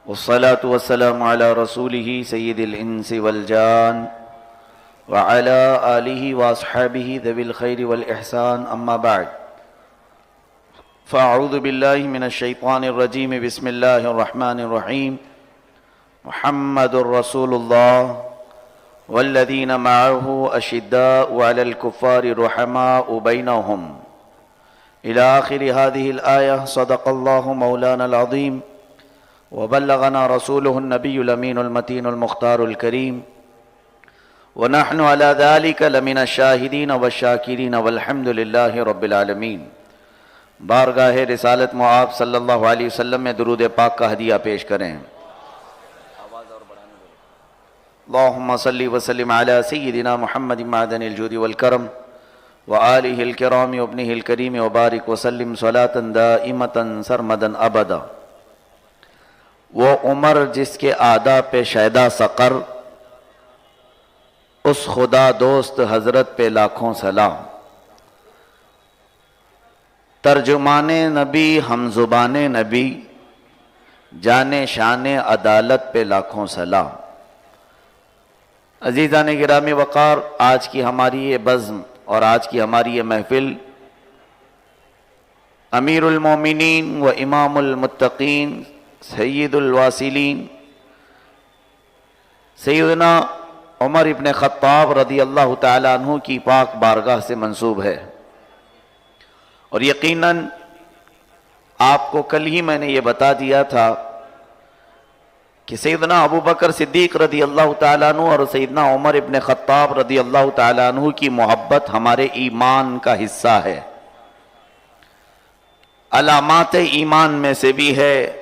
والصلاة والسلام على رسوله سيد الإنس والجان وعلى آله وأصحابه ذوي الخير والإحسان أما بعد فأعوذ بالله من الشيطان الرجيم بسم الله الرحمن الرحيم محمد رسول الله والذين معه أشداء على الكفار رحماء بينهم إلى آخر هذه الآية. صدق الله مولانا العظيم وبلغنا رسوله النبي الأمين المتين المختار الكريم ونحن على ذلك لمن الشاهدين والشاكرين والحمد لله رب العالمین. بارگاہ رسالت معاب صلی اللہ علیہ وسلم میں درود پاک کا ہدیہ پیش کریں. اللہم صلی وسلم علی سیدنا محمد معدن الجود والکرم وآلہ الکرام وابنہ الکریم وبارک وسلم صلاة دائمتا سرمدا ابدا. وہ عمر جس کے آداب پہ شیدا سقر، اس خدا دوست حضرت پہ لاکھوں سلام. ترجمان نبی ہم زبان نبی جان شان عدالت پہ لاکھوں سلام. عزیزان گرامی وقار، آج کی ہماری یہ بزم اور آج کی ہماری یہ محفل امیر المومنین و امام المتقین سید الواصلین سیدنا عمر ابن خطاب رضی اللہ تعالیٰ عنہ کی پاک بارگاہ سے منسوب ہے. اور یقیناً آپ کو کل ہی میں نے یہ بتا دیا تھا کہ سیدنا ابو بکر صدیق رضی اللہ تعالیٰ عنہ اور سیدنا عمر ابن خطاب رضی اللہ تعالیٰ عنہ کی محبت ہمارے ایمان کا حصہ ہے. علامات ایمان میں سے بھی ہے.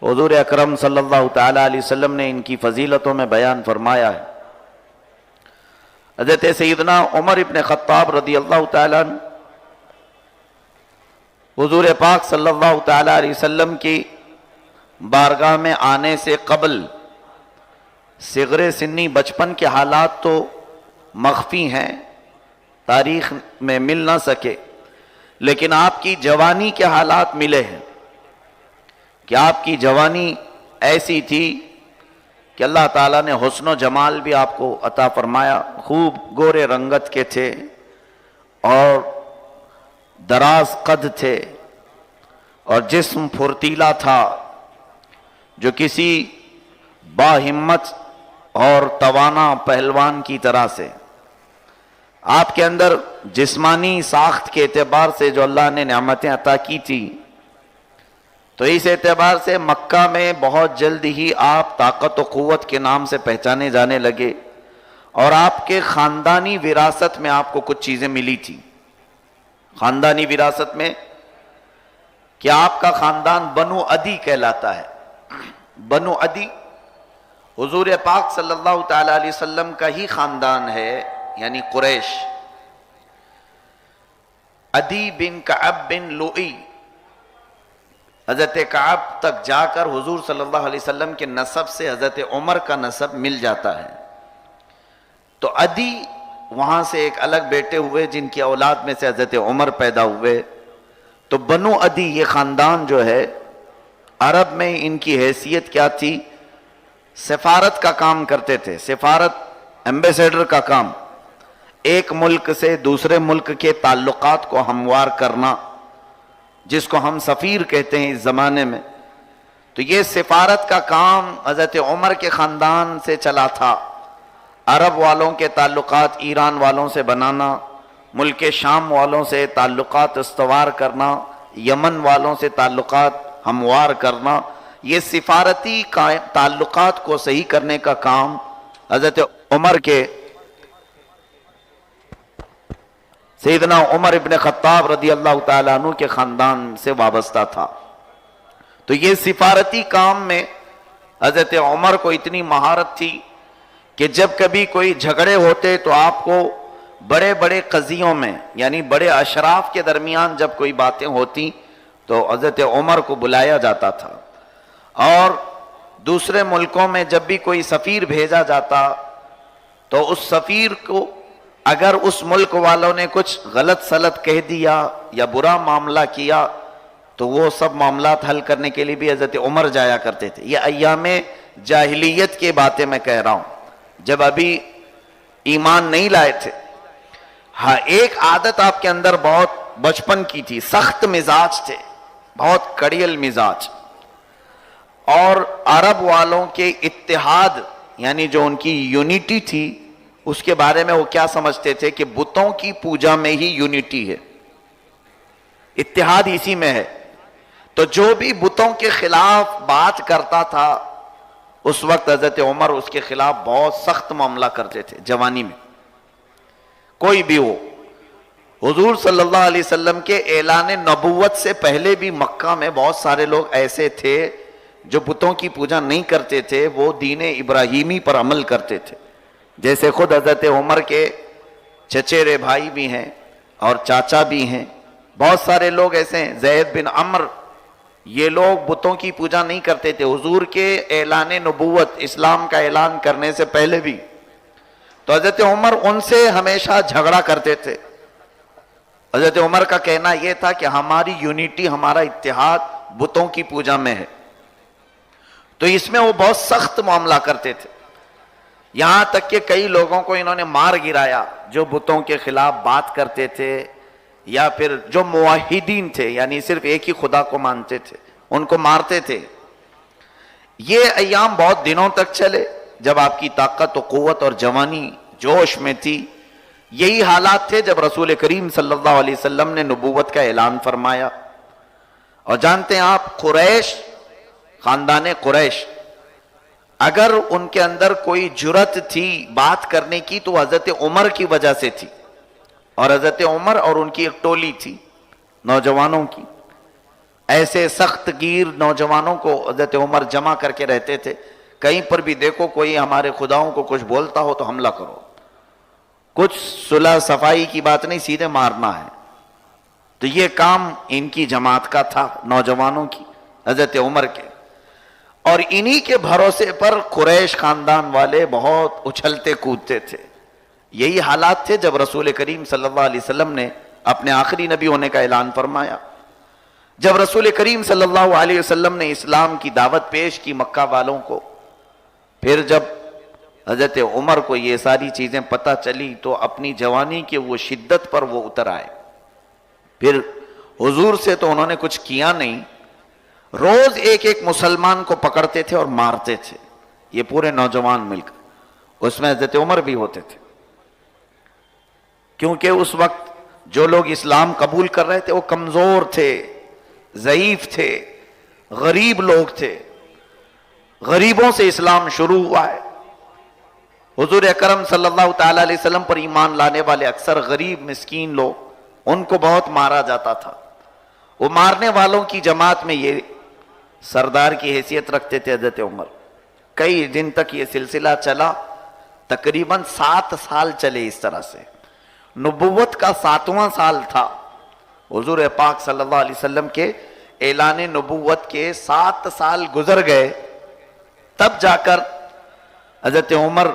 حضور اکرم صلی اللہ تعالیٰ علیہ وسلم نے ان کی فضیلتوں میں بیان فرمایا ہے. حضرت سیدنا عمر ابن خطاب رضی اللہ تعالیٰ عنہ حضور پاک صلی اللہ تعالیٰ علیہ وسلم کی بارگاہ میں آنے سے قبل صغر سنی بچپن کے حالات تو مخفی ہیں، تاریخ میں مل نہ سکے، لیکن آپ کی جوانی کے حالات ملے ہیں کہ آپ کی جوانی ایسی تھی کہ اللہ تعالیٰ نے حسن و جمال بھی آپ کو عطا فرمایا. خوب گورے رنگت کے تھے اور دراز قد تھے اور جسم پھرتیلا تھا جو کسی باہمت اور توانا پہلوان کی طرح سے. آپ کے اندر جسمانی ساخت کے اعتبار سے جو اللہ نے نعمتیں عطا کی تھی، تو اس اعتبار سے مکہ میں بہت جلد ہی آپ طاقت و قوت کے نام سے پہچانے جانے لگے. اور آپ کے خاندانی وراثت میں آپ کو کچھ چیزیں ملی تھی. خاندانی وراثت میں کہ آپ کا خاندان بنو عدی کہلاتا ہے. بنو عدی حضور پاک صلی اللہ تعالیٰ علیہ وسلم کا ہی خاندان ہے، یعنی قریش. عدی بن کعب بن لؤی، حضرت کعب تک جا کر حضور صلی اللہ علیہ وسلم کے نسب سے حضرت عمر کا نسب مل جاتا ہے. تو عدی وہاں سے ایک الگ بیٹے ہوئے جن کی اولاد میں سے حضرت عمر پیدا ہوئے. تو بنو عدی یہ خاندان جو ہے، عرب میں ان کی حیثیت کیا تھی؟ سفارت کا کام کرتے تھے. سفارت، ایمبیسیڈر کا کام، ایک ملک سے دوسرے ملک کے تعلقات کو ہموار کرنا، جس کو ہم سفیر کہتے ہیں اس زمانے میں. تو یہ سفارت کا کام حضرت عمر کے خاندان سے چلا تھا. عرب والوں کے تعلقات ایران والوں سے بنانا، ملک شام والوں سے تعلقات استوار کرنا، یمن والوں سے تعلقات ہموار کرنا، یہ سفارتی تعلقات کو صحیح کرنے کا کام حضرت عمر کے سیدنا عمر ابن خطاب رضی اللہ تعالیٰ عنہ کے خاندان سے وابستہ تھا. تو یہ سفارتی کام میں حضرت عمر کو اتنی مہارت تھی کہ جب کبھی کوئی جھگڑے ہوتے تو آپ کو بڑے بڑے قضیوں میں، یعنی بڑے اشراف کے درمیان جب کوئی باتیں ہوتی تو حضرت عمر کو بلایا جاتا تھا. اور دوسرے ملکوں میں جب بھی کوئی سفیر بھیجا جاتا تو اس سفیر کو اگر اس ملک والوں نے کچھ غلط سلط کہہ دیا یا برا معاملہ کیا تو وہ سب معاملات حل کرنے کے لیے بھی حضرت عمر جایا کرتے تھے. یہ ایام جاہلیت کی باتیں میں کہہ رہا ہوں، جب ابھی ایمان نہیں لائے تھے. ہاں ایک عادت آپ کے اندر بہت بچپن کی تھی، سخت مزاج تھے، بہت کڑیل مزاج. اور عرب والوں کے اتحاد یعنی جو ان کی یونٹی تھی، اس کے بارے میں وہ کیا سمجھتے تھے کہ بتوں کی پوجا میں ہی یونٹی ہے، اتحاد اسی میں ہے. تو جو بھی بتوں کے خلاف بات کرتا تھا اس وقت حضرت عمر اس کے خلاف بہت سخت معاملہ کرتے تھے. جوانی میں کوئی بھی ہو، حضور صلی اللہ علیہ وسلم کے اعلان نبوت سے پہلے بھی مکہ میں بہت سارے لوگ ایسے تھے جو بتوں کی پوجا نہیں کرتے تھے، وہ دین ابراہیمی پر عمل کرتے تھے. جیسے خود حضرت عمر کے چچیرے بھائی بھی ہیں اور چاچا بھی ہیں، بہت سارے لوگ ایسے ہیں. زید بن عمر، یہ لوگ بتوں کی پوجا نہیں کرتے تھے حضور کے اعلان نبوت، اسلام کا اعلان کرنے سے پہلے بھی. تو حضرت عمر ان سے ہمیشہ جھگڑا کرتے تھے. حضرت عمر کا کہنا یہ تھا کہ ہماری یونٹی، ہمارا اتحاد بتوں کی پوجا میں ہے. تو اس میں وہ بہت سخت معاملہ کرتے تھے، یہاں تک کہ کئی لوگوں کو انہوں نے مار گرایا جو بتوں کے خلاف بات کرتے تھے یا پھر جو موحدین تھے یعنی صرف ایک ہی خدا کو مانتے تھے، ان کو مارتے تھے. یہ ایام بہت دنوں تک چلے جب آپ کی طاقت و قوت اور جوانی جوش میں تھی. یہی حالات تھے جب رسول کریم صلی اللہ علیہ وسلم نے نبوت کا اعلان فرمایا. اور جانتے ہیں آپ، قریش، خاندان قریش، اگر ان کے اندر کوئی جرت تھی بات کرنے کی تو حضرت عمر کی وجہ سے تھی. اور حضرت عمر اور ان کی ایک ٹولی تھی نوجوانوں کی، ایسے سخت گیر نوجوانوں کو حضرت عمر جمع کر کے رہتے تھے. کہیں پر بھی دیکھو کوئی ہمارے خداؤں کو کچھ بولتا ہو تو حملہ کرو، کچھ صلح صفائی کی بات نہیں، سیدھے مارنا ہے. تو یہ کام ان کی جماعت کا تھا، نوجوانوں کی، حضرت عمر کے. اور انہی کے بھروسے پر قریش خاندان والے بہت اچھلتے کودتے تھے. یہی حالات تھے جب رسول کریم صلی اللہ علیہ وسلم نے اپنے آخری نبی ہونے کا اعلان فرمایا. جب رسول کریم صلی اللہ علیہ وسلم نے اسلام کی دعوت پیش کی مکہ والوں کو، پھر جب حضرت عمر کو یہ ساری چیزیں پتہ چلی تو اپنی جوانی کے وہ شدت پر وہ اتر آئے. پھر حضور سے تو انہوں نے کچھ کیا نہیں، روز ایک ایک مسلمان کو پکڑتے تھے اور مارتے تھے، یہ پورے نوجوان مل کر. اس میں حضرت عمر بھی ہوتے تھے، کیونکہ اس وقت جو لوگ اسلام قبول کر رہے تھے وہ کمزور تھے، ضعیف تھے، غریب لوگ تھے. غریبوں سے اسلام شروع ہوا ہے. حضور اکرم صلی اللہ تعالی علیہ وسلم پر ایمان لانے والے اکثر غریب مسکین لوگ، ان کو بہت مارا جاتا تھا. وہ مارنے والوں کی جماعت میں یہ سردار کی حیثیت رکھتے تھے حضرت عمر. کئی دن تک یہ سلسلہ چلا، تقریباً 7 سال چلے اس طرح سے. نبوت کا 7واں سال تھا. حضور پاک صلی اللہ علیہ وسلم کے اعلان نبوت کے 7 سال گزر گئے، تب جا کر حضرت عمر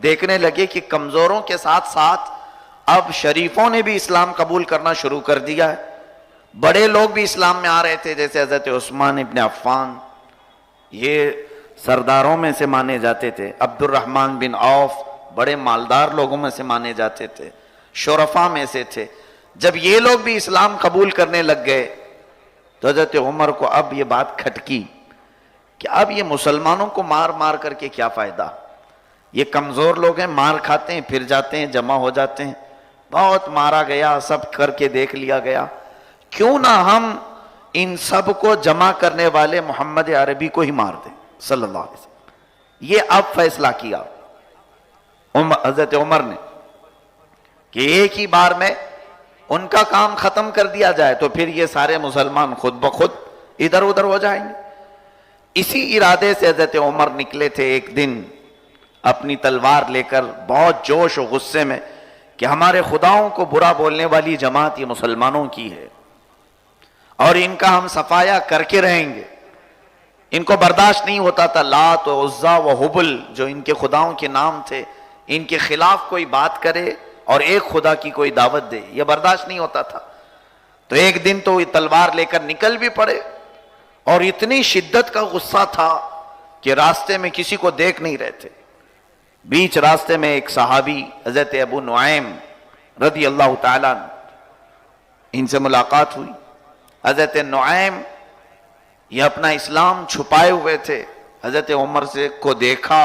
دیکھنے لگے کہ کمزوروں کے ساتھ ساتھ اب شریفوں نے بھی اسلام قبول کرنا شروع کر دیا ہے. بڑے لوگ بھی اسلام میں آ رہے تھے، جیسے حضرت عثمان ابن عفان، یہ سرداروں میں سے مانے جاتے تھے. عبد الرحمن بن عوف بڑے مالدار لوگوں میں سے مانے جاتے تھے، شرفاء میں سے تھے. جب یہ لوگ بھی اسلام قبول کرنے لگ گئے تو حضرت عمر کو اب یہ بات کھٹکی کہ اب یہ مسلمانوں کو مار مار کر کے کیا فائدہ. یہ کمزور لوگ ہیں، مار کھاتے ہیں پھر جاتے ہیں جمع ہو جاتے ہیں. بہت مارا گیا، سب کر کے دیکھ لیا گیا، کیوں نہ ہم ان سب کو جمع کرنے والے محمد عربی کو ہی مار دیں صلی اللہ علیہ وسلم. یہ اب فیصلہ کیا حضرت عمر نے کہ ایک ہی بار میں ان کا کام ختم کر دیا جائے تو پھر یہ سارے مسلمان خود بخود ادھر ادھر ہو جائیں گے. اسی ارادے سے حضرت عمر نکلے تھے ایک دن اپنی تلوار لے کر بہت جوش و غصے میں کہ ہمارے خداؤں کو برا بولنے والی جماعت یہ مسلمانوں کی ہے اور ان کا ہم صفایا کر کے رہیں گے. ان کو برداشت نہیں ہوتا تھا لات و عزا و حبل جو ان کے خداؤں کے نام تھے، ان کے خلاف کوئی بات کرے اور ایک خدا کی کوئی دعوت دے، یہ برداشت نہیں ہوتا تھا. تو ایک دن تو یہ تلوار لے کر نکل بھی پڑے، اور اتنی شدت کا غصہ تھا کہ راستے میں کسی کو دیکھ نہیں رہے تھے۔ بیچ راستے میں ایک صحابی حضرت ابو نعیم رضی اللہ تعالیٰ عنہ، ان سے ملاقات ہوئی۔ حضرت نعیم یہ اپنا اسلام چھپائے ہوئے تھے، حضرت عمر سے کو دیکھا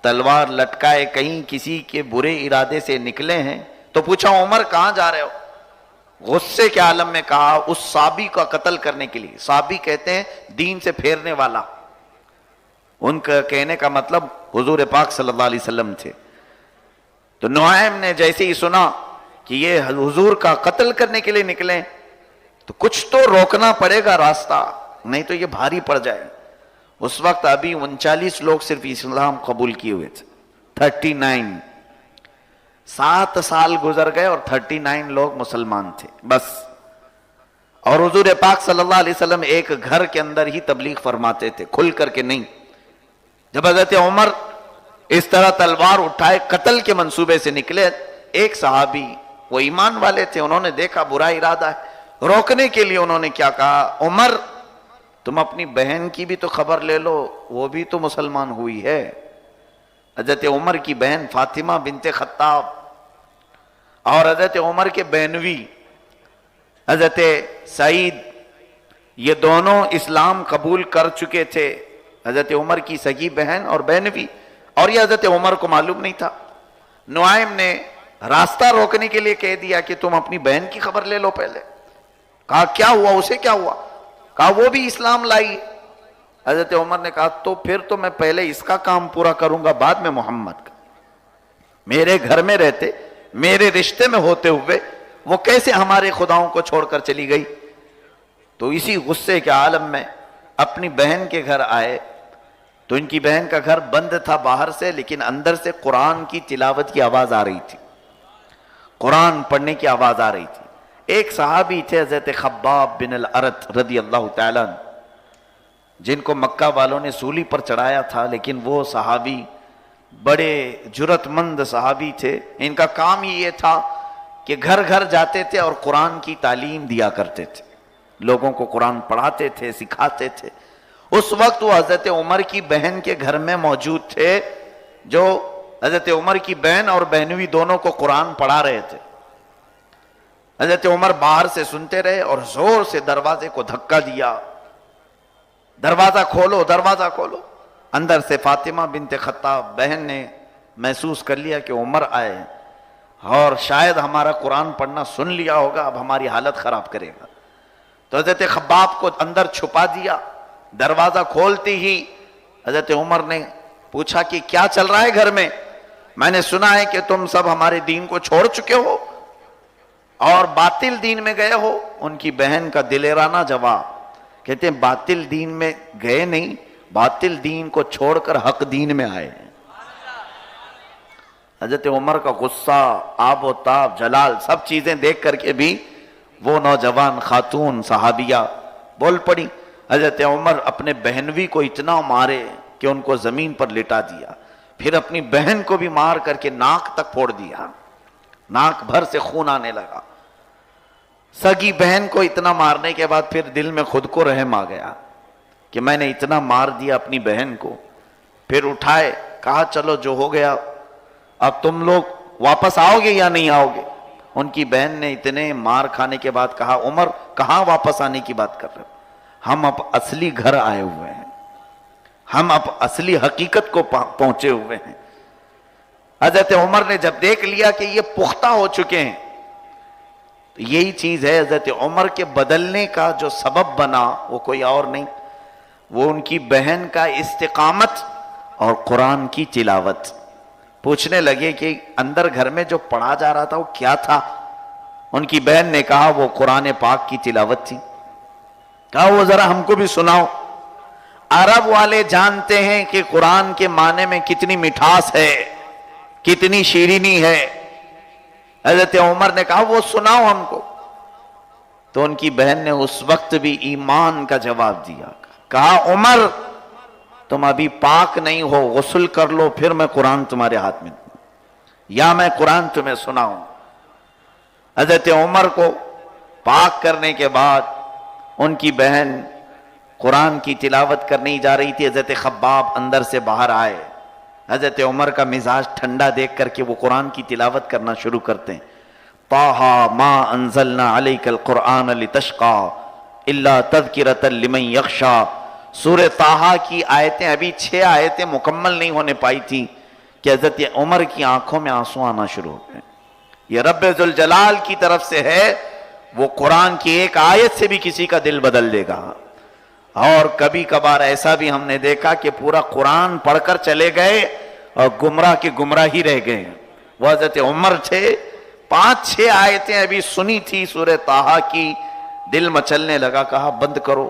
تلوار لٹکائے، کہیں کسی کے برے ارادے سے نکلے ہیں، تو پوچھا عمر کہاں جا رہے ہو؟ غصے کے عالم میں کہا اس صحابی کا قتل کرنے کے لیے۔ صحابی کہتے ہیں دین سے پھیرنے والا، ان کا کہنے کا مطلب حضور پاک صلی اللہ علیہ وسلم تھے۔ تو نعیم نے جیسے ہی سنا کہ یہ حضور کا قتل کرنے کے لیے نکلے تو کچھ تو روکنا پڑے گا راستہ، نہیں تو یہ بھاری پڑ جائے۔ اس وقت ابھی 39 لوگ صرف اسلام قبول کیے ہوئے تھے، 39، 7 سال گزر گئے اور 39 لوگ مسلمان تھے بس۔ اور حضور پاک صلی اللہ علیہ وسلم ایک گھر کے اندر ہی تبلیغ فرماتے تھے، کھل کر کے نہیں۔ جب حضرت عمر اس طرح تلوار اٹھائے قتل کے منصوبے سے نکلے، ایک صحابی وہ ایمان والے تھے، انہوں نے دیکھا برا ارادہ ہے، روکنے کے لیے انہوں نے کیا کہا، عمر تم اپنی بہن کی بھی تو خبر لے لو، وہ بھی تو مسلمان ہوئی ہے۔ حضرت عمر کی بہن فاطمہ بنت خطاب اور حضرت عمر کے بہنوی حضرت سعید، یہ دونوں اسلام قبول کر چکے تھے، حضرت عمر کی سگی بہن اور بہنوی، اور یہ حضرت عمر کو معلوم نہیں تھا۔ نعیم نے راستہ روکنے کے لیے کہہ دیا کہ تم اپنی بہن کی خبر لے لو پہلے۔ کہا کیا ہوا، اسے کیا ہوا؟ کہا وہ بھی اسلام لائی۔ حضرت عمر نے کہا تو پھر تو میں پہلے اس کا کام پورا کروں گا، بعد میں محمد کا۔ میرے گھر میں رہتے، میرے رشتے میں ہوتے ہوئے وہ کیسے ہمارے خداؤں کو چھوڑ کر چلی گئی؟ تو اسی غصے کے عالم میں اپنی بہن کے گھر آئے تو ان کی بہن کا گھر بند تھا باہر سے، لیکن اندر سے قرآن کی تلاوت کی آواز آ رہی تھی، قرآن پڑھنے کی آواز آ رہی تھی۔ ایک صحابی تھے حضرت خباب بن الارت رضی اللہ تعالیٰ عنہ، جن کو مکہ والوں نے سولی پر چڑھایا تھا، لیکن وہ صحابی بڑے جرت مند صحابی تھے۔ ان کا کام ہی یہ تھا کہ گھر گھر جاتے تھے اور قرآن کی تعلیم دیا کرتے تھے، لوگوں کو قرآن پڑھاتے تھے، سکھاتے تھے۔ اس وقت وہ حضرت عمر کی بہن کے گھر میں موجود تھے، جو حضرت عمر کی بہن اور بہنوی دونوں کو قرآن پڑھا رہے تھے۔ حضرت عمر باہر سے سنتے رہے اور زور سے دروازے کو دھکا دیا، دروازہ کھولو، دروازہ کھولو۔ اندر سے فاطمہ بنت خطاب بہن نے محسوس کر لیا کہ عمر آئے اور شاید ہمارا قرآن پڑھنا سن لیا ہوگا، اب ہماری حالت خراب کرے گا۔ تو حضرت خباب کو اندر چھپا دیا۔ دروازہ کھولتی ہی حضرت عمر نے پوچھا کہ کیا چل رہا ہے گھر میں؟ میں نے سنا ہے کہ تم سب ہمارے دین کو چھوڑ چکے ہو اور باطل دین میں گئے ہو۔ ان کی بہن کا دلیرانہ جواب، کہتے ہیں باطل دین میں گئے نہیں، باطل دین کو چھوڑ کر حق دین میں آئے۔ حضرت عمر کا غصہ، آب و تاب، جلال، سب چیزیں دیکھ کر کے بھی وہ نوجوان خاتون صحابیہ بول پڑی۔ حضرت عمر اپنے بہنوی کو اتنا مارے کہ ان کو زمین پر لٹا دیا، پھر اپنی بہن کو بھی مار کر کے ناک تک پھوڑ دیا، ناک بھر سے خون آنے لگا۔ سگی بہن کو اتنا مارنے کے بعد پھر دل میں خود کو رحم آ گیا کہ میں نے اتنا مار دیا اپنی بہن کو۔ پھر اٹھائے، کہا چلو جو ہو گیا، اب تم لوگ واپس آؤ گے یا نہیں آؤ گے؟ ان کی بہن نے اتنے مار کھانے کے بعد کہا عمر کہاں واپس آنے کی بات کر رہے ہو، ہم اب اصلی گھر آئے ہوئے ہیں، ہم اب اصلی حقیقت کو پہنچے ہوئے ہیں۔ حضرت عمر نے جب دیکھ لیا کہ یہ پختہ ہو چکے ہیں، تو یہی چیز ہے حضرت عمر کے بدلنے کا جو سبب بنا، وہ کوئی اور نہیں، وہ ان کی بہن کا استقامت اور قرآن کی تلاوت۔ پوچھنے لگے کہ اندر گھر میں جو پڑھا جا رہا تھا وہ کیا تھا؟ ان کی بہن نے کہا وہ قرآن پاک کی تلاوت تھی۔ کہا وہ ذرا ہم کو بھی سناؤ۔ عرب والے جانتے ہیں کہ قرآن کے معنی میں کتنی مٹھاس ہے، کتنی شیرینی ہے۔ حضرت عمر نے کہا وہ سناؤ ہم کو۔ تو ان کی بہن نے اس وقت بھی ایمان کا جواب دیا، کہا عمر تم ابھی پاک نہیں ہو، غسل کر لو، پھر میں قرآن تمہارے ہاتھ میں دوں یا میں قرآن تمہیں سناؤں۔ حضرت عمر کو پاک کرنے کے بعد ان کی بہن قرآن کی تلاوت کرنے جا رہی تھی، حضرت خباب اندر سے باہر آئے. حضرت عمر کا مزاج ٹھنڈا دیکھ کر کے وہ قرآن کی تلاوت کرنا شروع کرتے ہیں. طٰہٰ ما انزلنا علیک القرآن لتشقیٰ الا تذکرۃ لمن یخشیٰ. سورہ طٰہٰ کی آیتیں ابھی 6 آیتیں مکمل نہیں ہونے پائی تھی کہ حضرت عمر کی آنکھوں میں آنسو آنا شروع ہو گئے. یہ رب ذوالجلال کی طرف سے ہے، وہ قرآن کی ایک آیت سے بھی کسی کا دل بدل دے گا. اور کبھی کبھار ایسا بھی ہم نے دیکھا کہ پورا قرآن پڑھ کر چلے گئے اور گمراہ کے گمراہ ہی رہ گئے. وہ حضرت عمر تھے، 5-6 آیتیں ابھی سنی تھی سورہ طٰہٰ کی، دل مچلنے لگا. کہا بند کرو،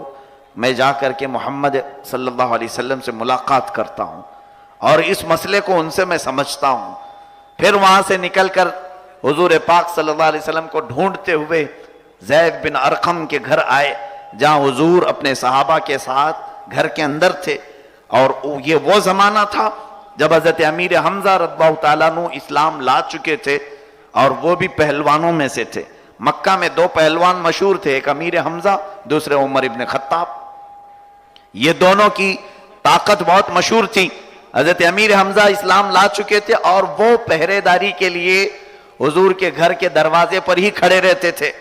میں جا کر کے محمد صلی اللہ علیہ وسلم سے ملاقات کرتا ہوں اور اس مسئلے کو ان سے میں سمجھتا ہوں. پھر وہاں سے نکل کر حضور پاک صلی اللہ علیہ وسلم کو ڈھونڈتے ہوئے زید بن ارقم کے گھر آئے، جہاں حضور اپنے صحابہ کے ساتھ گھر کے اندر تھے. اور یہ وہ زمانہ تھا جب حضرت امیر حمزہ رضی اللہ تعالیٰ عنہ اسلام لا چکے تھے، اور وہ بھی پہلوانوں میں سے تھے. مکہ میں 2 پہلوان مشہور تھے، ایک امیر حمزہ، دوسرے عمر ابن خطاب. یہ دونوں کی طاقت بہت مشہور تھی. حضرت امیر حمزہ اسلام لا چکے تھے اور وہ پہرے داری کے لیے حضور کے گھر کے دروازے پر ہی کھڑے رہتے تھے.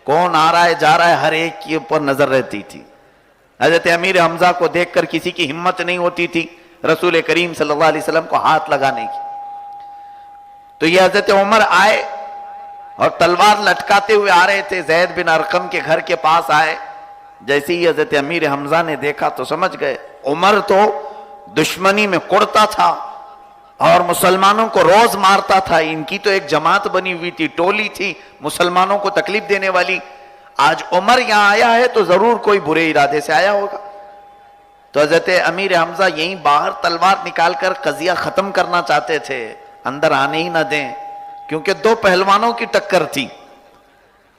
کون آ رہا ہے جا رہا ہے ہر ایک کے اوپر نظر رہتی تھی. حضرت امیر حمزہ کو دیکھ کر کسی کی ہمت نہیں ہوتی تھی رسول کریم صلی اللہ علیہ وسلم کو ہاتھ لگانے کی. تو یہ حضرت عمر آئے اور تلوار لٹکاتے ہوئے آ رہے تھے. زید بن ارقم کے گھر کے پاس آئے. جیسے ہی حضرت امیر حمزہ نے دیکھا تو سمجھ گئے عمر تو دشمنی میں کڑتا تھا اور مسلمانوں کو روز مارتا تھا. ان کی تو ایک جماعت بنی ہوئی تھی، ٹولی تھی مسلمانوں کو تکلیف دینے والی. آج عمر یہاں آیا ہے تو ضرور کوئی برے ارادے سے آیا ہوگا. تو حضرت امیر حمزہ یہیں باہر تلوار نکال کر قضیہ ختم کرنا چاہتے تھے، اندر آنے ہی نہ دیں، کیونکہ 2 پہلوانوں کی ٹکر تھی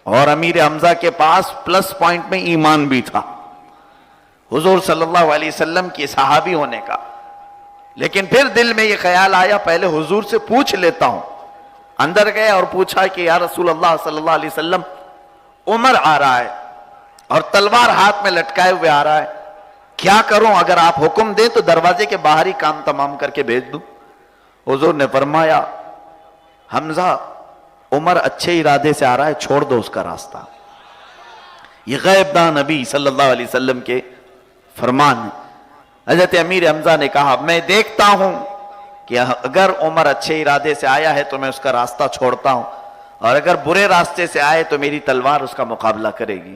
اور امیر حمزہ کے پاس پلس پوائنٹ میں ایمان بھی تھا حضور صلی اللہ علیہ وسلم کی صحابی ہونے کا. لیکن پھر دل میں یہ خیال آیا پہلے حضور سے پوچھ لیتا ہوں. اندر گئے اور پوچھا کہ یا رسول اللہ صلی اللہ علیہ وسلم، عمر آ رہا ہے اور تلوار ہاتھ میں لٹکائے ہوئے آ رہا ہے، کیا کروں؟ اگر آپ حکم دیں تو دروازے کے باہر ہی کام تمام کر کے بھیج دوں. حضور نے فرمایا حمزہ، عمر اچھے ارادے سے آ رہا ہے، چھوڑ دو اس کا راستہ. یہ غیب داں نبی صلی اللہ علیہ وسلم کے فرمان ہے. حضرت امیر حمزہ نے کہا میں دیکھتا ہوں کہ اگر عمر اچھے ارادے سے آیا ہے تو میں اس کا راستہ چھوڑتا ہوں، اور اگر برے راستے سے آئے تو میری تلوار اس کا مقابلہ کرے گی.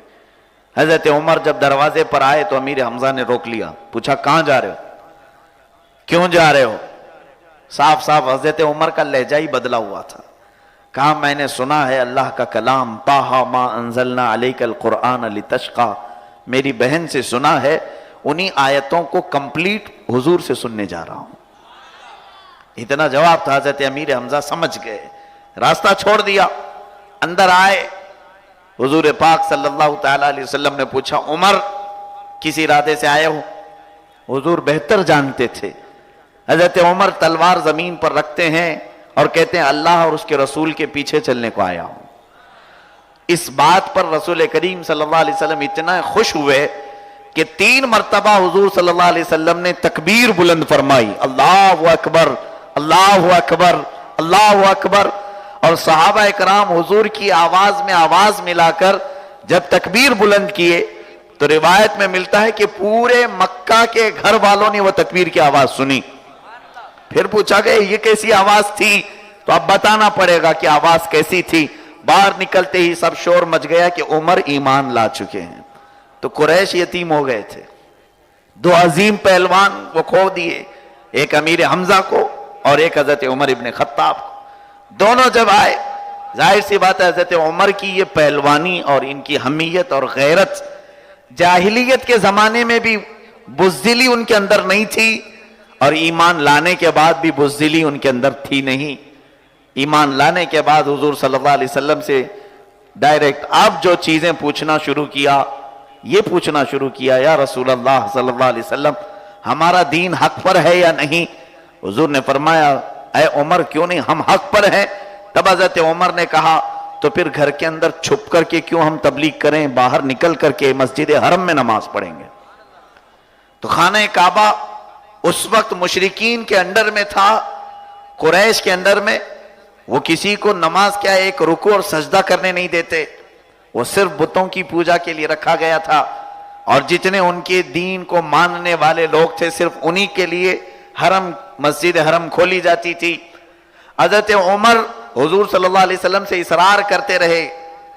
حضرت عمر جب دروازے پر آئے تو امیر حمزہ نے روک لیا. پوچھا کہاں جا رہے ہو، کیوں جا رہے ہو؟ صاف صاف حضرت عمر کا لہجہ ہی بدلا ہوا تھا. کہا میں نے سنا ہے اللہ کا کلام طٰہٰ ما انزلنا علیک القرآن لتشقیٰ، میری بہن سے سنا ہے، انہی آیتوں کو کمپلیٹ حضور سے سننے جا رہا ہوں. اتنا جواب تھا. حضرت امیر حمزہ سمجھ گئے، راستہ چھوڑ دیا. اندر آئے، حضور پاک صلی اللہ تعالیٰ علیہ وسلم نے پوچھا عمر کس ارادے سے آئے ہو؟ حضور بہتر جانتے تھے. حضرت عمر تلوار زمین پر رکھتے ہیں اور کہتے ہیں اللہ اور اس کے رسول کے پیچھے چلنے کو آیا ہوں. اس بات پر رسول کریم صلی اللہ علیہ وسلم اتنا خوش ہوئے کہ 3 مرتبہ حضور صلی اللہ علیہ وسلم نے تکبیر بلند فرمائی، اللہ اکبر اللہ اکبر اللہ اکبر. اور صحابہ اکرام حضور کی آواز میں آواز ملا کر جب تکبیر بلند کیے تو روایت میں ملتا ہے کہ پورے مکہ کے گھر والوں نے وہ تکبیر کی آواز سنی. پھر پوچھا گیا یہ کیسی آواز تھی؟ تو اب بتانا پڑے گا کہ آواز کیسی تھی. باہر نکلتے ہی سب شور مچ گیا کہ عمر ایمان لا چکے ہیں. تو قریش یتیم ہو گئے تھے. 2 عظیم پہلوان وہ کھو دیے، ایک امیر حمزہ کو اور ایک حضرت عمر ابن خطاب کو. دونوں جب آئے، ظاہر سی بات ہے حضرت عمر کی یہ پہلوانی اور ان کی حمیت اور غیرت جاہلیت کے زمانے میں بھی بزدلی ان کے اندر نہیں تھی، اور ایمان لانے کے بعد بھی بزدلی ان کے اندر تھی نہیں. ایمان لانے کے بعد حضور صلی اللہ علیہ وسلم سے ڈائریکٹ اب جو چیزیں پوچھنا شروع کیا، یہ پوچھنا شروع کیا یا رسول اللہ صلی اللہ علیہ وسلم ہمارا دین حق پر ہے یا نہیں؟ حضور نے فرمایا اے عمر کیوں نہیں، ہم حق پر ہیں. تب حضرت عمر نے کہا تو پھر گھر کے اندر چھپ کر کے کیوں ہم تبلیغ کریں، باہر نکل کر کے مسجد حرم میں نماز پڑھیں گے۔ تو خانہ کعبہ اس وقت مشرکین کے انڈر میں تھا، قریش کے اندر میں۔ وہ کسی کو نماز کیا ایک رکوع اور سجدہ کرنے نہیں دیتے، وہ صرف بتوں کی پوجا کے لیے رکھا گیا تھا، اور جتنے ان کے دین کو ماننے والے لوگ تھے صرف انہی کے لیے حرم، مسجد حرم کھولی جاتی تھی۔ حضرت عمر حضور صلی اللہ علیہ وسلم سے اصرار کرتے رہے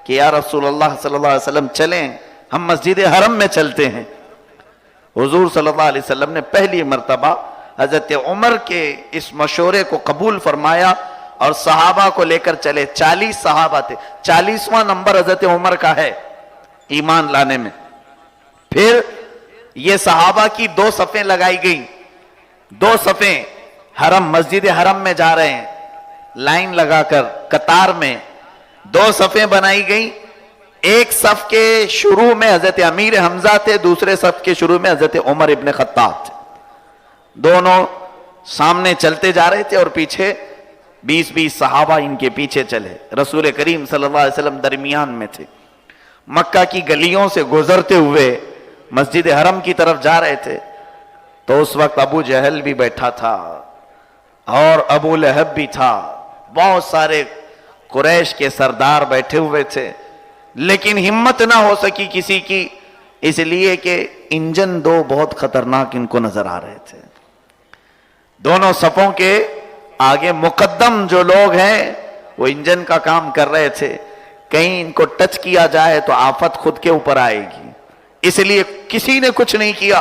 کہ یا رسول اللہ صلی اللہ علیہ وسلم چلیں، ہم مسجد حرم میں چلتے ہیں۔ حضور صلی اللہ علیہ وسلم نے پہلی مرتبہ حضرت عمر کے اس مشورے کو قبول فرمایا اور صحابہ کو لے کر چلے۔ 40 صحابہ تھے، 40واں نمبر حضرت عمر کا ہے ایمان لانے میں۔ پھر یہ صحابہ کی 2 صفیں لگائی گئیں، 2 صفیں حرم، مسجد حرم میں جا رہے ہیں، لائن لگا کر قطار میں 2 صفیں بنائی گئیں۔ ایک صف کے شروع میں حضرت امیر حمزہ تھے، دوسرے صف کے شروع میں حضرت عمر ابن خطاب تھے۔ دونوں سامنے چلتے جا رہے تھے اور پیچھے 20 صحابہ ان کے پیچھے چلے۔ رسول کریم صلی اللہ علیہ وسلم درمیان میں تھے۔ مکہ کی گلیوں سے گزرتے ہوئے مسجد حرم کی طرف جا رہے تھے تو اس وقت ابو جہل بھی بیٹھا تھا اور ابو لہب بھی تھا، بہت سارے قریش کے سردار بیٹھے ہوئے تھے، لیکن ہمت نہ ہو سکی کسی کی، اس لیے کہ انجن 2 بہت خطرناک ان کو نظر آ رہے تھے۔ دونوں صفوں کے آگے مقدم جو لوگ ہیں وہ انجن کا کام کر رہے تھے، کہیں ان کو ٹچ کیا جائے تو آفت خود کے اوپر آئے گی، اس لیے کسی نے کچھ نہیں کیا۔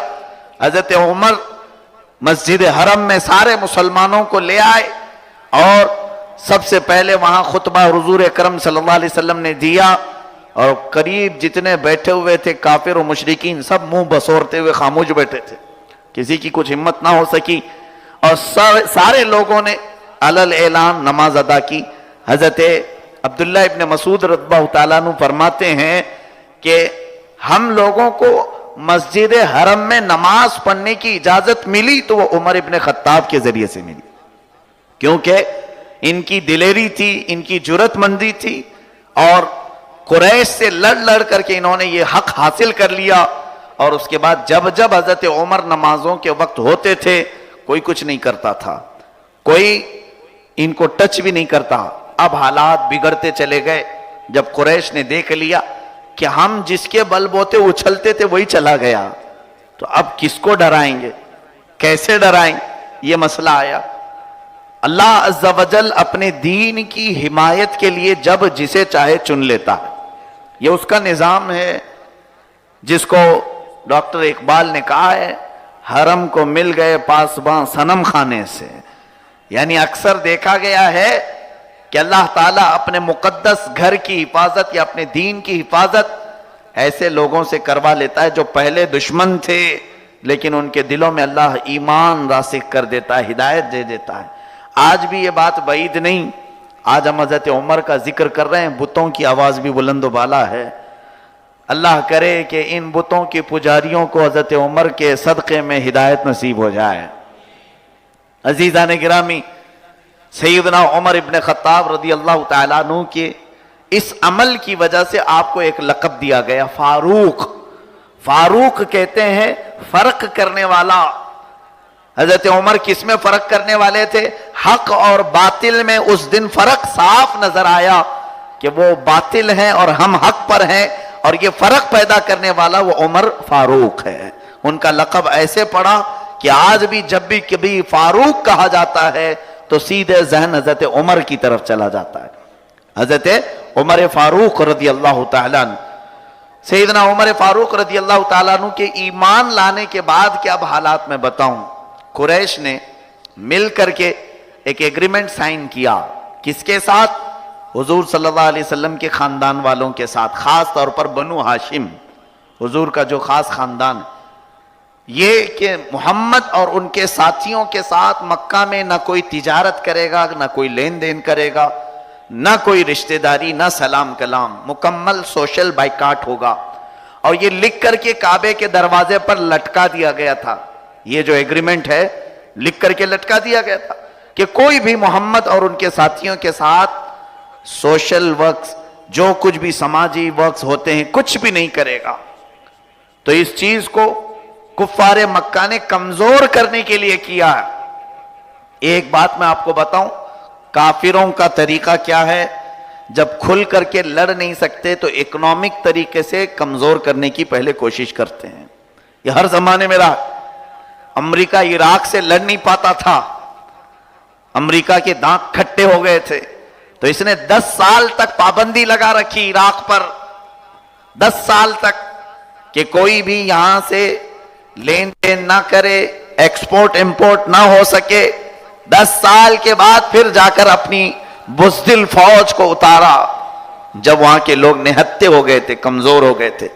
حضرت عمر مسجد حرم میں سارے مسلمانوں کو لے آئے اور سب سے پہلے وہاں خطبہ حضور اکرم صلی اللہ علیہ وسلم نے دیا، اور قریب جتنے بیٹھے ہوئے تھے کافر و مشرکین سب منہ بسورتے ہوئے خاموش بیٹھے تھے، کسی کی کچھ ہمت نہ ہو سکی، اور سارے لوگوں نے علل اعلان نماز ادا کی۔ حضرت عبداللہ ابن مسعود رضی اللہ تعالیٰ عنہ فرماتے ہیں کہ ہم لوگوں کو مسجد حرم میں نماز پڑھنے کی اجازت ملی تو وہ عمر ابن خطاب کے ذریعے سے ملی، کیونکہ ان کی دلیری تھی، ان کی جرات مندی تھی، اور قریش سے لڑ کر کے انہوں نے یہ حق حاصل کر لیا۔ اور اس کے بعد جب حضرت عمر نمازوں کے وقت ہوتے تھے کوئی کچھ نہیں کرتا تھا، کوئی ان کو ٹچ بھی نہیں کرتا۔ اب حالات بگڑتے چلے گئے جب قریش نے دیکھ لیا کہ ہم جس کے بل بوتے اچھلتے تھے وہی چلا گیا، تو اب کس کو ڈرائیں گے، کیسے ڈرائیں، یہ مسئلہ آیا۔ اللہ عز و جل اپنے دین کی حمایت کے لیے جب جسے چاہے چن لیتا ہے، یہ اس کا نظام ہے، جس کو ڈاکٹر اقبال نے کہا ہے حرم کو مل گئے پاسباں صنم خانے سے، یعنی اکثر دیکھا گیا ہے کہ اللہ تعالیٰ اپنے مقدس گھر کی حفاظت یا اپنے دین کی حفاظت ایسے لوگوں سے کروا لیتا ہے جو پہلے دشمن تھے، لیکن ان کے دلوں میں اللہ ایمان راسخ کر دیتا ہے، ہدایت دے دیتا ہے۔ آج بھی یہ بات بعید نہیں، آج ہم حضرت عمر کا ذکر کر رہے ہیں، بتوں کی آواز بھی بلند و بالا ہے۔ اللہ کرے کہ ان بتوں کے پجاریوں کو حضرت عمر کے صدقے میں ہدایت نصیب ہو جائے۔ عزیزان گرامی، سیدنا عمر ابن خطاب رضی اللہ تعالیٰ عنہ کے اس عمل کی وجہ سے آپ کو ایک لقب دیا گیا، فاروق۔ فاروق کہتے ہیں فرق کرنے والا۔ حضرت عمر کس میں فرق کرنے والے تھے؟ حق اور باطل میں۔ اس دن فرق صاف نظر آیا کہ وہ باطل ہیں اور ہم حق پر ہیں، اور یہ فرق پیدا کرنے والا وہ عمر فاروق ہے۔ ان کا لقب ایسے پڑا کہ آج بھی جب بھی کبھی فاروق کہا جاتا ہے تو سیدھے ذہن حضرت عمر کی طرف چلا جاتا ہے۔ حضرت عمر فاروق رضی اللہ تعالیٰ عنہ، سیدنا عمر فاروق رضی اللہ تعالیٰ عنہ کے ایمان لانے کے بعد کیا اب حالات میں بتاؤں۔ قریش نے مل کر کے ایک ایگریمنٹ سائن کیا، کس کے ساتھ؟ حضور صلی اللہ علیہ وسلم کے خاندان والوں کے ساتھ، خاص طور پر بنو ہاشم، حضور کا جو خاص خاندان، یہ کہ محمد اور ان کے ساتھیوں کے ساتھ مکہ میں نہ کوئی تجارت کرے گا، نہ کوئی لین دین کرے گا، نہ کوئی رشتہ داری، نہ سلام کلام، مکمل سوشل بائیکاٹ ہوگا۔ اور یہ لکھ کر کے کعبے کے دروازے پر لٹکا دیا گیا تھا، یہ جو ایگریمنٹ ہے لکھ کر کے لٹکا دیا گیا تھا کہ کوئی بھی محمد اور ان کے ساتھیوں کے ساتھ سوشل ورکس جو کچھ بھی سماجی ورکس ہوتے ہیں کچھ بھی نہیں کرے گا. تو اس چیز کو کفار مکہ نے کمزور کرنے کے لیے کیا ہے. ایک بات میں آپ کو بتاؤں, کافروں کا طریقہ کیا ہے؟ جب کھل کر کے لڑ نہیں سکتے تو اکنامک طریقے سے کمزور کرنے کی پہلے کوشش کرتے ہیں. یہ ہر زمانے میں رہا. امریکہ عراق سے لڑ نہیں پاتا تھا, امریکہ کے دانت کھٹے ہو گئے تھے, تو اس نے 10 سال تک پابندی لگا رکھی عراق پر, 10 سال تک, کہ کوئی بھی یہاں سے لین دین نہ کرے, ایکسپورٹ امپورٹ نہ ہو سکے. 10 سال کے بعد پھر جا کر اپنی بزدل فوج کو اتارا, جب وہاں کے لوگ نہتے ہو گئے تھے, کمزور ہو گئے تھے,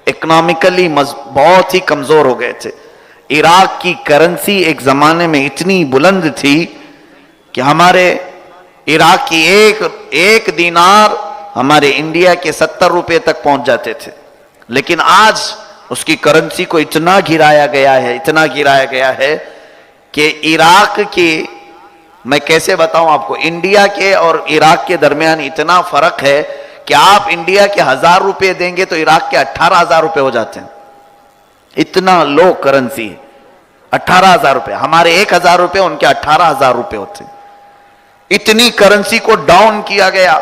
اکنامکلی بہت ہی کمزور ہو گئے تھے. عراق کی کرنسی ایک زمانے میں اتنی بلند تھی کہ ہمارے عراق کی ایک دینار ہمارے انڈیا کے 70 روپے تک پہنچ جاتے تھے. لیکن آج اس کی کرنسی کو اتنا گرایا گیا ہے کہ عراق کی, میں کیسے بتاؤں آپ کو, انڈیا کے اور عراق کے درمیان اتنا فرق ہے کہ آپ انڈیا کے 1000 روپے دیں گے تو عراق کے 18,000 روپے ہو جاتے ہیں. اتنا لو کرنسی ہے, 18,000 روپے. ہمارے 1,000 روپے, ان کے 18,000 روپے ہوتے ہیں. اتنی کرنسی کو ڈاؤن کیا گیا,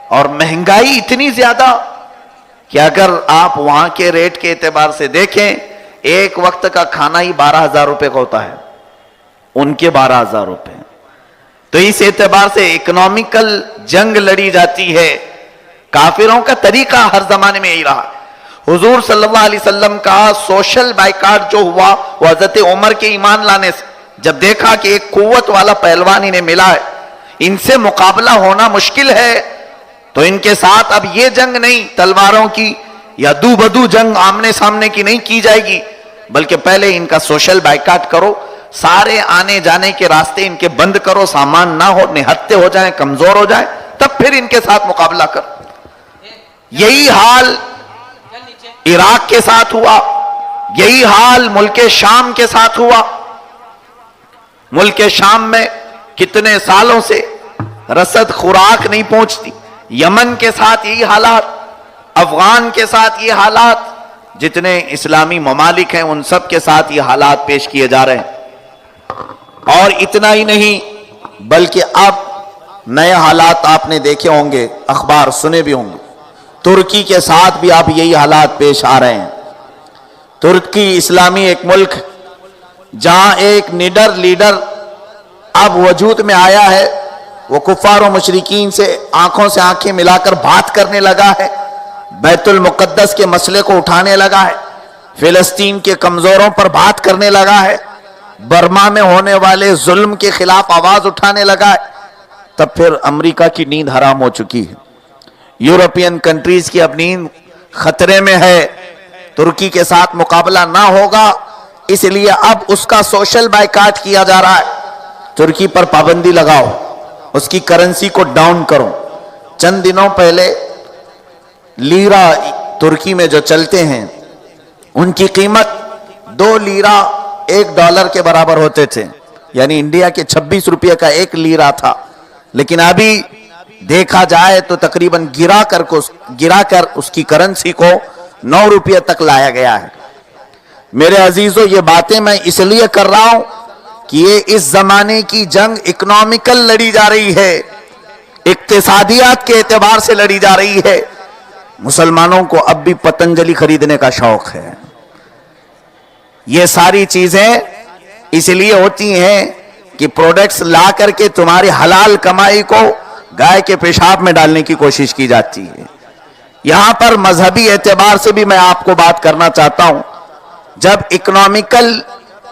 اور مہنگائی اتنی زیادہ کہ اگر آپ وہاں کے ریٹ کے اعتبار سے دیکھیں, ایک وقت کا کھانا ہی 12,000 روپے کا ہوتا ہے, ان کے 12,000 روپے. تو اس اعتبار سے اکنامیکل جنگ لڑی جاتی ہے. کافروں کا طریقہ ہر زمانے میں یہی رہا. حضور صلی اللہ علیہ وسلم کا سوشل بائیکاٹ جو ہوا وہ حضرت عمر کے ایمان لانے سے, جب دیکھا کہ ایک قوت والا پہلوان انہیں ملا ہے, ان سے مقابلہ ہونا مشکل ہے, تو ان کے ساتھ اب یہ جنگ نہیں تلواروں کی یا دو بدو جنگ آمنے سامنے کی نہیں کی جائے گی, بلکہ پہلے ان کا سوشل بائیکاٹ کرو, سارے آنے جانے کے راستے ان کے بند کرو, سامان نہ ہو, نہتے ہو جائیں, کمزور ہو جائیں, تب پھر ان کے ساتھ مقابلہ کرو. یہی حال عراق کے ساتھ ہوا, یہی حال ملک شام کے ساتھ ہوا. ملک شام میں کتنے سالوں سے رسد خوراک نہیں پہنچتی. یمن کے ساتھ یہی حالات, افغان کے ساتھ یہ حالات, جتنے اسلامی ممالک ہیں ان سب کے ساتھ یہ حالات پیش کیے جا رہے ہیں. اور اتنا ہی نہیں, بلکہ اب نئے حالات آپ نے دیکھے ہوں گے, اخبار سنے بھی ہوں گے, ترکی کے ساتھ بھی اب یہی حالات پیش آ رہے ہیں. ترکی اسلامی ایک ملک جہاں ایک نڈر لیڈر اب وجود میں آیا ہے, وہ کفار و مشرکین سے آنکھوں سے آنکھیں ملا کر بات کرنے لگا ہے, بیت المقدس کے مسئلے کو اٹھانے لگا ہے, فلسطین کے کمزوروں پر بات کرنے لگا ہے, برما میں ہونے والے ظلم کے خلاف آواز اٹھانے لگا ہے. تب پھر امریکہ کی نیند حرام ہو چکی ہے, یورپین کنٹریز کی اب نیند خطرے میں ہے. ترکی کے ساتھ مقابلہ نہ ہوگا, اس لیے اب اس کا سوشل بائیکاٹ کیا جا رہا ہے. ترکی پر پابندی لگاؤ, اس کی کرنسی کو ڈاؤن کرو. چند دنوں پہلے لیرہ ترکی میں جو چلتے ہیں ان کی قیمت 2 لیرہ $1 کے برابر ہوتے تھے, یعنی انڈیا کے 26 روپے کا 1 لیرہ تھا. لیکن ابھی دیکھا جائے تو تقریباً گرا کر اس کی کرنسی کو 9 روپے تک لایا گیا ہے. میرے عزیزو, یہ باتیں میں اس لیے کر رہا ہوں کہ یہ اس زمانے کی جنگ اکنامیکل لڑی جا رہی ہے, اقتصادیات کے اعتبار سے لڑی جا رہی ہے. مسلمانوں کو اب بھی پتنجلی خریدنے کا شوق ہے. یہ ساری چیزیں اس لیے ہوتی ہیں کہ پروڈکٹس لا کر کے تمہاری حلال کمائی کو گائے کے پیشاب میں ڈالنے کی کوشش کی جاتی ہے. یہاں پر مذہبی اعتبار سے بھی میں آپ کو بات کرنا چاہتا ہوں. جب اکنامیکل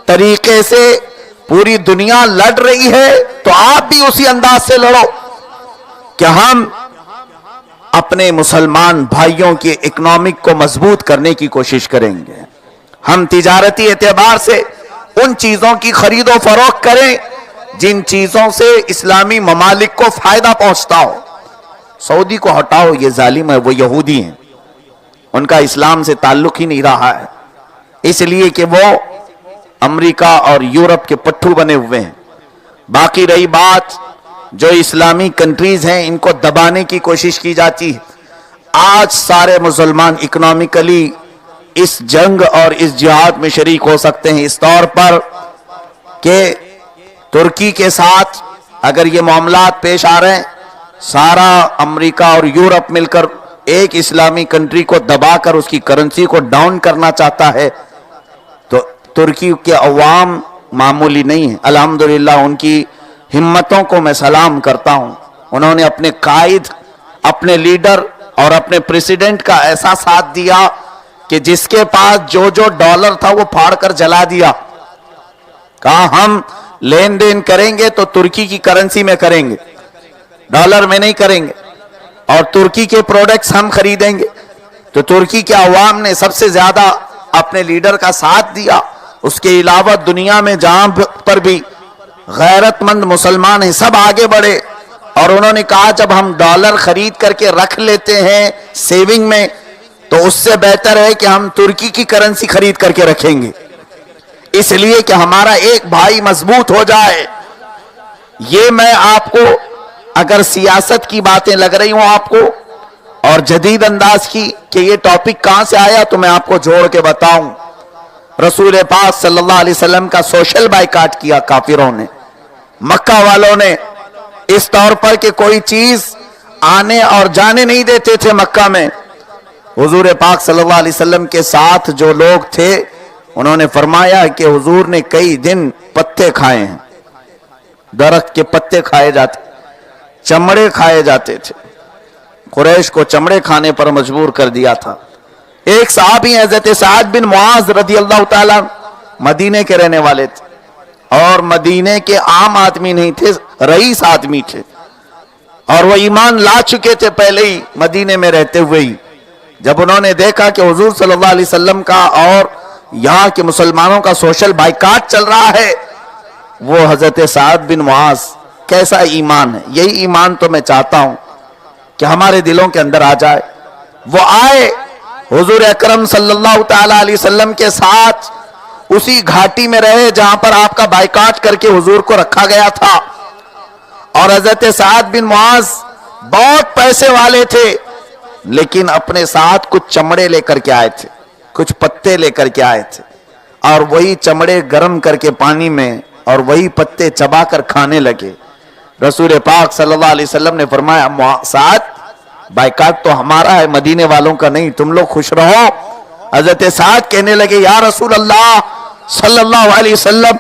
طریقے سے پوری دنیا لڑ رہی ہے تو آپ بھی اسی انداز سے لڑو کہ ہم اپنے مسلمان بھائیوں کے اکنامک کو مضبوط کرنے کی کوشش کریں گے. ہم تجارتی اعتبار سے ان چیزوں کی خرید و فروخت کریں جن چیزوں سے اسلامی ممالک کو فائدہ پہنچتا ہو. سعودی کو ہٹاؤ, یہ ظالم ہے, وہ یہودی ہیں, ان کا اسلام سے تعلق ہی نہیں رہا ہے, اس لیے کہ وہ امریکہ اور یورپ کے پٹھو بنے ہوئے ہیں. باقی رہی بات جو اسلامی کنٹریز ہیں ان کو دبانے کی کوشش کی جاتی ہے. آج سارے مسلمان اکنامکلی اس جنگ اور اس جہاد میں شریک ہو سکتے ہیں، اس طور پر کہ ترکی کے ساتھ اگر یہ معاملات پیش آ رہے ہیں، سارا امریکہ اور یورپ مل کر ایک اسلامی کنٹری کو دبا کر اس کی کرنسی کو ڈاؤن کرنا چاہتا ہے، تو ترکی کے عوام معمولی نہیں ہیں۔ الحمدللہ ان کی ہمتوں کو میں سلام کرتا ہوں، انہوں نے اپنے قائد، اپنے لیڈر اور اپنے پریزیڈنٹ کا ایسا ساتھ دیا کہ جس کے پاس جو ڈالر تھا وہ پھاڑ کر جلا دیا، کہا ہم لین دین کریں گے تو ترکی کی کرنسی میں کریں گے، ڈالر میں نہیں کریں گے، اور ترکی کے پروڈکٹس ہم خریدیں گے۔ تو ترکی کے عوام نے سب سے زیادہ اپنے لیڈر کا ساتھ دیا۔ اس کے علاوہ دنیا میں جہاں پر بھی غیرت مند مسلمان ہیں سب آگے بڑھے، اور انہوں نے کہا جب ہم ڈالر خرید کر کے رکھ لیتے ہیں سیونگ میں تو اس سے بہتر ہے کہ ہم ترکی کی کرنسی خرید کر کے رکھیں گے، اس لیے کہ ہمارا ایک بھائی مضبوط ہو جائے۔ یہ میں آپ کو اگر سیاست کی باتیں لگ رہی ہوں آپ کو اور جدید انداز کی کہ یہ ٹاپک کہاں سے آیا، تو میں آپ کو جوڑ کے بتاؤں۔ رسول پاک صلی اللہ علیہ وسلم کا سوشل بائیکاٹ کیا کافروں نے، مکہ والوں نے، اس طور پر کہ کوئی چیز آنے اور جانے نہیں دیتے تھے مکہ میں۔ حضور پاک صلی اللہ علیہ وسلم کے ساتھ جو لوگ تھے انہوں نے فرمایا کہ حضور نے کئی دن پتے کھائے ہیں، درخت کے پتے کھائے جاتے، چمڑے کھائے جاتے تھے، قریش کو چمڑے کھانے پر مجبور کر دیا تھا۔ ایک صحابی حضرت سعد بن معاذ رضی اللہ تعالیٰ مدینے کے رہنے والے تھے، اور مدینے کے عام آدمی نہیں تھے، رئیس آدمی تھے، اور وہ ایمان لا چکے تھے پہلے ہی مدینے میں رہتے ہوئے ہی۔ جب انہوں نے دیکھا کہ حضور صلی اللہ علیہ وسلم کا اور یہاں کے مسلمانوں کا سوشل بائیکاٹ چل رہا ہے، وہ حضرت سعد بن معاذ کیسا ایمان ہے، یہی ایمان تو میں چاہتا ہوں کہ ہمارے دلوں کے اندر آ جائے۔ وہ آئے حضور اکرم صلی اللہ تعالیٰ علیہ وسلم کے ساتھ اسی گھاٹی میں رہے جہاں پر آپ کا بائیکاٹ کر کے حضور کو رکھا گیا تھا، اور حضرت سعد بن معاذ بہت پیسے والے تھے لیکن اپنے ساتھ کچھ چمڑے لے کر کے آئے تھے، کچھ پتے لے کر کے آئے تھے، اور وہی چمڑے گرم کر کے پانی میں اور وہی پتے چبا کر کھانے لگے۔ رسول پاک صلی اللہ علیہ وسلم نے فرمایا سعد بائیکاٹ تو ہمارا ہے، مدینے والوں کا نہیں، تم لوگ خوش رہو۔ حضرت سعد کہنے لگے یا رسول اللہ صلی اللہ علیہ وسلم،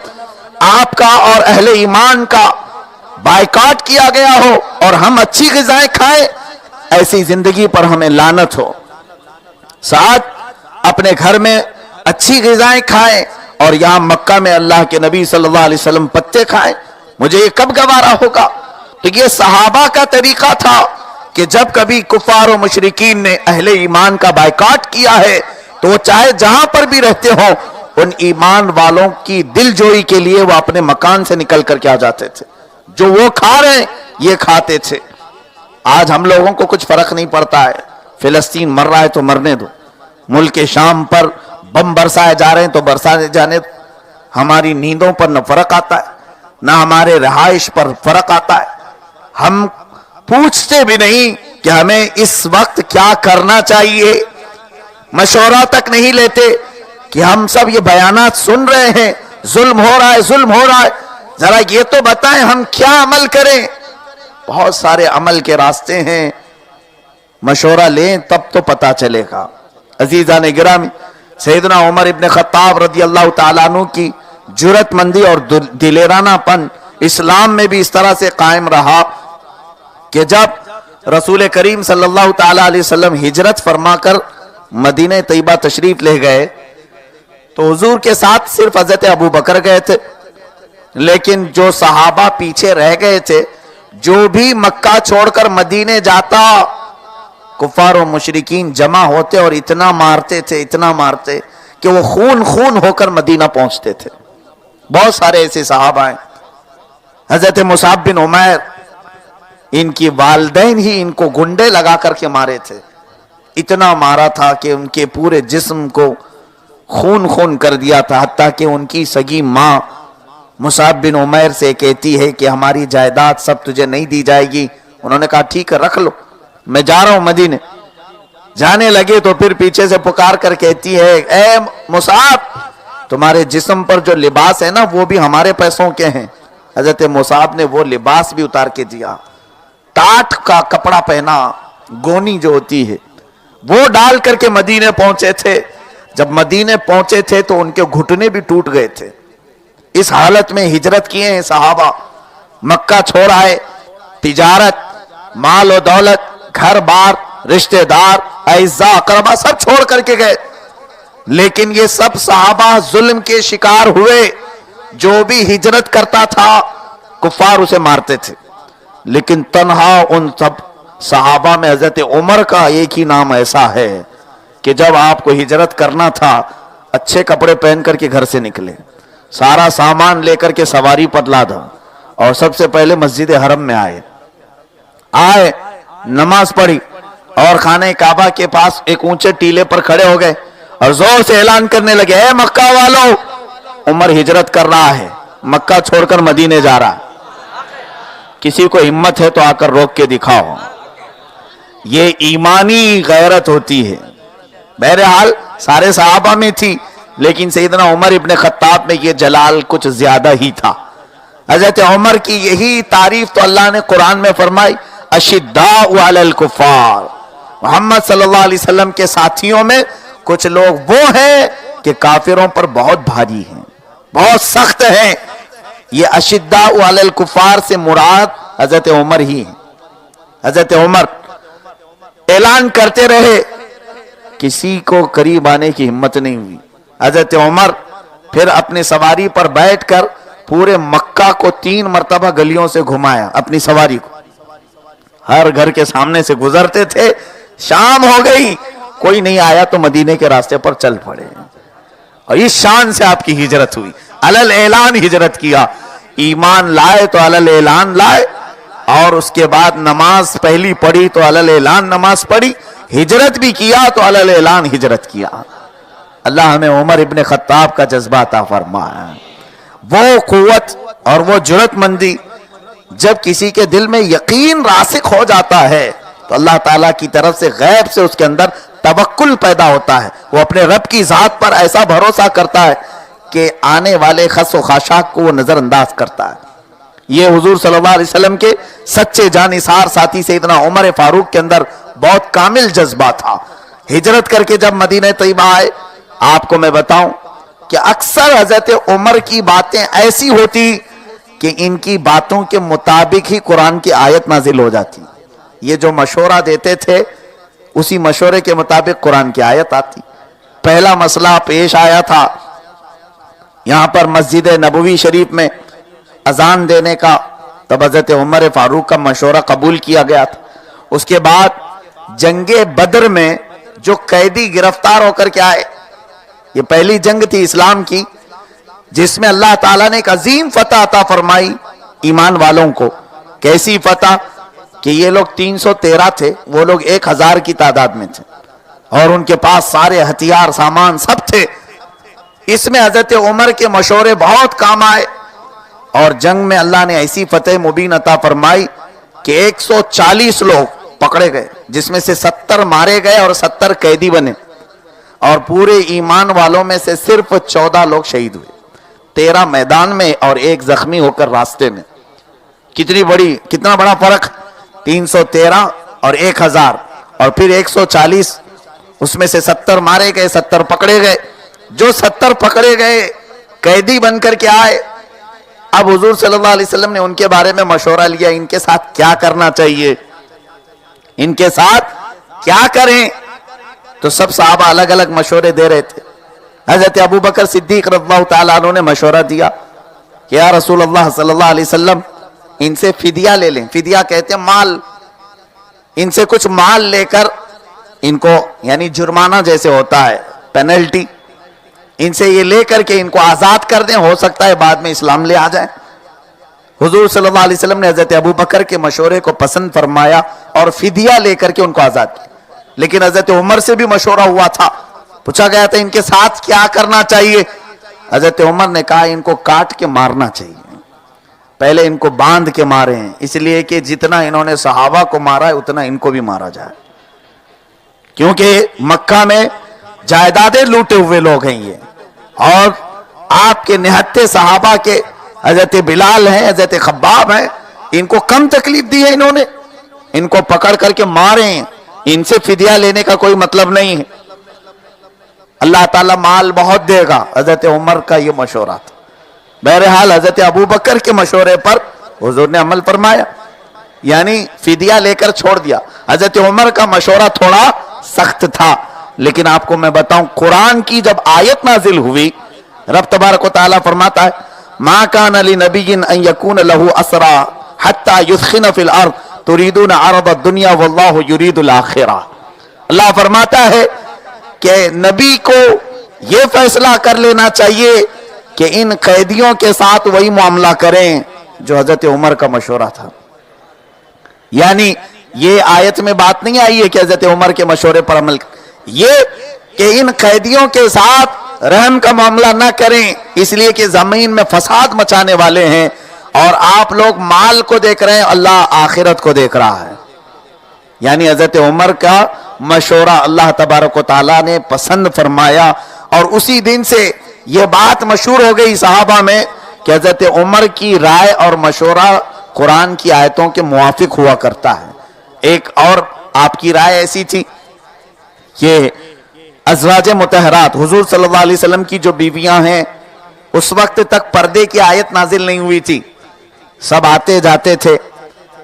آپ کا اور اہل ایمان کا بائیکاٹ کیا گیا ہو اور ہم اچھی غذائیں کھائیں، ایسی زندگی پر ہمیں لعنت ہو۔ سعد اپنے گھر میں اچھی غذائیں کھائیں اور یہاں مکہ میں اللہ کے نبی صلی اللہ علیہ وسلم پتے کھائیں، مجھے یہ کب گوارا ہوگا؟ تو یہ صحابہ کا طریقہ تھا کہ جب کبھی کفار و مشرکین نے اہل ایمان کا بائیکاٹ کیا ہے تو وہ چاہے جہاں پر بھی رہتے ہوں ان ایمان والوں کی دل جوئی کے لیے وہ اپنے مکان سے نکل کر کے آ جاتے تھے، جو وہ کھا رہے ہیں یہ کھاتے تھے۔ آج ہم لوگوں کو کچھ فرق نہیں پڑتا ہے، فلسطین مر رہا ہے تو مرنے دو، ملک شام پر بم برسائے جا رہے ہیں تو برسائے جانے دو، ہماری نیندوں پر نہ فرق آتا ہے نہ ہمارے رہائش پر فرق آتا ہے۔ ہم پوچھتے بھی نہیں کہ ہمیں اس وقت کیا کرنا چاہیے، مشورہ تک نہیں لیتے کہ ہم سب یہ بیانات سن رہے ہیں، ظلم ہو رہا ہے، ظلم ہو رہا ہے، ذرا یہ تو بتائیں ہم کیا عمل کریں۔ بہت سارے عمل کے راستے ہیں، مشورہ لیں تب تو پتا چلے گا۔ عزیزان گرامی، سیدنا عمر ابن خطاب رضی اللہ تعالیٰ عنہ کی جرات مندی اور دلیرانہ پن اسلام میں بھی اس طرح سے قائم رہا کہ جب رسول کریم صلی اللہ تعالیٰ علیہ وسلم ہجرت فرما کر مدینہ طیبہ تشریف لے گئے تو حضور کے ساتھ صرف حضرت ابو بکر گئے تھے، لیکن جو صحابہ پیچھے رہ گئے تھے، جو بھی مکہ چھوڑ کر مدینے جاتا کفار و مشرکین جمع ہوتے اور اتنا مارتے تھے، اتنا مارتے کہ وہ خون خون ہو کر مدینہ پہنچتے تھے۔ بہت سارے ایسے صحابہ ہیں، حضرت مصعب بن عمیر، ان کی والدین ہی ان کو گنڈے لگا کر کے مارے تھے، اتنا مارا تھا کہ ان کے پورے جسم کو خون خون کر دیا تھا، حتیٰ کہ ان کی سگی ماں مصعب بن عمیر سے کہتی ہے کہ ہماری جائیداد سب تجھے نہیں دی جائے گی۔ انہوں نے کہا ٹھیک ہے رکھ لو، میں جا رہا ہوں مدینے۔ جانے لگے تو پھر پیچھے سے پکار کر کہتی ہے اے مصعب تمہارے جسم پر جو لباس ہے نا وہ بھی ہمارے پیسوں کے ہیں. حضرت مصعب نے وہ لباس بھی اتار کے دیا, ٹاٹ کا کپڑا پہنا, گونی جو ہوتی ہے وہ ڈال کر کے مدینے پہنچے تھے. جب مدینے پہنچے تھے تو ان کے گھٹنے بھی ٹوٹ گئے تھے. اس حالت میں ہجرت کیے ہیں صحابہ, مکہ چھوڑ آئے, تجارت, مال و دولت, گھر بار, رشتہ دار, اعزاء اقربا سب چھوڑ کر کے گئے. لیکن یہ سب صحابہ ظلم کے شکار ہوئے. جو بھی ہجرت کرتا تھا کفار اسے مارتے تھے. لیکن تنہا ان سب صحابہ میں حضرت عمر کا ایک ہی نام ایسا ہے کہ جب آپ کو ہجرت کرنا تھا اچھے کپڑے پہن کر کے گھر سے نکلے, سارا سامان لے کر کے سواری پر لادا اور سب سے پہلے مسجد حرم میں آئے, نماز پڑھی اور خانہ کعبہ کے پاس ایک اونچے ٹیلے پر کھڑے ہو گئے اور زور سے اعلان کرنے لگے اے مکہ والو, عمر ہجرت کر رہا ہے, مکہ چھوڑ کر مدینے جا رہا ہے. کسی کو ہمت ہے تو آ کر روک کے دکھاؤ. یہ ایمانی غیرت ہوتی ہے. بہرحال سارے صحابہ میں تھی لیکن سیدنا عمر ابن خطاب میں یہ جلال کچھ زیادہ ہی تھا. حضرت عمر کی یہی تعریف تو اللہ نے قرآن میں فرمائی اشداء علی الکفار. محمد صلی اللہ علیہ وسلم کے ساتھیوں میں کچھ لوگ وہ ہیں کہ کافروں پر بہت بھاری ہیں, بہت سخت ہیں. یہ اشداء علی الکفار سے مراد حضرت عمر ہی ہیں. حضرت عمر اعلان کرتے رہے, کسی کو قریب آنے کی ہمت نہیں ہوئی. حضرت عمر پھر اپنی سواری پر بیٹھ کر پورے مکہ کو 3 مرتبہ گلیوں سے گھمایا اپنی سواری کو. ہر گھر کے سامنے سے گزرتے تھے, شام ہو گئی کوئی نہیں آیا تو مدینے کے راستے پر چل پڑے. اور اس شان سے آپ کی ہجرت ہوئی, علل اعلان ہجرت کیا. ایمان لائے تو علل اعلان لائے, اور اس کے بعد نماز پہلی پڑھی تو علل اعلان نماز پڑھی, ہجرت بھی کیا تو علل اعلان ہجرت کیا. اللہ ہمیں عمر ابن خطاب کا جذبہ عطا فرمائے. وہ قوت اور وہ جرأت مندی جب کسی کے دل میں یقین راسخ ہو جاتا ہے تو اللہ تعالیٰ کی طرف سے غیب سے اس کے اندر توکل پیدا ہوتا ہے. وہ اپنے رب کی ذات پر ایسا بھروسہ کرتا ہے کہ آنے والے خس و خاشاک کو وہ نظر انداز کرتا ہے. یہ حضور صلی اللہ علیہ وسلم کے سچے جانثار ساتھی سیدنا عمر فاروق کے اندر بہت کامل جذبہ تھا. ہجرت کر کے جب مدینہ طیبہ آئے, آپ کو میں بتاؤں کہ اکثر حضرت عمر کی باتیں ایسی ہوتی کہ ان کی باتوں کے مطابق ہی قرآن کی آیت نازل ہو جاتی. یہ جو مشورہ دیتے تھے اسی مشورے کے مطابق قرآن کی آیت آتی. پہلا مسئلہ پیش آیا تھا یہاں پر مسجد نبوی شریف میں اذان دینے کا, تب حضرت عمر فاروق کا مشورہ قبول کیا گیا تھا. اس کے بعد جنگ بدر میں جو قیدی گرفتار ہو کر کے آئے, یہ پہلی جنگ تھی اسلام کی جس میں اللہ تعالیٰ نے ایک عظیم فتح عطا فرمائی ایمان والوں کو. کیسی فتح کہ یہ لوگ 313 تھے, وہ لوگ 1000 کی تعداد میں تھے اور ان کے پاس سارے ہتھیار سامان سب تھے. اس میں حضرت عمر کے مشورے بہت کام آئے اور جنگ میں اللہ نے ایسی فتح مبین عطا فرمائی کہ 140 لوگ پکڑے گئے, جس میں سے 70 مارے گئے اور 70 قیدی بنے, اور پورے ایمان والوں میں سے صرف 14 لوگ شہید ہوئے, 13 میدان میں اور 1 زخمی ہو کر راستے میں. کتنا بڑا فرق, 313 اور 1000 اور پھر 140, اس میں سے 70 مارے گئے 70 پکڑے گئے. جو 70 پکڑے گئے قیدی بن کر کے آئے, اب حضور صلی اللہ علیہ وسلم نے ان کے بارے میں مشورہ لیا ان کے ساتھ کیا کرنا چاہیے, ان کے ساتھ کیا کریں. تو سب صحابہ الگ الگ مشورے دے رہے تھے. حضرت ابو بکر صدیق رضی اللہ تعالیٰ عنہ نے مشورہ دیا کہ یا رسول اللہ صلی اللہ علیہ وسلم ان سے فدیہ لے لیں. فدیہ کہتے ہیں مال, ان سے کچھ مال لے کر ان کو, یعنی جرمانہ جیسے ہوتا ہے پینلٹی, ان سے یہ لے کر کے ان کو آزاد کر دیں, ہو سکتا ہے بعد میں اسلام لے آ جائیں. حضور صلی اللہ علیہ وسلم نے حضرت ابو بکر کے مشورے کو پسند فرمایا اور فدیہ لے کر کے ان کو آزاد کیا. لیکن حضرت عمر سے بھی مشورہ ہوا تھا, پوچھا گیا تھا ان کے ساتھ کیا کرنا چاہیے. حضرت عمر نے کہا ان کو کاٹ کے مارنا چاہیے. پہلے ان کو باندھ کے مارے ہیں, اس لیے کہ جتنا انہوں نے صحابہ کو مارا ہے اتنا ان کو بھی مارا جائے. کیونکہ مکہ میں جائیدادیں لوٹے ہوئے لوگ ہیں یہ، اور آپ کے نہتے صحابہ کے حضرت بلال ہیں، حضرت خباب ہیں، ان کو کم تکلیف دی ہے انہوں نے، ان کو پکڑ کر کے ماریں، ان سے فدیہ لینے کا کوئی مطلب نہیں ہے، اللہ تعالیٰ مال بہت دے گا۔ حضرت عمر کا یہ مشورہ تھا۔ بہرحال حضرت ابو بکر کے مشورے پر حضور نے عمل فرمایا، یعنی فدیہ لے کر چھوڑ دیا۔ حضرت عمر کا مشورہ تھوڑا سخت تھا، لیکن آپ کو میں بتاؤں، قرآن کی جب آیت نازل ہوئی، رب تبارک و تعالیٰ فرماتا ہے ما کان لنبی ان یکون لہ اسرا حتی یثخن فی الارض تریدون عرض الدنیا واللہ یرید الاخرہ۔ اللہ فرماتا ہے کہ نبی کو یہ فیصلہ کر لینا چاہیے کہ ان قیدیوں کے ساتھ وہی معاملہ کریں جو حضرت عمر کا مشورہ تھا۔ یعنی یہ آیت میں بات نہیں آئی ہے کہ حضرت عمر کے مشورے پر عمل یہ کہ ان قیدیوں کے ساتھ رحم کا معاملہ نہ کریں، اس لیے کہ زمین میں فساد مچانے والے ہیں، اور آپ لوگ مال کو دیکھ رہے ہیں، اللہ آخرت کو دیکھ رہا ہے۔ یعنی حضرت عمر کا مشورہ اللہ تبارک و تعالیٰ نے پسند فرمایا، اور اسی دن سے یہ بات مشہور ہو گئی صحابہ میں کہ حضرت عمر کی رائے اور مشورہ قرآن کی آیتوں کے موافق ہوا کرتا ہے۔ ایک اور آپ کی رائے ایسی تھی کہ ازواج مطہرات حضور صلی اللہ علیہ وسلم کی جو بیویاں ہیں، اس وقت تک پردے کی آیت نازل نہیں ہوئی تھی، سب آتے جاتے تھے،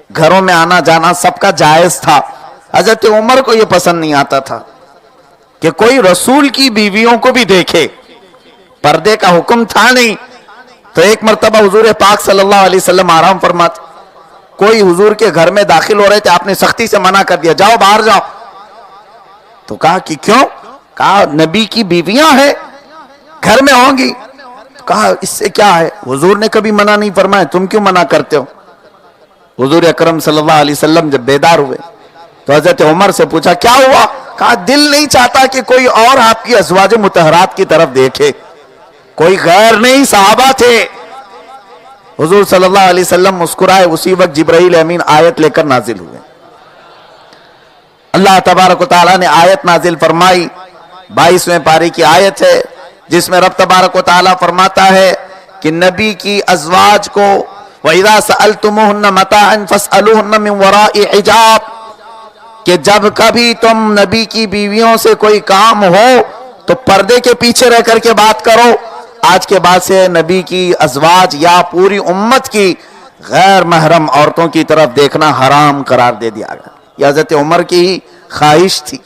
گھروں میں آنا جانا سب کا جائز تھا۔ حضرت عمر کو یہ پسند نہیں آتا تھا کہ کوئی رسول کی بیویوں کو بھی دیکھے، پردے کا حکم تھا نہیں۔ تو ایک مرتبہ حضور پاک صلی اللہ علیہ وسلم آرام فرماتے، کوئی حضور کے گھر میں داخل ہو رہے تھے، آپ نے سختی سے منع کر دیا، جاؤ باہر جاؤ۔ تو کہا کہ کیوں؟ کہا نبی کی بیویاں ہیں، گھر میں ہوں گی۔ کہا اس سے کیا ہے، حضور نے کبھی منع نہیں فرمایا، تم کیوں منع کرتے ہو؟ حضور اکرم صلی اللہ علیہ وسلم جب بیدار ہوئے تو حضرت عمر سے پوچھا کیا ہوا؟ کہا دل نہیں چاہتا کہ کوئی اور آپ کی ازواج مطہرات کی طرف دیکھے، کوئی غیر نہیں، صحابہ تھے۔ حضور صلی اللہ علیہ وسلم مسکرائے، اسی وقت جبرائیل امین آیت لے کر نازل ہوئے۔ اللہ تبارک و تعالیٰ نے آیت نازل فرمائی، 22ویں پارے کی آیت ہے، جس میں رب تبارک و تعالیٰ فرماتا ہے کہ نبی کی ازواج کو وَإِذَا سَأَلْتُمُهُنَّ مَتَاعًا فَاسْأَلُوهُنَّ مِنْ وَرَاءِ حِجَابٍ، کہ جب کبھی تم نبی کی بیویوں سے کوئی کام ہو تو پردے کے پیچھے رہ کر کے بات کرو۔ آج کے بعد سے نبی کی ازواج یا پوری امت کی غیر محرم عورتوں کی طرف دیکھنا حرام قرار دے دیا گیا۔ یہ حضرت عمر کی ہی خواہش تھی۔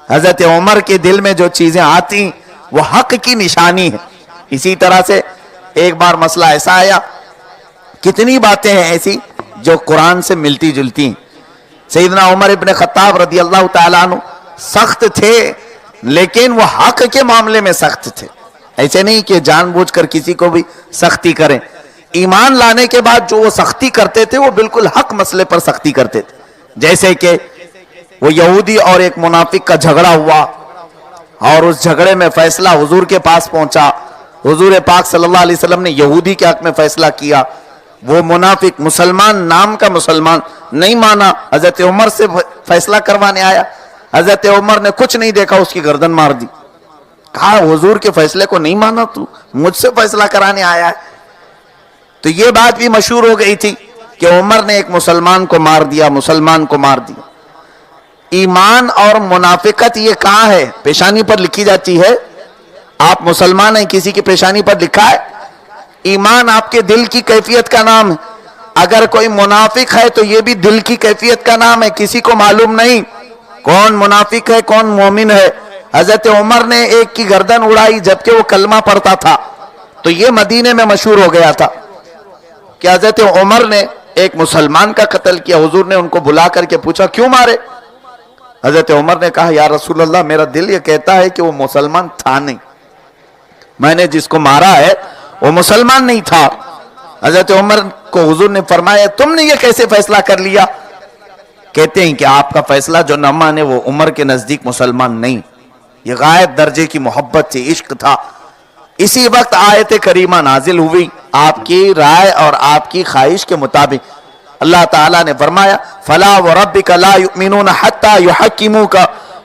حضرت عمر کے دل میں جو چیزیں آتی وہ حق کی نشانی ہے۔ اسی طرح سے ایک بار مسئلہ ایسا آیا، کتنی باتیں ہیں ایسی جو قرآن سے ملتی جلتی ہیں۔ سیدنا عمر ابن خطاب رضی اللہ تعالیٰ عنہ سخت تھے، لیکن وہ حق کے معاملے میں سخت تھے، ایسے نہیں کہ جان بوجھ کر کسی کو بھی سختی کریں۔ ایمان لانے کے بعد جو وہ سختی کرتے تھے وہ بالکل حق مسئلے پر سختی کرتے تھے۔ جیسے کہ وہ یہودی اور ایک منافق کا جھگڑا ہوا، اور اس جھگڑے میں فیصلہ حضور کے پاس پہنچا، حضور پاک صلی اللہ علیہ وسلم نے یہودی کے حق میں فیصلہ کیا، وہ منافق مسلمان نام کا مسلمان نہیں مانا، حضرت عمر سے فیصلہ کروانے آیا، حضرت عمر نے کچھ نہیں دیکھا، اس کی گردن مار دی۔ کہا حضور کے فیصلے کو نہیں مانا، تو مجھ سے فیصلہ کرانے آیا ہے۔ تو یہ بات بھی مشہور ہو گئی تھی کہ عمر نے ایک مسلمان کو مار دیا، مسلمان کو مار دیا۔ ایمان اور منافقت یہ کہاں ہے؟ پیشانی پر لکھی جاتی ہے؟ آپ مسلمان ہیں، کسی کی پیشانی پر لکھا ہے؟ ایمان آپ کے دل کی کیفیت کا نام ہے۔ اگر کوئی منافق ہے تو یہ بھی دل کی کیفیت کا نام ہے، کسی کو معلوم نہیں کون منافق ہے کون مومن ہے۔ حضرت عمر نے ایک کی گردن اڑائی جبکہ وہ کلمہ پڑھتا تھا، تو یہ مدینے میں مشہور ہو گیا تھا کہ حضرت عمر نے ایک مسلمان کا قتل کیا۔ حضور نے ان کو بلا کر کے پوچھا کیوں مارے؟ حضرت عمر نے کہا یا رسول اللہ، میرا دل یہ کہتا ہے کہ وہ مسلمان تھا نہیں، میں نے جس کو مارا ہے وہ مسلمان نہیں تھا۔ حضرت عمر کو حضور نے فرمایا تم نے یہ کیسے فیصلہ کر لیا؟ کہتے ہیں کہ آپ کا فیصلہ جو نہ مانے وہ عمر کے نزدیک مسلمان نہیں۔ یہ غائب درجے کی محبت تھی، عشق تھا۔ اسی وقت آیت کریمہ نازل ہوئی آپ کی رائے اور آپ کی خواہش کے مطابق۔ اللہ تعالیٰ نے فرمایا فَلَا وَرَبِّكَ لَا يُؤْمِنُونَ حَتَّى يُحَكِّمُوكَ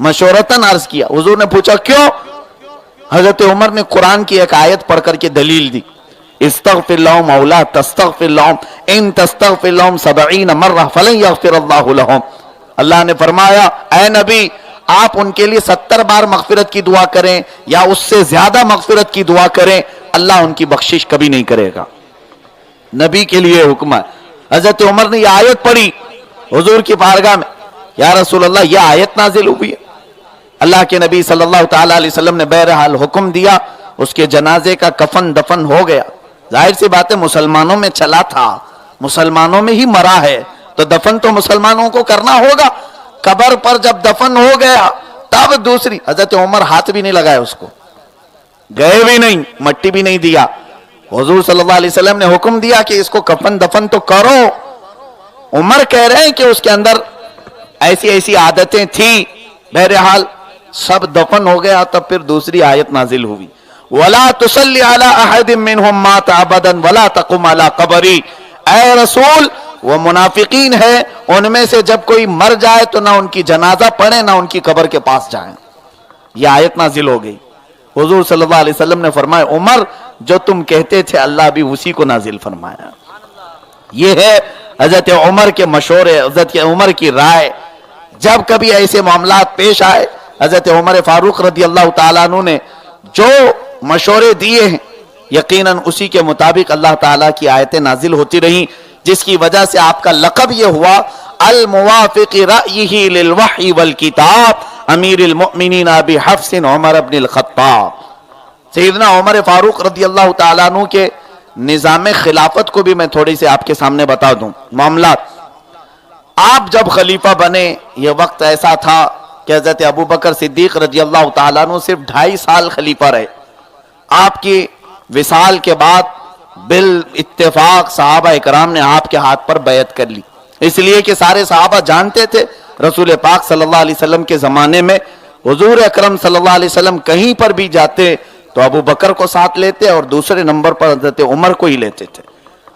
مشورتاً عرض کیا. حضور نے پوچھا کیوں؟ حضرت عمر نے قرآن کی ایک آیت پڑھ کر کے دلیل دی. استغفر لهم او لا تستغفر لهم ان تستغفر لهم 70 مرہ فلن یغفر اللہ لهم. اللہ نے فرمایا اے نبی آپ ان کے لیے 70 بار مغفرت کی دعا کریں یا اس سے زیادہ مغفرت کی دعا کریں, اللہ ان کی بخشش کبھی نہیں کرے گا. نبی کے لیے حکم ہے. حضرت عمر نے یہ آیت پڑھی حضور کی بارگاہ میں, یا رسول اللہ یہ آیت نازل ہوئی ہے. اللہ کے نبی صلی اللہ تعالی علیہ وسلم نے بہرحال حکم دیا, اس کے جنازے کا کفن دفن ہو گیا. ظاہر سی بات ہے مسلمانوں میں چلا تھا, مسلمانوں میں ہی مرا ہے تو دفن تو مسلمانوں کو کرنا ہوگا. قبر پر جب دفن ہو گیا تب دوسری, حضرت عمر ہاتھ بھی نہیں لگائے اس کو, گئے بھی نہیں, مٹی بھی نہیں دیا. حضور صلی اللہ علیہ وسلم نے حکم دیا کہ اس کو کفن دفن تو کرو. عمر کہہ رہے ہیں کہ اس کے اندر ایسی ایسی عادتیں تھیں. بہرحال سب دفن ہو گیا, تب پھر دوسری آیت نازل ہوئی, وَلَا تُصَلِّ عَلَىٰ أَحَدٍ مِّنْهُمْ مَاتَ أَبَدًا وَلَا تَقُمْ عَلَىٰ قَبْرِهِ. اے رسول وہ منافقین ہے, ان میں سے جب کوئی مر جائے تو نہ ان کی جنازہ پڑھیں نہ ان کی قبر کے پاس جائیں. یہ آیت نازل ہو گئی. حضور صلی اللہ علیہ وسلم نے فرمایا عمر جو تم کہتے تھے اللہ بھی اسی کو نازل فرمایا. یہ ہے حضرت عمر کے مشورے, حضرت عمر کی رائے. جب کبھی ایسے معاملات پیش آئے حضرت عمر فاروق رضی اللہ تعالیٰ عنہ نے جو مشورے دیے ہیں یقیناً اسی کے مطابق اللہ تعالیٰ کی آیتیں نازل ہوتی رہیں, جس کی وجہ سے آپ کا لقب یہ ہوا الموافق رأیہ للوحی والکتاب امیر المؤمنین ابی حفص عمر بن الخطاب. سیدنا عمر فاروق رضی اللہ تعالیٰ عنہ کے نظام خلافت کو بھی میں تھوڑی سے آپ کے سامنے بتا دوں. معاملات, آپ جب خلیفہ بنے یہ وقت ایسا تھا کہ حضرت ابو بکر صدیق رضی اللہ تعالیٰ عنہ صرف 2.5 سال خلیفہ رہے. آپ کی وصال کے بعد بالاتفاق صحابہ اکرام نے آپ کے ہاتھ پر بیعت کر لی, اس لیے کہ سارے صحابہ جانتے تھے رسول پاک صلی اللہ علیہ وسلم کے زمانے میں حضور اکرم صلی اللہ علیہ وسلم کہیں پر بھی جاتے تو ابو بکر کو ساتھ لیتے اور دوسرے نمبر پر حضرت عمر کو ہی لیتے تھے.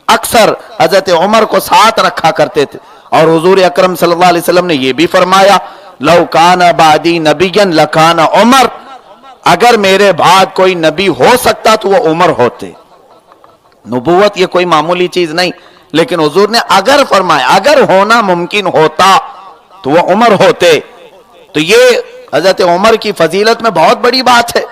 اکثر حضرت عمر کو ساتھ رکھا کرتے تھے. اور حضور اکرم صلی اللہ علیہ وسلم نے یہ بھی فرمایا لو کان بعدی نبیا لکان عمر, اگر میرے بعد کوئی نبی ہو سکتا تو وہ عمر ہوتے. نبوت یہ کوئی معمولی چیز نہیں, لیکن حضور نے اگر فرمایا, اگر ہونا ممکن ہوتا تو وہ عمر ہوتے. تو یہ حضرت عمر کی فضیلت میں بہت بڑی بات ہے.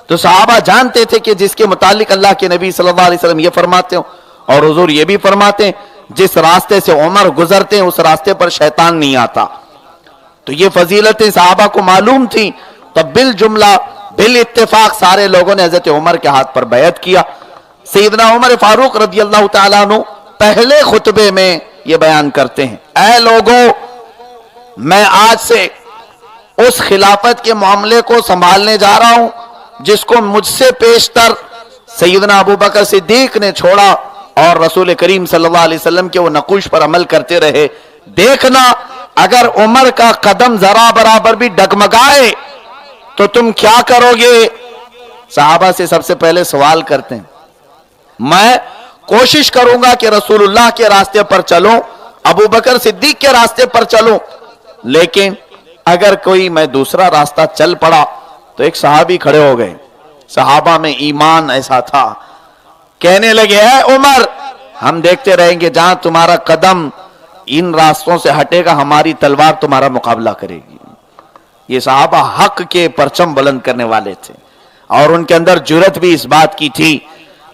تو صحابہ جانتے تھے کہ جس کے متعلق اللہ کے نبی صلی اللہ علیہ وسلم یہ فرماتے ہوں اور حضور یہ بھی فرماتے ہیں جس راستے سے عمر گزرتے ہیں اس راستے پر شیطان نہیں آتا. تو یہ فضیلتیں صحابہ کو معلوم تھیں. تب بالجملہ بالاتفاق سارے لوگوں نے حضرت عمر کے ہاتھ پر بیعت کیا. سیدنا عمر فاروق رضی اللہ تعالیٰ عنہ پہلے خطبے میں یہ بیان کرتے ہیں اے لوگوں میں آج سے اس خلافت کے معاملے کو سنبھالنے جا رہا ہوں جس کو مجھ سے پیشتر سیدنا ابو بکر صدیق نے چھوڑا اور رسول کریم صلی اللہ علیہ وسلم کے وہ نقوش پر عمل کرتے رہے. دیکھنا اگر عمر کا قدم ذرا برابر بھی ڈگمگائے تو تم کیا کرو گے. صحابہ سے سب سے پہلے سوال کرتے ہیں, میں کوشش کروں گا کہ رسول اللہ کے راستے پر چلوں, ابو بکر صدیق کے راستے پر چلوں, لیکن اگر کوئی میں دوسرا راستہ چل پڑا. تو ایک صحابی کھڑے ہو گئے, صحابہ میں ایمان ایسا تھا, کہنے لگے اے عمر ہم دیکھتے رہیں گے جہاں تمہارا قدم ان راستوں سے ہٹے گا ہماری تلوار تمہارا مقابلہ کرے گی. یہ صحابہ حق کے پرچم بلند کرنے والے تھے اور ان کے اندر جرأت بھی اس بات کی تھی.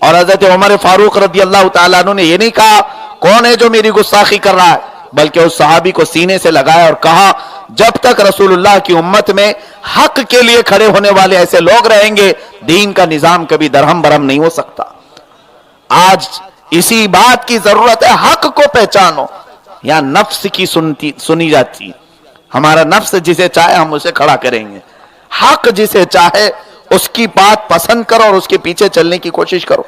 اور حضرت عمر فاروق رضی اللہ تعالیٰ عنہ نے یہ نہیں کہا کون ہے جو میری گستاخی کر رہا ہے, بلکہ اس صحابی کو سینے سے لگایا اور کہا جب تک رسول اللہ کی امت میں حق کے لیے کھڑے ہونے والے ایسے لوگ رہیں گے دین کا نظام کبھی درہم برہم نہیں ہو سکتا. آج اسی بات کی ضرورت ہے, حق کو پہچانو. یا نفس کی سنی جاتی, ہمارا نفس جسے چاہے ہم اسے کھڑا کریں گے, حق جسے چاہے اس کی بات پسند کرو اور اس کے پیچھے چلنے کی کوشش کرو.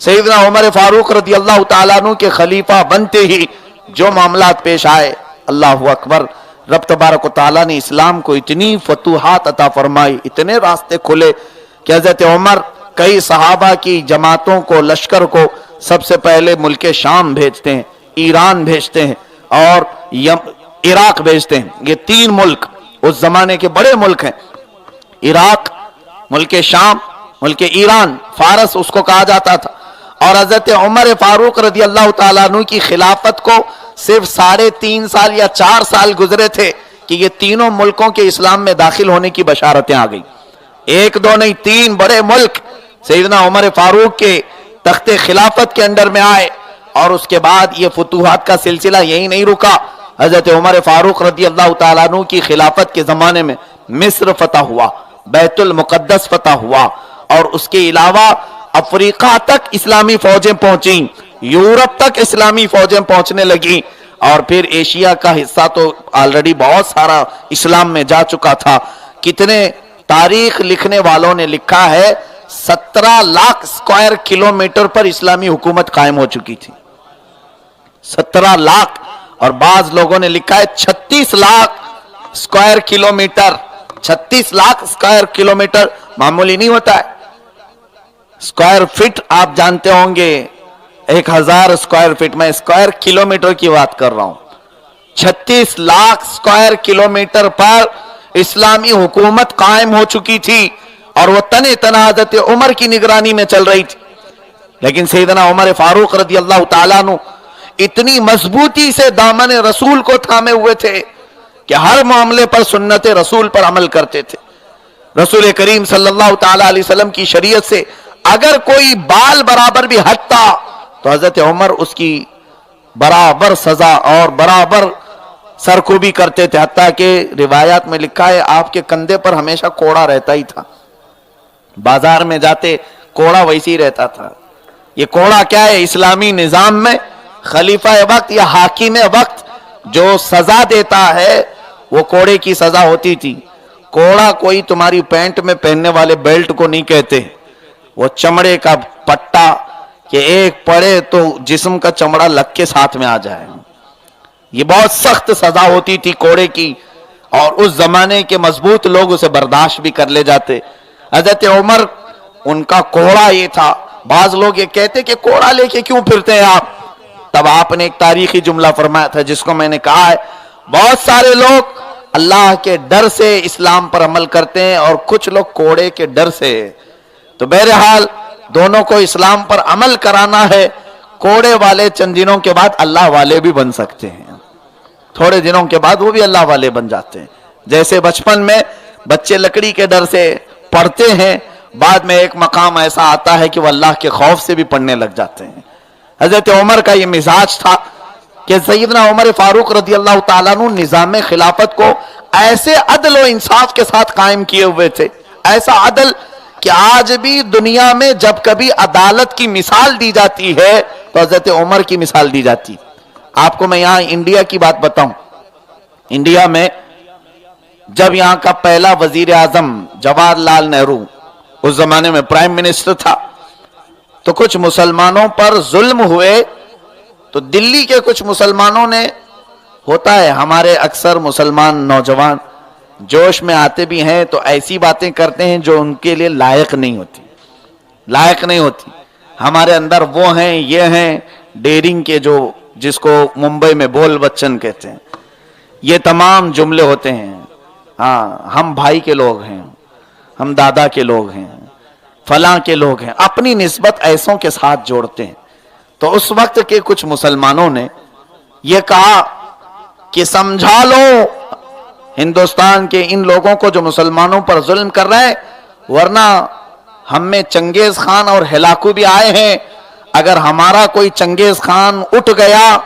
سیدنا عمر فاروق رضی اللہ تعالیٰ عنہ کے خلیفہ بنتے ہی جو معاملات پیش آئے, اللہ اکبر, رب تبارک و تعالیٰ نے اسلام کو اتنی فتوحات عطا فرمائی, اتنے راستے کھلے کہ حضرت عمر کئی صحابہ کی جماعتوں کو, لشکر کو سب سے پہلے ملک شام بھیجتے ہیں, ایران بھیجتے ہیں اور عراق بھیجتے ہیں. یہ 3 ملک اس زمانے کے بڑے ملک ہیں، عراق، ملک شام، ملک ایران، فارس اس کو کہا جاتا تھا، اور حضرت عمر فاروق رضی اللہ تعالیٰ عنہ کی خلافت کو صرف 3.5 سال یا 4 سال گزرے تھے کہ یہ تینوں ملکوں کے اسلام میں داخل ہونے کی بشارتیں آ گئی. 1 2 نہیں 3 بڑے ملک سیدنا عمر فاروق کے تخت خلافت کے اندر میں آئے، اور اس کے بعد یہ فتوحات کا سلسلہ یہی نہیں رکا. حضرت عمر فاروق رضی اللہ تعالیٰ عنہ کی خلافت کے زمانے میں مصر فتح ہوا، بیت المقدس فتح ہوا، اور اس کے علاوہ افریقہ تک اسلامی فوجیں پہنچیں، یورپ تک اسلامی فوجیں پہنچنے لگیں، اور پھر ایشیا کا حصہ تو آلریڈی بہت سارا اسلام میں جا چکا تھا. کتنے تاریخ لکھنے والوں نے لکھا ہے 17 لاکھ اسکوائر کلومیٹر پر اسلامی حکومت قائم ہو چکی تھی. 17 لاکھ، اور بعض لوگوں نے لکھا ہے 36 lakh square kilometre. 36 lakh square kilometre معمولی نہیں ہوتا ہے. اسکوائر فٹ آپ جانتے ہوں گے 1000 اسکوائر فٹ، میں اسکوائر کلومیٹر کی بات کر رہا ہوں. 36 لاکھ اسکوائر کلومیٹر پر اسلامی حکومت قائم ہو چکی تھی، اور وہ تنے تنا حضرت عمر کی نگرانی میں چل رہی تھی. لیکن سیدنا عمر فاروق رضی اللہ تعالیٰ عنہ اتنی مضبوطی سے دامن رسول کو تھامے ہوئے تھے کہ ہر معاملے پر سنت رسول پر عمل کرتے تھے. رسول کریم صلی اللہ تعالیٰ علیہ وسلم کی شریعت سے اگر کوئی بال برابر بھی ہٹتا تو حضرت عمر اس کی برابر سزا اور برابر سرکوبی کرتے تھے. حتیٰ کہ روایات میں لکھا ہے آپ کے کندھے پر ہمیشہ کوڑا رہتا ہی تھا. بازار میں جاتے کوڑا ویسے ہی رہتا تھا. یہ کوڑا کیا ہے؟ اسلامی نظام میں خلیفہ وقت یا حاکم وقت جو سزا دیتا ہے وہ کوڑے کی سزا ہوتی تھی. کوڑا کوئی تمہاری پینٹ میں پہننے والے بیلٹ کو نہیں کہتے، وہ چمڑے کا پٹا کہ ایک پڑے تو جسم کا چمڑا لگ کے ساتھ میں آ جائے. یہ بہت سخت سزا ہوتی تھی کوڑے کی، اور اس زمانے کے مضبوط لوگ اسے برداشت بھی کر لے جاتے. حضرت عمر ان کا کوڑا یہ تھا. بعض لوگ یہ کہتے کہ کوڑا لے کے کیوں پھرتے ہیں آپ؟ تب آپ نے ایک تاریخی جملہ فرمایا تھا جس کو میں نے کہا ہے، بہت سارے لوگ اللہ کے ڈر سے اسلام پر عمل کرتے ہیں اور کچھ لوگ کوڑے کے ڈر سے. تو بہرحال دونوں کو اسلام پر عمل کرانا ہے. کوڑے والے چند دنوں کے بعد اللہ والے بھی بن سکتے ہیں، تھوڑے دنوں کے بعد وہ بھی اللہ والے بن جاتے ہیں. جیسے بچپن میں بچے لکڑی کے ڈر سے پڑھتے ہیں، بعد میں ایک مقام ایسا آتا ہے کہ وہ اللہ کے خوف سے بھی پڑھنے لگ جاتے ہیں. حضرت عمر کا یہ مزاج تھا کہ سیدنا عمر فاروق رضی اللہ تعالیٰ عنہ نظام خلافت کو ایسے عدل و انصاف کے ساتھ قائم کیے ہوئے تھے، ایسا عدل کہ آج بھی دنیا میں جب کبھی عدالت کی مثال دی جاتی ہے تو حضرت عمر کی مثال دی جاتی. آپ کو میں یہاں انڈیا کی بات بتاؤں. انڈیا میں جب یہاں کا پہلا وزیر اعظم جواہر لال نہرو اس زمانے میں پرائم منسٹر تھا، تو کچھ مسلمانوں پر ظلم ہوئے. تو دلی کے کچھ مسلمانوں نے، ہوتا ہے ہمارے اکثر مسلمان نوجوان جوش میں آتے بھی ہیں تو ایسی باتیں کرتے ہیں جو ان کے لیے لائق نہیں ہوتی. ہمارے اندر وہ ہیں، یہ ہیں ڈیرنگ کے، جو جس کو ممبئی میں بول بچن کہتے ہیں. یہ تمام جملے ہوتے ہیں. ہاں ہم بھائی کے لوگ ہیں، ہم دادا کے لوگ ہیں، فلاں کے لوگ ہیں، اپنی نسبت ایسوں کے ساتھ جوڑتے ہیں. تو اس وقت کے کچھ مسلمانوں نے یہ کہا کہ سمجھا لو ہندوستان کے ان لوگوں کو جو مسلمانوں پر ظلم کر رہے ہیں، ورنہ ہم میں چنگیز خان اور ہلاکو بھی آئے ہیں. اگر ہمارا کوئی چنگیز خان اٹھ گیا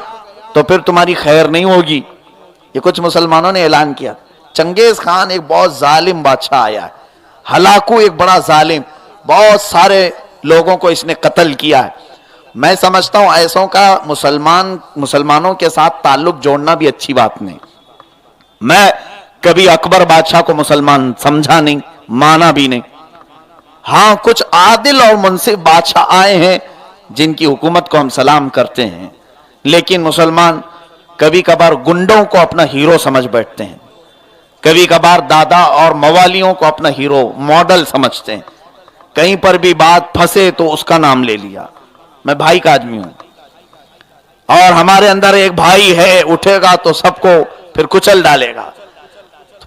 تو پھر تمہاری خیر نہیں ہوگی. یہ کچھ مسلمانوں نے اعلان کیا. چنگیز خان ایک بہت ظالم بادشاہ آیا ہے، ہلاکو ایک بڑا ظالم، بہت سارے لوگوں کو اس نے قتل کیا ہے. میں سمجھتا ہوں ایسوں کا مسلمانوں کے ساتھ تعلق جوڑنا بھی اچھی بات نہیں. میں کبھی اکبر بادشاہ کو مسلمان سمجھا نہیں، مانا بھی نہیں. ہاں کچھ عادل اور منصف بادشاہ آئے ہیں جن کی حکومت کو ہم سلام کرتے ہیں، لیکن مسلمان کبھی کبھار گنڈوں کو اپنا ہیرو سمجھ بیٹھتے ہیں، کبھی کبھار دادا اور موالیوں کو اپنا ہیرو ماڈل سمجھتے ہیں. کہیں پر بھی بات پھنسے تو اس کا نام لے لیا. میں بھائی کا آدمی ہوں، اور ہمارے اندر ایک بھائی ہے، اٹھے گا تو سب کو پھر کچل ڈالے گا.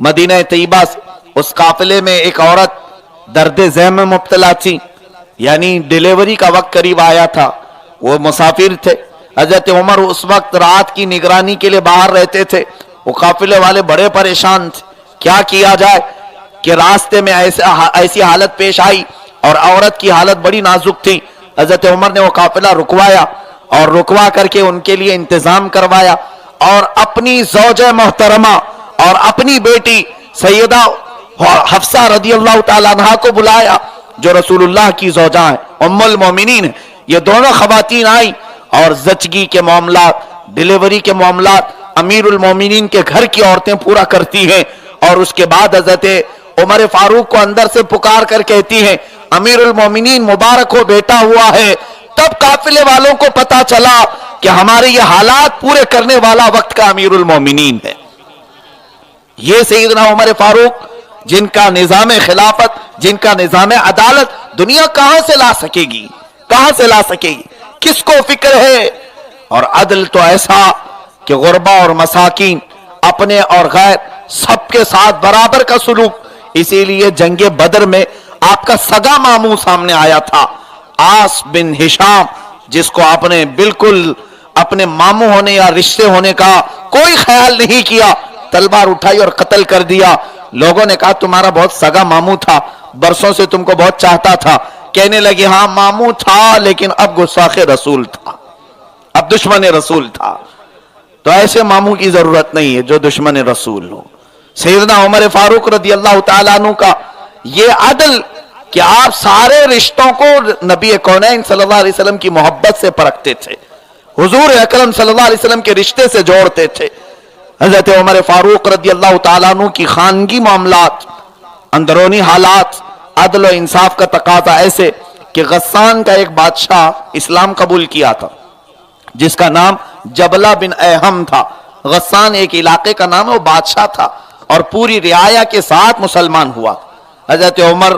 مدینہ طیبہ سے، اس قافلے میں ایک عورت درد ذہن میں مبتلا تھی، یعنی ڈیلیوری کا وقت قریب آیا تھا، وہ مسافر تھے۔ حضرت عمر اس وقت رات کی نگرانی کے لیے باہر رہتے تھے، وہ قافلے والے بڑے پریشان تھے، کیا کیا جائے کہ راستے میں ایسی حالت پیش آئی اور عورت کی حالت بڑی نازک تھی۔ حضرت عمر نے وہ قافلہ رکوایا اور رکوا کر کے ان کے لیے انتظام کروایا، اور اپنی زوجہ محترمہ اور اپنی بیٹی سیدہ حفصہ رضی اللہ تعالیٰ عنہ کو بلایا، جو رسول اللہ کی زوجہ ہیں، ام المومنین ہیں۔ یہ دونوں خواتین آئیں اور زچگی کے معاملات، ڈیلیوری کے معاملات امیر المومنین کے گھر کی عورتیں پورا کرتی ہیں، اور اس کے بعد حضرت عمر فاروق کو اندر سے پکار کر کہتی ہیں امیر المومنین مبارک ہو، بیٹا ہوا ہے۔ تب قافلے والوں کو پتا چلا کہ ہمارے یہ حالات پورے کرنے والا وقت کا امیر المومنین ہے۔ یہ سیدنا عمر فاروق جن کا نظام خلافت، جن کا نظام عدالت دنیا کہاں سے لا سکے گی، کہاں سے لا سکے گی؟ کس کو فکر ہے؟ اور عدل تو ایسا کہ غربا اور مساکین، اپنے اور غیر، سب کے ساتھ برابر کا سلوک۔ اسی لیے جنگ بدر میں آپ کا سگا ماموں سامنے آیا تھا، آس بن ہشام، جس کو آپ نے بالکل اپنے ماموں ہونے یا رشتے ہونے کا کوئی خیال نہیں کیا، تلوار اٹھائی اور قتل کر دیا۔ لوگوں نے کہا تمہارا بہت سگا ماموں تھا، برسوں سے تم کو بہت چاہتا تھا۔ کہنے لگے ہاں ماموں تھا، لیکن اب گستاخ رسول تھا، اب دشمن رسول تھا۔ تو ایسے ماموں کی ضرورت نہیں ہے جو دشمن رسول ہو۔ سیدنا عمر فاروق رضی اللہ تعالیٰ عنہ کا یہ عدل کہ آپ سارے رشتوں کو نبی کونین صلی اللہ علیہ وسلم کی محبت سے پرکھتے تھے، حضور اکرم صلی اللہ علیہ وسلم کے رشتے سے جوڑتے تھے۔ حضرت عمر فاروق رضی اللہ تعالیٰ عنہ کی خانگی معاملات، اندرونی حالات، عدل و انصاف کا تقاضا ایسے کہ غسان کا ایک بادشاہ اسلام قبول کیا تھا جس کا نام جبلہ بن اہم تھا۔ غسان ایک علاقے کا نام ہے، وہ بادشاہ تھا اور پوری رعایا کے ساتھ مسلمان ہوا۔ حضرت عمر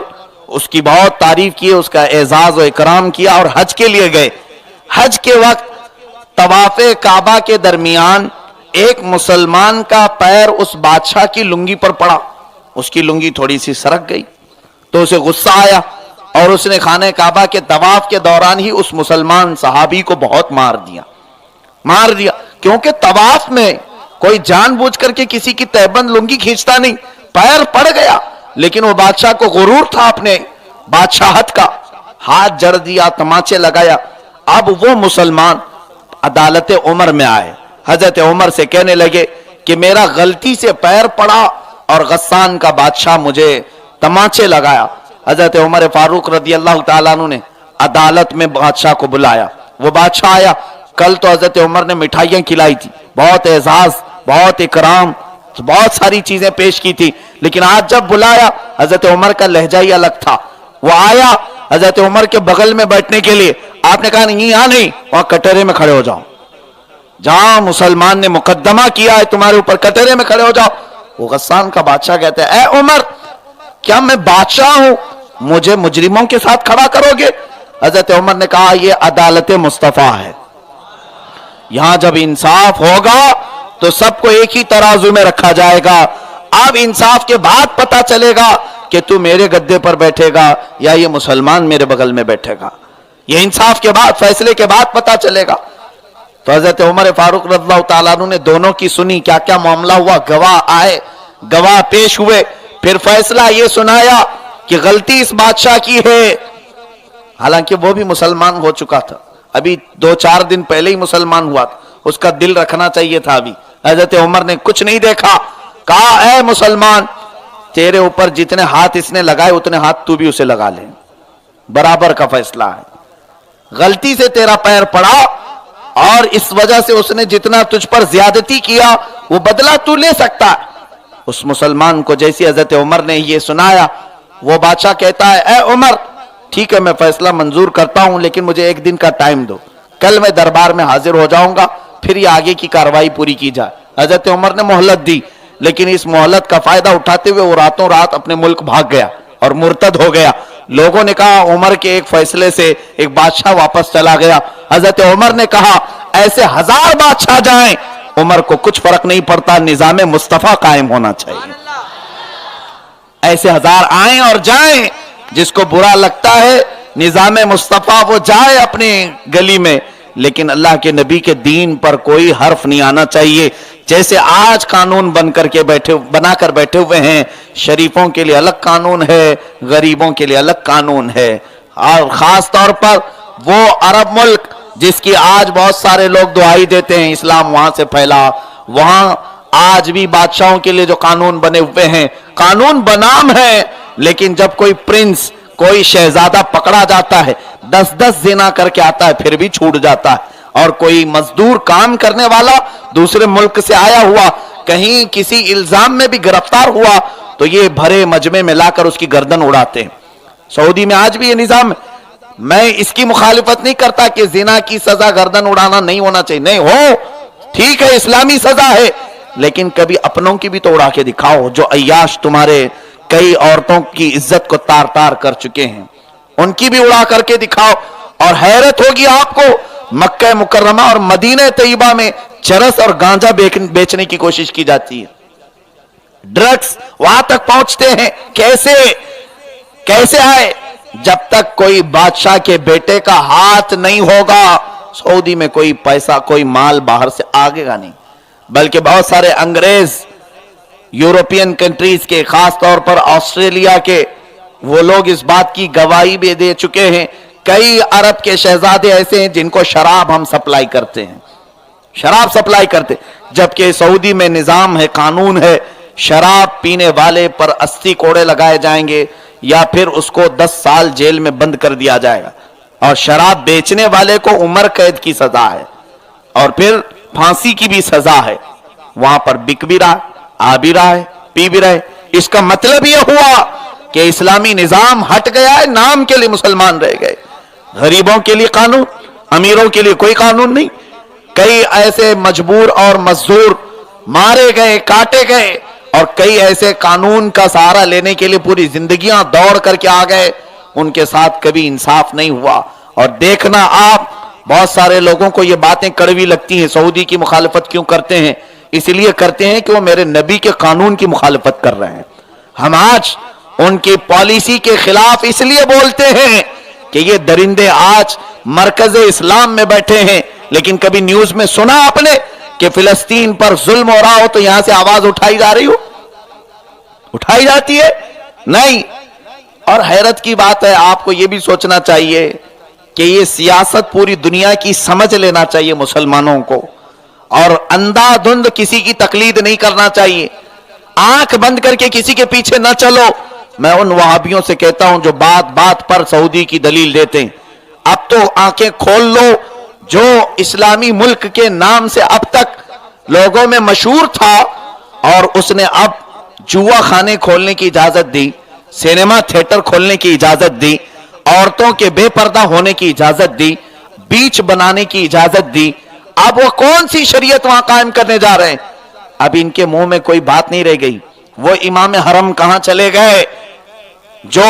اس کی بہت تعریف کی، اس کا اعزاز و اکرام کیا اور حج کے لیے گئے۔ حج کے وقت طواف کعبہ کے درمیان ایک مسلمان کا پیر اس بادشاہ کی لنگی پر پڑا، اس کی لنگی تھوڑی سی سرک گئی تو اسے غصہ آیا اور اس نے خانہ کعبہ کے طواف کے دوران ہی اس مسلمان صحابی کو بہت مار دیا، کیونکہ طواف میں کوئی جان بوجھ کر کے کسی کی تہبند لنگی کھینچتا نہیں، پیر پڑ گیا، لیکن وہ بادشاہ کو غرور تھا اپنے بادشاہت کا، ہاتھ جڑ دیا، تماچے لگایا۔ اب وہ مسلمان عدالت عمر میں آئے، حضرت عمر سے کہنے لگے کہ میرا غلطی سے پیر پڑا اور غسان کا بادشاہ مجھے تماچے لگایا۔ حضرت عمر فاروق رضی اللہ تعالیٰ عنہ نے عدالت میں بادشاہ کو بلایا، وہ بادشاہ آیا۔ کل تو حضرت عمر نے مٹھائیاں کھلائی تھی، بہت اعزاز، بہت اکرام، بہت ساری چیزیں پیش کی تھی، لیکن آج جب بلایا حضرت عمر کا لہجہ ہی الگ تھا۔ وہ آیا حضرت عمر کے بغل میں بیٹھنے کے لیے، آپ نے کہا نہیں یہاں نہیں، وہاں کٹہرے میں کھڑے ہو جاؤ، جہاں مسلمان نے مقدمہ کیا ہے تمہارے اوپر، کٹہرے میں کھڑے ہو جاؤ۔ وہ غسان کا بادشاہ کہتے ہیں اے عمر، کیا میں بادشاہ ہوں، مجھے مجرموں کے ساتھ کھڑا کرو گے؟ حضرت عمر نے کہا یہ عدالت مصطفیٰ ہے، یہاں جب انصاف ہوگا تو سب کو ایک ہی ترازو میں رکھا جائے گا۔ اب انصاف کے بعد پتا چلے گا کہ تو میرے گدے پر بیٹھے گا یا یہ مسلمان میرے بغل میں بیٹھے گا، یہ انصاف کے بعد، فیصلے کے بعد پتا چلے گا۔ تو حضرت عمر فاروق رضی اللہ تعالیٰ عنہ نے دونوں کی سنی، کیا کیا معاملہ ہوا، گواہ آئے، گواہ پیش ہوئے، پھر فیصلہ یہ سنایا کہ غلطی اس بادشاہ کی ہے، حالانکہ وہ بھی مسلمان ہو چکا تھا، ابھی 2-4 دن پہلے ہی مسلمان ہوا تھا، اس کا دل رکھنا چاہیے تھا ابھی۔ حضرت عمر نے کچھ نہیں دیکھا، کہا اے مسلمان، تیرے اوپر جتنے ہاتھ اس نے لگائے اتنے ہاتھ تو بھی اسے لگا لے، برابر کا فیصلہ ہے۔ غلطی سے تیرا پیر پڑا اور اس وجہ سے اس نے جتنا تجھ پر زیادتی کیا وہ بدلہ تو لے سکتا ہے۔ اس مسلمان کو جیسی حضرت عمر نے یہ سنایا، وہ بادشاہ کہتا ہے اے عمر، ٹھیک ہے میں فیصلہ منظور کرتا ہوں، لیکن مجھے 1 دن کا ٹائم دو، کل میں دربار میں حاضر ہو جاؤں گا، پھر یہ آگے کی کاروائی پوری کی جائے۔ حضرت عمر نے مہلت دی، لیکن اس مہلت کا فائدہ اٹھاتے ہوئے وہ راتوں رات اپنے ملک بھاگ گیا اور مرتد ہو گیا۔ لوگوں نے کہا عمر کے ایک فیصلے سے ایک بادشاہ واپس چلا گیا۔ حضرت عمر نے کہا ایسے 1000 بادشاہ جائیں، عمر کو کچھ فرق نہیں پڑتا, نظام مصطفیٰ قائم ہونا چاہیے. ایسے ہزار آئیں اور جائیں, جس کو برا لگتا ہے نظام مصطفیٰ وہ جائے اپنے گلی میں, لیکن اللہ کے نبی کے دین پر کوئی حرف نہیں آنا چاہیے. جیسے آج قانون بنا کر بیٹھے ہوئے ہیں, شریفوں کے لیے الگ قانون ہے, غریبوں کے لیے الگ قانون ہے. اور خاص طور پر وہ عرب ملک جس کی آج بہت سارے لوگ دعائی دیتے ہیں اسلام وہاں سے پھیلا, وہاں آج بھی بادشاہوں کے لیے جو قانون بنے ہوئے ہیں, قانون بنام ہے, لیکن جب کوئی پرنس کوئی شہزادہ پکڑا جاتا ہے 10 زنا کر کے آتا ہے پھر بھی چھوٹ جاتا ہے, اور کوئی مزدور کام کرنے والا دوسرے ملک سے آیا ہوا کہیں کسی الزام میں بھی گرفتار ہوا تو یہ بھرے مجمع میں لا کر اس کی گردن اڑاتے ہیں. سعودی میں آج بھی یہ نظام ہے. میں اس کی مخالفت نہیں کرتا کہ زنا کی سزا گردن اڑانا نہیں ہونا چاہیے, نہیں ہو, ٹھیک ہے اسلامی سزا ہے, لیکن کبھی اپنوں کی بھی تو اڑا کے دکھاؤ. جو عیاش تمہارے کئی عورتوں کی عزت کو تار تار کر چکے ہیں ان کی بھی اڑا کر کے دکھاؤ. اور حیرت ہوگی آپ کو, مکہ مکرمہ اور مدینہ طیبہ میں چرس اور گانجا بیچنے کی کوشش کی جاتی ہے, ڈرگس وہاں تک پہنچتے ہیں. کیسے آئے؟ جب تک کوئی بادشاہ کے بیٹے کا ہاتھ نہیں ہوگا سعودی میں کوئی پیسہ کوئی مال باہر سے آگے گا نہیں. بلکہ بہت سارے انگریز یورپین کنٹریز کے, خاص طور پر آسٹریلیا کے, وہ لوگ اس بات کی گواہی بھی دے چکے ہیں. کئی عرب کے شہزادے ایسے ہیں جن کو شراب ہم سپلائی کرتے ہیں, شراب سپلائی کرتے, جبکہ سعودی میں نظام ہے, قانون ہے, شراب پینے والے پر 80 کوڑے لگائے جائیں گے یا پھر اس کو 10 سال جیل میں بند کر دیا جائے گا, اور شراب بیچنے والے کو عمر قید کی سزا ہے اور پھر پھانسی کی بھی سزا ہے. وہاں پر بک بھی رہا, آ بھی رہا ہے, پی بھی رہے. اس کا مطلب یہ ہوا کہ اسلامی نظام ہٹ گیا ہے, نام کے لیے مسلمان رہ گئے. غریبوں کے لیے قانون, امیروں کے لیے کوئی قانون نہیں. کئی ایسے مجبور اور مزدور مارے گئے, کاٹے گئے, اور کئی ایسے قانون کا سہارا لینے کے لیے پوری زندگیاں دوڑ کر کے آ گئے, ان کے ساتھ کبھی انصاف نہیں ہوا. اور دیکھنا آپ, بہت سارے لوگوں کو یہ باتیں کڑوی لگتی ہیں, سعودی کی مخالفت کیوں کرتے ہیں؟ اس لیے کرتے ہیں کہ وہ میرے نبی کے قانون کی مخالفت کر رہے ہیں. ہم آج ان کی پالیسی کے خلاف اس لیے بولتے ہیں کہ یہ درندے آج مرکز اسلام میں بیٹھے ہیں, لیکن کبھی نیوز میں سنا آپ نے کہ فلسطین پر ظلم ہو رہا ہو تو یہاں سے آواز اٹھائی جا رہی ہو؟ اٹھائی جاتی ہے؟ نہیں. اور حیرت کی بات ہے, آپ کو یہ بھی سوچنا چاہیے کہ یہ سیاست پوری دنیا کی سمجھ لینا چاہیے مسلمانوں کو, اور اندھا دھند کسی کی تقلید نہیں کرنا چاہیے. آنکھ بند کر کے کسی کے پیچھے نہ چلو. میں ان وہابیوں سے کہتا ہوں جو بات بات پر سعودی کی دلیل دیتے ہیں, اب تو آنکھیں کھول لو. جو اسلامی ملک کے نام سے اب تک لوگوں میں مشہور تھا اور اس نے اب جوا خانے کھولنے کی اجازت دی, سینما تھیٹر کھولنے کی اجازت دی, عورتوں کے بے پردہ ہونے کی اجازت دی, بیچ بنانے کی اجازت دی, اب وہ کون سی شریعت وہاں قائم کرنے جا رہے ہیں؟ اب ان کے منہ میں کوئی بات نہیں رہ گئی. وہ امام حرم کہاں چلے گئے جو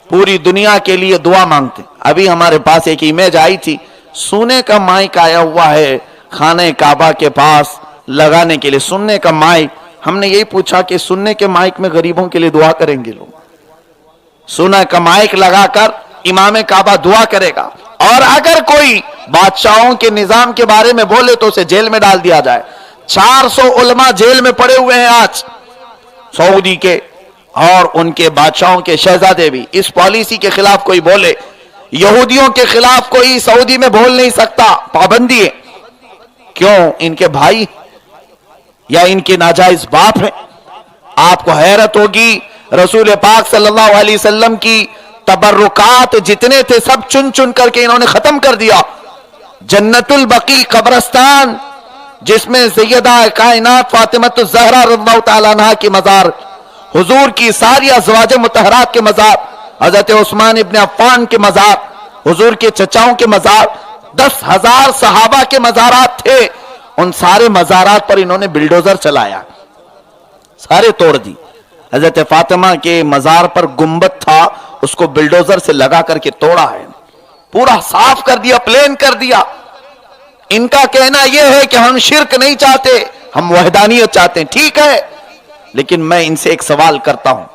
پوری دنیا کے لیے دعا مانگتے؟ ابھی ہمارے پاس ایک امیج آئی تھی, سونے کا مائک آیا ہوا ہے خانہ کعبہ کے پاس لگانے کے لیے, سننے کا مائک. ہم نے یہی پوچھا کہ سننے کے مائک میں غریبوں کے لیے دعا کریں گے لوگ؟ سونا کا مائک لگا کر امام کعبہ دعا کرے گا, اور اگر کوئی بادشاہوں کے نظام کے بارے میں بولے تو اسے جیل میں ڈال دیا جائے. 400 علماء جیل میں پڑے ہوئے ہیں آج سعودی کے, اور ان کے بادشاہوں کے شہزادے بھی. اس پالیسی کے خلاف کوئی بولے, یہودیوں کے خلاف کوئی سعودی میں بول نہیں سکتا, پابندی ہے. کیوں؟ ان کے بھائی یا ان کے ناجائز باپ ہیں. آپ کو حیرت ہوگی, رسول پاک صلی اللہ علیہ وسلم کی تبرکات جتنے تھے سب چن چن کر کے انہوں نے ختم کر دیا. جنت البقیع قبرستان جس میں سیدہ کائنات فاطمہ الزہرا رضی اللہ تعالیٰ عنہ کی مزار, حضور کی ساری ازواج مطہرات کے مزار, حضرت عثمان ابن عفان کے مزار, حضور کے چچاؤں کے مزار, 10,000 صحابہ کے مزارات تھے. ان سارے مزارات پر انہوں نے بلڈوزر چلایا, سارے توڑ دی. حضرت فاطمہ کے مزار پر گنبد تھا, اس کو بلڈوزر سے لگا کر کے توڑا ہے, پورا صاف کر دیا, پلین کر دیا. ان کا کہنا یہ ہے کہ ہم شرک نہیں چاہتے، ہم وحدانیت چاہتے ہیں. ٹھیک ہے، لیکن میں ان سے ایک سوال کرتا ہوں،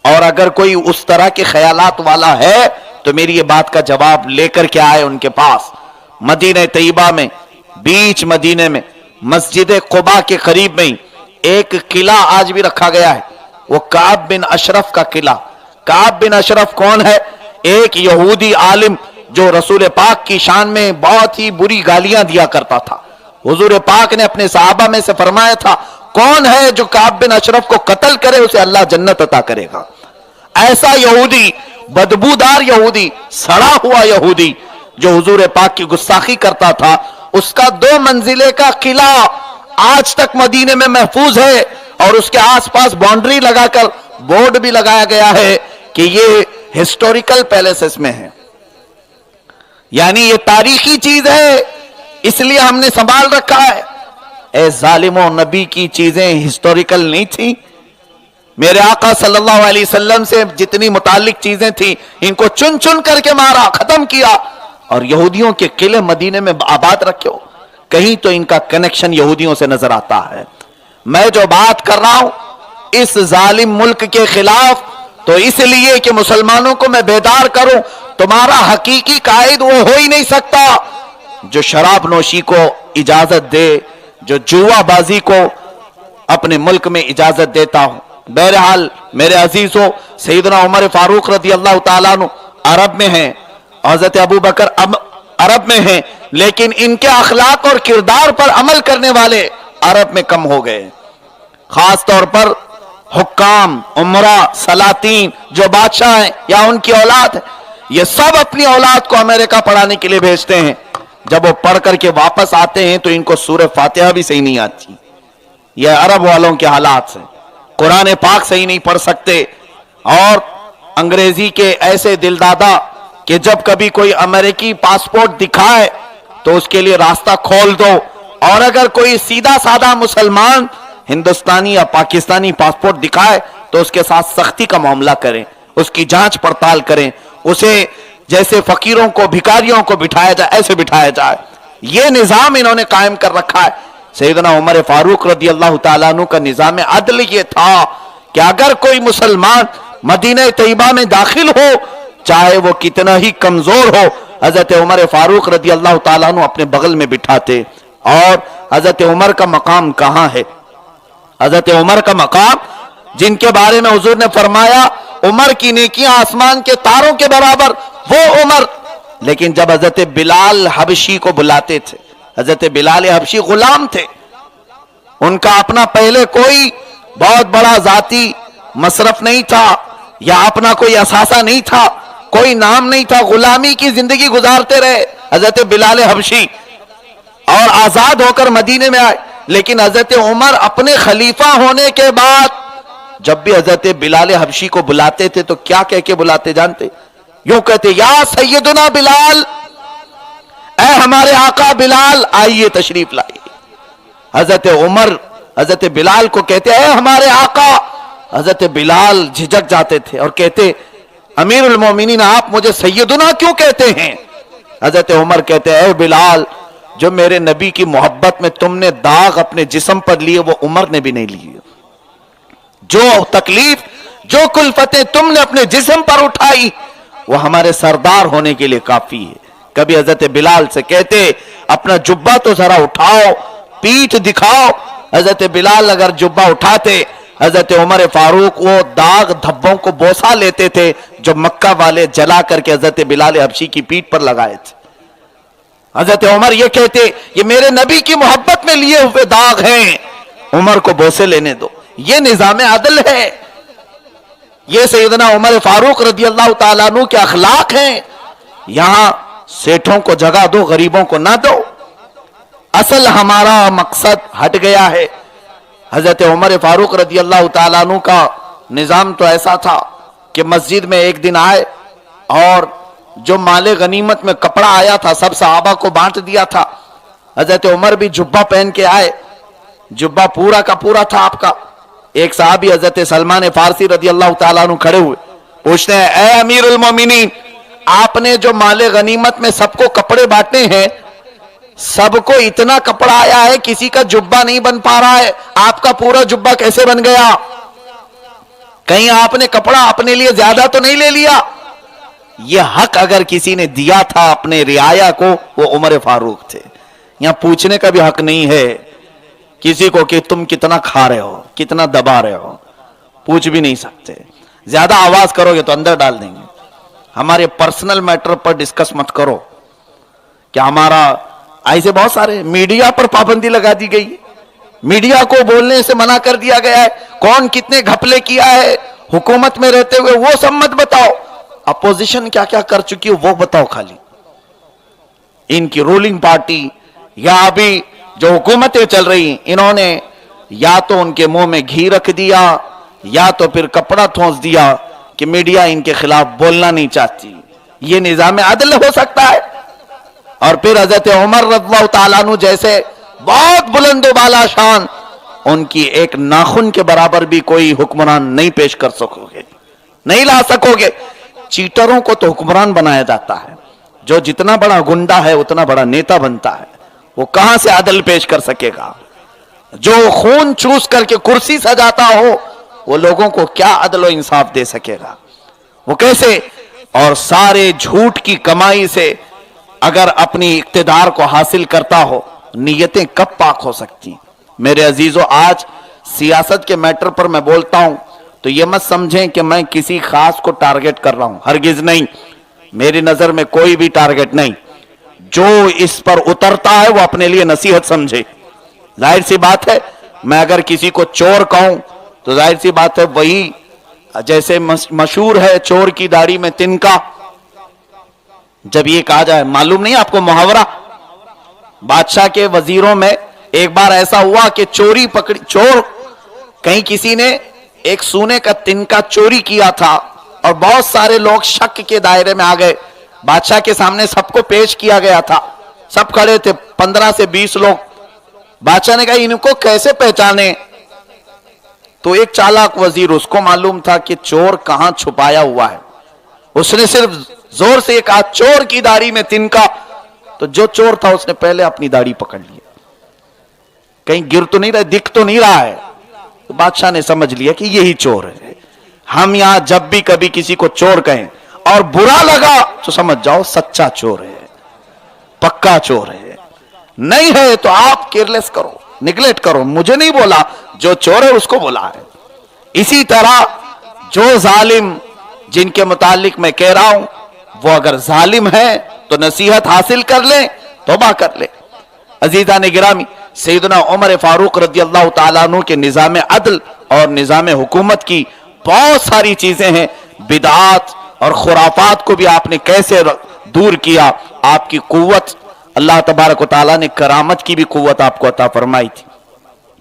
اور اگر کوئی اس طرح کے خیالات والا ہے تو میری یہ بات کا جواب لے کر کے آئے ان کے پاس. مدینہ طیبہ میں، بیچ مدینے میں، مسجد قباء کے قریب میں ہی ایک قلعہ آج بھی رکھا گیا ہے، وہ کعب بن اشرف کا قلعہ. کعب بن اشرف کون ہے؟ ایک یہودی عالم جو رسول پاک کی شان میں بہت ہی بری گالیاں دیا کرتا تھا. حضور پاک نے اپنے صحابہ میں سے فرمایا تھا، کون ہے جو کعب بن اشرف کو قتل کرے اسے اللہ جنت عطا کرے گا. ایسا یہودی، بدبودار یہودی، سڑا ہوا یہودی جو حضور پاک کی گستاخی کرتا تھا، اس کا 2 منزلے کا قلعہ آج تک مدینے میں محفوظ ہے، اور اس کے آس پاس باؤنڈری لگا کر بورڈ بھی لگایا گیا ہے کہ یہ ہسٹوریکل پیلیسز میں ہے، یعنی یہ تاریخی چیز ہے، اس لیے ہم نے سنبھال رکھا ہے. اے ظالموں، نبی کی چیزیں ہسٹوریکل نہیں تھی؟ میرے آقا صلی اللہ علیہ وسلم سے جتنی متعلق چیزیں تھیں ان کو چن چن کر کے مارا، ختم کیا، اور یہودیوں کے قلعے مدینے میں آباد رکھے ہو. کہیں تو ان کا کنیکشن یہودیوں سے نظر آتا ہے. میں جو بات کر رہا ہوں اس ظالم ملک کے خلاف، تو اس لیے کہ مسلمانوں کو میں بیدار کروں. تمہارا حقیقی قائد وہ ہو ہی نہیں سکتا جو شراب نوشی کو اجازت دے، جو جوا بازی کو اپنے ملک میں اجازت دیتا ہوں. بہرحال میرے عزیزوں، سیدنا عمر فاروق رضی اللہ تعالیٰ عنہ عرب میں ہیں، حضرت ابو بکر عرب میں ہیں، لیکن ان کے اخلاق اور کردار پر عمل کرنے والے عرب میں کم ہو گئے. خاص طور پر حکام، عمرہ، سلاطین جو بادشاہ ہیں یا ان کی اولاد ہے، یہ سب اپنی اولاد کو امریکہ پڑھانے کے لیے بھیجتے ہیں. جب وہ پڑھ کر کے واپس آتے ہیں تو ان کو سورہ فاتحہ بھی صحیح نہیں آتی. یہ عرب والوں کے حالات ہیں. قرآن پاک صحیح نہیں پڑھ سکتے، اور انگریزی کے ایسے دل دادا کہ جب کبھی کوئی امریکی پاسپورٹ دکھائے تو اس کے لیے راستہ کھول دو، اور اگر کوئی سیدھا سادہ مسلمان ہندوستانی یا پاکستانی پاسپورٹ دکھائے تو اس کے ساتھ سختی کا معاملہ کریں، اس کی جانچ پڑتال کریں، اسے جیسے فقیروں کو، بھکاریوں کو بٹھایا جائے ایسے بٹھایا جائے. یہ نظام انہوں نے قائم کر رکھا ہے. سیدنا عمر فاروق رضی اللہ تعالیٰ عنہ کا نظام عدل یہ تھا کہ اگر کوئی مسلمان مدینہ طیبہ میں داخل ہو، چاہے وہ کتنا ہی کمزور ہو، حضرت عمر فاروق رضی اللہ تعالیٰ عنہ اپنے بغل میں بٹھاتے. اور حضرت عمر کا مقام کہاں ہے؟ حضرت عمر کا مقام جن کے بارے میں حضور نے فرمایا عمر کی نیکیاں آسمان کے تاروں کے برابر، وہ عمر. لیکن جب حضرت بلال حبشی کو بلاتے تھے، حضرت بلال حبشی غلام تھے، ان کا اپنا پہلے کوئی بہت بڑا ذاتی مصرف نہیں تھا، یا اپنا کوئی اثاثہ نہیں تھا، کوئی نام نہیں تھا، غلامی کی زندگی گزارتے رہے حضرت بلال حبشی، اور آزاد ہو کر مدینے میں آئے. لیکن حضرت عمر اپنے خلیفہ ہونے کے بعد جب بھی حضرت بلال حبشی کو بلاتے تھے تو کیا کہہ کے بلاتے جانتے؟ یوں کہتے، یا سیدنا بلال، اے ہمارے آقا بلال، آئیے تشریف لائیے. حضرت عمر حضرت بلال کو کہتے، اے ہمارے آقا. حضرت بلال جھجک جاتے تھے اور کہتے، امیر المومنین آپ مجھے سیدنا کیوں کہتے ہیں؟ حضرت عمر کہتے، اے بلال، جو میرے نبی کی محبت میں تم نے داغ اپنے جسم پر لیے وہ عمر نے بھی نہیں لیے. جو تکلیف، جو کلفتیں تم نے اپنے جسم پر اٹھائی وہ ہمارے سردار ہونے کے لیے کافی ہے. کبھی حضرت بلال سے کہتے، اپنا جبہ تو ذرا اٹھاؤ، پیٹھ دکھاؤ. حضرت بلال اگر جبہ اٹھاتے، حضرت عمر فاروق وہ داغ دھبوں کو بوسا لیتے تھے جو مکہ والے جلا کر کے حضرت بلال حبشی کی پیٹھ پر لگائے تھے. حضرت عمر یہ کہتے، یہ میرے نبی کی محبت میں لیے ہوئے داغ ہیں، عمر کو بوسے لینے دو. یہ نظام عدل ہے. یہ سیدنا عمر فاروق رضی اللہ تعالیٰ عنہ کے اخلاق ہیں. یہاں سیٹھوں کو جگہ دو، غریبوں کو نہ دو. اصل ہمارا مقصد ہٹ گیا ہے. حضرت عمر فاروق رضی اللہ تعالیٰ عنہ کا نظام تو ایسا تھا کہ مسجد میں ایک دن آئے اور جو مال غنیمت میں کپڑا آیا تھا سب صحابہ کو بانٹ دیا تھا. حضرت عمر بھی جبہ پہن کے آئے، جبہ پورا کا پورا تھا آپ کا. ایک صحابی حضرت سلمان فارسی رضی اللہ تعالیٰ عنہ کھڑے ہوئے، پوچھتے ہیں، اے امیر المومنین، آپ نے جو مال غنیمت میں سب کو کپڑے بانٹے ہیں سب کو اتنا کپڑا آیا ہے, کسی کا جبہ نہیں بن پا رہا ہے. آپ کا پورا جبہ کیسے بن گیا؟ کہیں آپ نے کپڑا اپنے لیے زیادہ تو نہیں لے لیا؟ یہ حق اگر کسی نے دیا تھا اپنے رعایا کو, وہ عمر فاروق تھے. یہاں پوچھنے کا بھی حق نہیں ہے کسی کو کہ تم کتنا کھا رہے ہو, کتنا دبا رہے ہو, پوچھ بھی نہیں سکتے. زیادہ آواز کرو گے تو اندر ڈال دیں گے. ہمارے پرسنل میٹر پر ڈسکس مت کرو کہ ہمارا ایسے بہت سارے. میڈیا پر پابندی لگا دی گئی, میڈیا کو بولنے سے منع کر دیا گیا ہے. کون کتنے گھپلے کیا ہے حکومت میں رہتے ہوئے وہ سب مت بتاؤ, اپوزیشن کیا کیا کر چکی ہے وہ بتاؤ. خالی ان کی رولنگ پارٹی یا ابھی جو حکومتیں چل رہی, انہوں نے یا تو ان کے منہ میں گھی رکھ دیا یا تو پھر کپڑا ٹھونس دیا کہ میڈیا ان کے خلاف بولنا نہیں چاہتی. یہ نظام عدل ہو سکتا ہے؟ اور پھر حضرت عمر رضی اللہ تعالیٰ عنہ جیسے بہت بلند و بالا شان, ان کی ایک ناخن کے برابر بھی کوئی حکمران نہیں پیش کر سکو گے, نہیں لا سکو گے. چیٹروں کو تو حکمران بنایا جاتا ہے, جو جتنا بڑا گنڈا ہے اتنا بڑا نیتا بنتا ہے. وہ کہاں سے عدل پیش کر سکے گا؟ جو خون چوس کر کے کرسی سجاتا ہو وہ لوگوں کو کیا عدل و انصاف دے سکے گا؟ وہ کیسے؟ اور سارے جھوٹ کی کمائی سے اگر اپنی اقتدار کو حاصل کرتا ہو, نیتیں کب پاک ہو سکتی؟ میرے عزیزو, آج سیاست کے میٹر پر میں بولتا ہوں تو یہ مت سمجھیں کہ میں کسی خاص کو ٹارگٹ کر رہا ہوں, ہرگز نہیں. میری نظر میں کوئی بھی ٹارگٹ نہیں. جو اس پر اترتا ہے وہ اپنے لیے نصیحت سمجھے. ظاہر سی بات ہے, میں اگر کسی کو چور کہوں تو ظاہر سی بات ہے وہی جیسے مشہور ہے چور کی داڑھی میں تنکا. جب یہ کہا جائے, معلوم نہیں آپ کو محاورہ, بادشاہ کے وزیروں میں ایک بار ایسا ہوا کہ چوری پکڑی, چور کہیں کسی نے ایک سونے کا تنکا چوری کیا تھا اور بہت سارے لوگ شک کے دائرے میں آ گئے. بادشاہ کے سامنے سب کو پیش کیا گیا تھا, سب کھڑے تھے, 15 سے 20 لوگ. بادشاہ نے کہا ان کو کیسے پہچانے؟ تو ایک چالاک وزیر, اس کو معلوم تھا کہ چور کہاں چھپایا ہوا ہے. اس نے صرف زور سے یہ کہا چور کی داڑھی میں تنکا, تو جو چور تھا اس نے پہلے اپنی داڑھی پکڑ لی, کہیں گر تو نہیں رہا, دکھ تو نہیں رہا ہے. تو بادشاہ نے سمجھ لیا کہ یہی چور ہے. ہم یہاں جب بھی کبھی کسی کو چور کہیں اور برا لگا تو سمجھ جاؤ سچا چور ہے, پکا چور ہے. نہیں ہے تو آپ کیئرلیس کرو, نگلیکٹ کرو, مجھے نہیں بولا, جو چور ہے اس کو بولا ہے. اسی طرح جو ظالم جن کے متعلق میں کہہ رہا ہوں وہ اگر ظالم ہے تو نصیحت حاصل کر لیں, توبہ کر لیں. عزیزان گرامی, سیدنا عمر فاروق رضی اللہ تعالیٰ عنہ کے نظام عدل اور نظام حکومت کی بہت ساری چیزیں ہیں. بدعات اور خرافات کو بھی آپ نے کیسے دور کیا. آپ کی قوت, اللہ تبارک و تعالیٰ نے کرامت کی بھی قوت آپ کو عطا فرمائی تھی.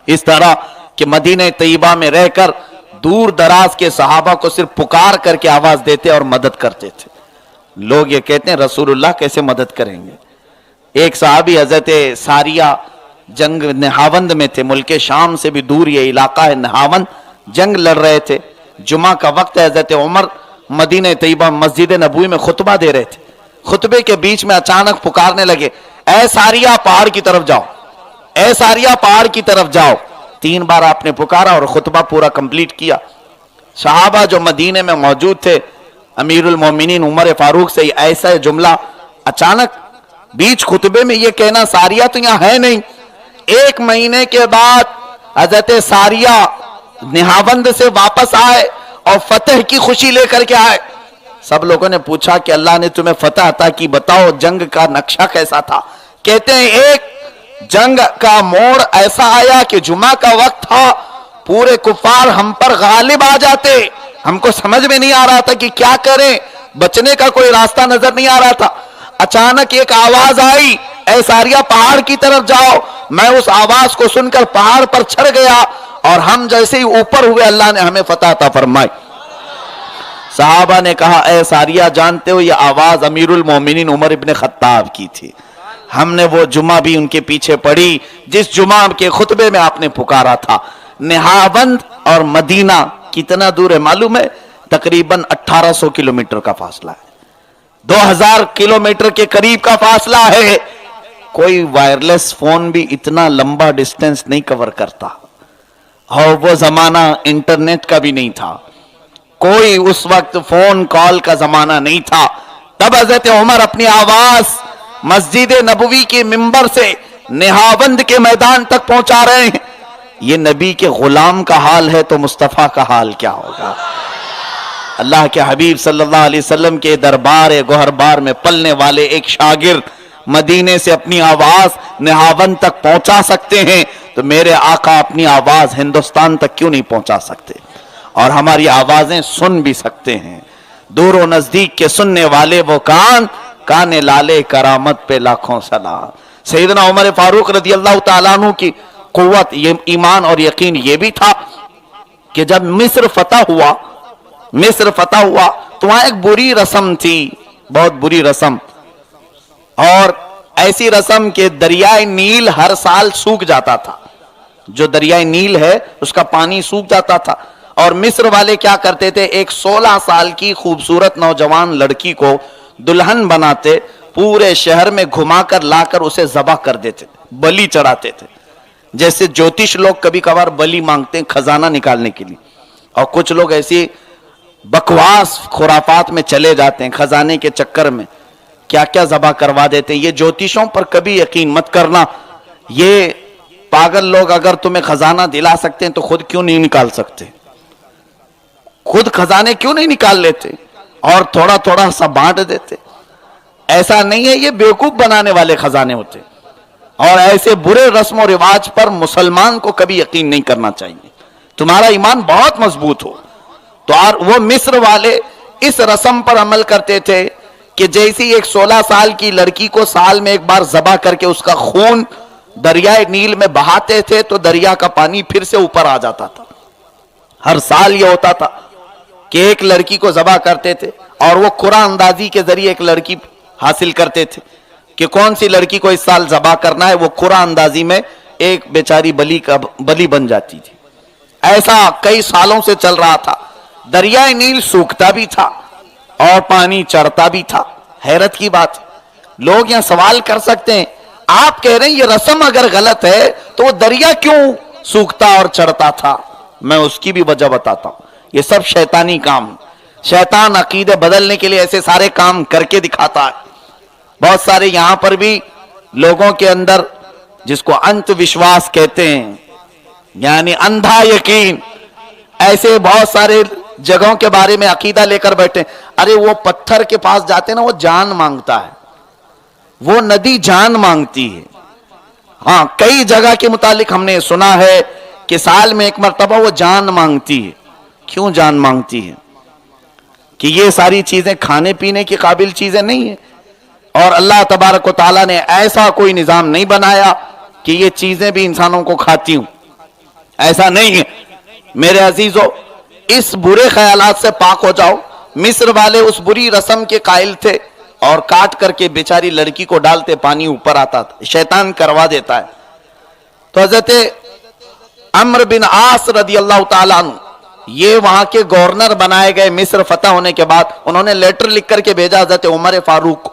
اس طرح کہ مدینہ طیبہ میں رہ کر دور دراز کے صحابہ کو صرف پکار کر کے آواز دیتے اور مدد کرتے تھے. لوگ یہ کہتے ہیں رسول اللہ کیسے مدد کریں گے؟ ایک صحابی حضرت ساریہ جنگ نہاوند میں تھے, ملک شام سے بھی دور یہ علاقہ ہے نہاوند, جنگ لڑ رہے تھے. جمعہ کا وقت ہے, حضرت عمر مدینہ طیبہ مسجد نبوی میں خطبہ دے رہے تھے. خطبے کے بیچ میں اچانک پکارنے لگے, اے ساریہ پہاڑ کی طرف جاؤ, اے ساریہ پہاڑ کی طرف جاؤ. 3 بار آپ نے پکارا اور خطبہ پورا کمپلیٹ کیا. صحابہ جو مدینے میں موجود تھے, امیر المومنین عمر فاروق سے ایسا جملہ اچانک بیچ خطبے میں یہ کہنا, ساریہ تو یہاں ہے نہیں. 1 مہینے کے بعد حضرت ساریہ نہاوند سے واپس آئے اور فتح کی خوشی لے کر کے آئے. سب لوگوں نے پوچھا کہ اللہ نے تمہیں فتح عطا کی, بتاؤ جنگ کا نقشہ کیسا تھا؟ کہتے ہیں ایک جنگ کا موڑ ایسا آیا کہ جمعہ کا وقت تھا, پورے کفار ہم پر غالب آ جاتے, ہم کو سمجھ میں نہیں آ رہا تھا کہ کیا کریں, بچنے کا کوئی راستہ نظر نہیں آ رہا تھا. اچانک ایک آواز آئی, اے ساریہ پہاڑ کی طرف جاؤ. میں اس آواز کو سن کر پہاڑ پر چڑھ گیا اور ہم جیسے ہی اوپر ہوئے اللہ نے ہمیں فتح عطا فرمائی. صحابہ نے کہا, اے ساریہ جانتے ہو یہ آواز امیر المومنین عمر ابن خطاب کی تھی, ہم نے وہ جمعہ بھی ان کے پیچھے پڑھی جس جمعہ کے خطبے میں آپ نے پکارا تھا. نہاوند اور مدینہ کتنا دور ہے معلوم ہے؟ تقریباً 1800 کلومیٹر کا فاصلہ ہے, 2000 کلومیٹر کے قریب کا فاصلہ ہے. کوئی وائرلیس فون بھی اتنا لمبا ڈسٹینس نہیں کور کرتا، اور وہ زمانہ انٹرنیٹ کا بھی نہیں تھا، کوئی اس وقت فون کال کا زمانہ نہیں تھا. تب حضرت عمر اپنی آواز مسجد نبوی کے ممبر سے نہاوند کے میدان تک پہنچا رہے ہیں. یہ نبی کے غلام کا حال ہے تو مصطفیٰ کا حال کیا ہوگا؟ اللہ کے حبیب صلی اللہ علیہ وسلم کے دربار گوہربار میں پلنے والے ایک شاگرد مدینے سے اپنی آواز نہاوند تک پہنچا سکتے ہیں تو میرے آقا اپنی آواز ہندوستان تک کیوں نہیں پہنچا سکتے؟ اور ہماری آوازیں سن بھی سکتے ہیں. دور و نزدیک کے سننے والے وہ کان لالے کرامت پہ لاکھوں سلام. سیدنا عمر فاروق رضی اللہ تعالیٰ عنہ کی قوت، یہ ایمان اور یقین یہ بھی تھا کہ جب مصر فتح ہوا تو وہاں ایک بری رسم تھی، بہت بری رسم، اور ایسی رسم کہ دریائے نیل ہر سال سوکھ جاتا تھا. جو دریائے نیل ہے اس کا پانی سوکھ جاتا تھا، اور مصر والے کیا کرتے تھے، ایک 16 سال کی خوبصورت نوجوان لڑکی کو دلہن بناتے، پورے شہر میں گھما کر لا کر اسے ذبح کر دیتے، بلی چڑھاتے تھے. جیسے جوتش لوگ کبھی کبھار بلی مانگتے ہیں خزانہ نکالنے کے لیے، اور کچھ لوگ ایسی بکواس خرافات میں چلے جاتے ہیں خزانے کے چکر میں، کیا کیا ذبح کروا دیتے ہیں. یہ جوتشوں پر کبھی یقین مت کرنا. یہ پاگل لوگ اگر تمہیں خزانہ دلا سکتے ہیں تو خود کیوں نہیں نکال سکتے؟ خود خزانے کیوں نہیں نکال لیتے اور تھوڑا تھوڑا سا بانٹ دیتے؟ ایسا نہیں ہے، یہ بیوقوف بنانے والے خزانے ہوتے. اور ایسے برے رسم و رواج پر مسلمان کو کبھی یقین نہیں کرنا چاہیے. تمہارا ایمان بہت مضبوط ہو. تو وہ مصر والے اس رسم پر عمل کرتے تھے کہ جیسی ایک 16 سال کی لڑکی کو سال میں ایک بار ذبح کر کے اس کا خون دریائے نیل میں بہاتے تھے تو دریا کا پانی پھر سے اوپر آ جاتا تھا. ہر سال یہ ہوتا تھا کہ ایک لڑکی کو ذبح کرتے تھے، اور وہ قرآن اندازی کے ذریعے ایک لڑکی حاصل کرتے تھے کہ کون سی لڑکی کو اس سال ذبح کرنا ہے. وہ قرآن اندازی میں ایک بیچاری بلی بن جاتی تھی. ایسا کئی سالوں سے چل رہا تھا. دریائے نیل سوکھتا بھی تھا اور پانی چڑھتا بھی تھا. حیرت کی بات، لوگ یہاں سوال کر سکتے ہیں، آپ کہہ رہے ہیں یہ رسم اگر غلط ہے تو وہ دریا کیوں سوکھتا اور چڑھتا تھا؟ میں اس کی بھی وجہ بتاتا ہوں. یہ سب شیطانی کام، شیطان عقیدے بدلنے کے لیے ایسے سارے کام کر کے دکھاتا ہے. بہت سارے یہاں پر بھی لوگوں کے اندر جس کو انت وشواس کہتے ہیں، یعنی اندھا یقین، ایسے بہت سارے جگہوں کے بارے میں عقیدہ لے کر بیٹھے. ارے وہ پتھر کے پاس جاتے نا، وہ جان مانگتا ہے، وہ ندی جان مانگتی ہے. ہاں، کئی جگہ کے متعلق ہم نے سنا ہے کہ سال میں ایک مرتبہ وہ جان مانگتی ہے. کیوں جان مانگتی ہے؟ کہ یہ ساری چیزیں کھانے پینے کی قابل چیزیں نہیں ہیں، اور اللہ تبارک و تعالیٰ نے ایسا کوئی نظام نہیں بنایا کہ یہ چیزیں بھی انسانوں کو کھاتی ہوں. ایسا نہیں ہے. میرے عزیزو، اس برے خیالات سے پاک ہو جاؤ. مصر والے اس بری رسم کے قائل تھے اور کاٹ کر کے بیچاری لڑکی کو ڈالتے، پانی اوپر آتا تھا. شیطان کروا دیتا ہے. تو حضرت عمرو بن عاص رضی اللہ تعالیٰ عنہ یہ وہاں کے گورنر بنائے گئے. مصر فتح ہونے کے بعد انہوں نے لیٹر لکھ کر کے بھیجا حضرت عمر فاروق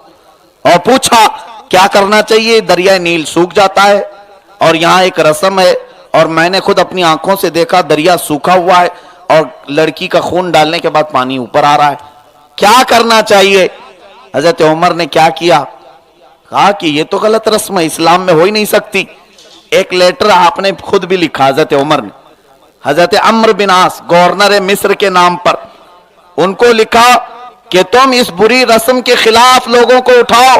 اور پوچھا کیا کرنا چاہیے. دریائے نیل سوکھ جاتا ہے اور یہاں ایک رسم ہے، اور میں نے خود اپنی آنکھوں سے دیکھا دریا سوکھا ہوا ہے اور لڑکی کا خون ڈالنے کے بعد پانی اوپر آ رہا ہے. کیا کرنا چاہیے؟ حضرت عمر نے کیا کیا؟ کہا کہ یہ تو غلط رسم ہے، اسلام میں ہو ہی نہیں سکتی. ایک لیٹر آپ نے خود بھی لکھا حضرت عمر نے، حضرت عمرو بن عاص گورنر مصر کے نام پر، ان کو لکھا کہ تم اس بری رسم کے خلاف لوگوں کو اٹھاؤ،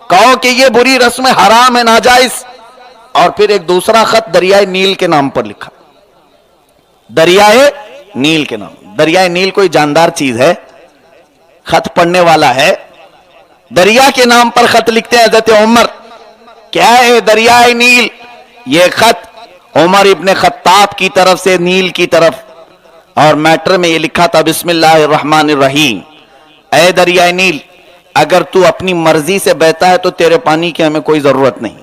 کہو کہ یہ بری رسم حرام ہے، ناجائز. اور پھر ایک دوسرا خط دریائے نیل کے نام پر لکھا. دریائے نیل کے نام. دریائے نیل کوئی جاندار چیز ہے؟ خط پڑھنے والا ہے؟ دریا کے نام پر خط لکھتے ہیں حضرت عمر. کیا ہے دریائے نیل؟ یہ خط عمر ابن خطاب کی طرف سے نیل کی طرف، اور میٹر میں یہ لکھا تھا بسم اللہ الرحمن الرحیم. اے دریائے نیل، اگر تو اپنی مرضی سے بہتا ہے تو تیرے پانی کی ہمیں کوئی ضرورت نہیں،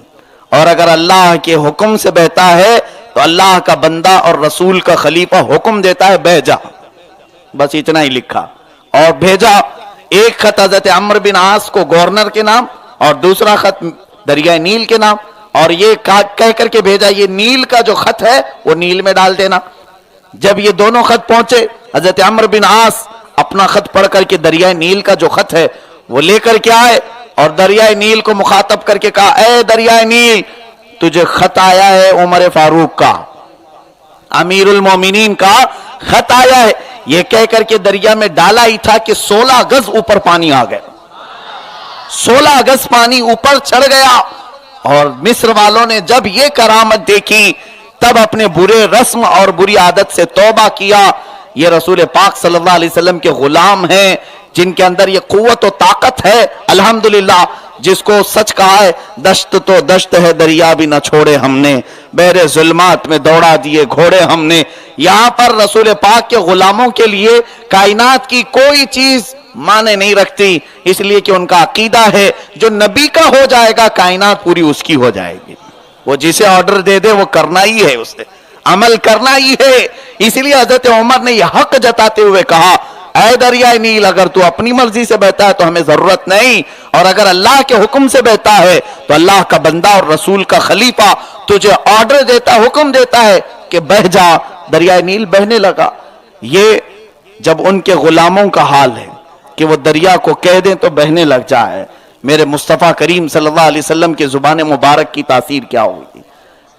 اور اگر اللہ کے حکم سے بہتا ہے تو اللہ کا بندہ اور رسول کا خلیفہ حکم دیتا ہے بہ جا. بس اتنا ہی لکھا اور بھیجا. ایک خط حضرت عمرو بن عاص کو گورنر کے نام اور دوسرا خط دریائے نیل کے نام، اور یہ کہہ کر کے بھیجا یہ نیل کا جو خط ہے وہ نیل میں ڈال دینا۔ جب یہ دونوں خط پہنچے، حضرت عمرو بن عاص اپنا خط پڑھ کر کے دریائے نیل کا جو خط ہے وہ لے کر کے آئے اور دریائے نیل کو مخاطب کر کے کہا، اے دریائے نیل، تجھے خط آیا ہے عمر فاروق کا، امیر المومنین کا خط آیا ہے۔ یہ کہہ کر کے دریا میں ڈالا ہی تھا کہ 16 گز اوپر پانی آ گیا، 16 گز پانی اوپر چڑھ گیا، اور مصر والوں نے جب یہ کرامت دیکھی تب اپنے برے رسم اور بری عادت سے توبہ کیا۔ یہ رسول پاک صلی اللہ علیہ وسلم کے غلام ہیں جن کے اندر یہ قوت و طاقت ہے، الحمدللہ، جس کو سچ کہا ہے، دشت تو دشت ہے دریا بھی نہ چھوڑے ہم نے، بحر ظلمات میں دوڑا دیے گھوڑے ہم نے۔ یہاں پر رسول پاک کے غلاموں کے لیے کائنات کی کوئی چیز معنی نہیں رکھتی، اس لیے کہ ان کا عقیدہ ہے جو نبی کا ہو جائے گا کائنات پوری اس کی ہو جائے گی، وہ جسے آرڈر دے دے وہ کرنا ہی ہے، اس نے عمل کرنا ہی ہے۔ اس لیے حضرت عمر نے یہ حق جتاتے ہوئے کہا، اے دریائے نیل، اگر تو اپنی مرضی سے بہتا ہے تو ہمیں ضرورت نہیں، اور اگر اللہ کے حکم سے بہتا ہے تو اللہ کا بندہ اور رسول کا خلیفہ تجھے آرڈر دیتا، حکم دیتا ہے کہ بہ جا۔ دریائے نیل بہنے لگا۔ یہ جب ان کے غلاموں کا حال ہے کہ وہ دریا کو کہہ دیں تو بہنے لگ جائے، میرے مصطفیٰ کریم صلی اللہ علیہ وسلم کے زبان مبارک کی تاثیر کیا ہوگی؟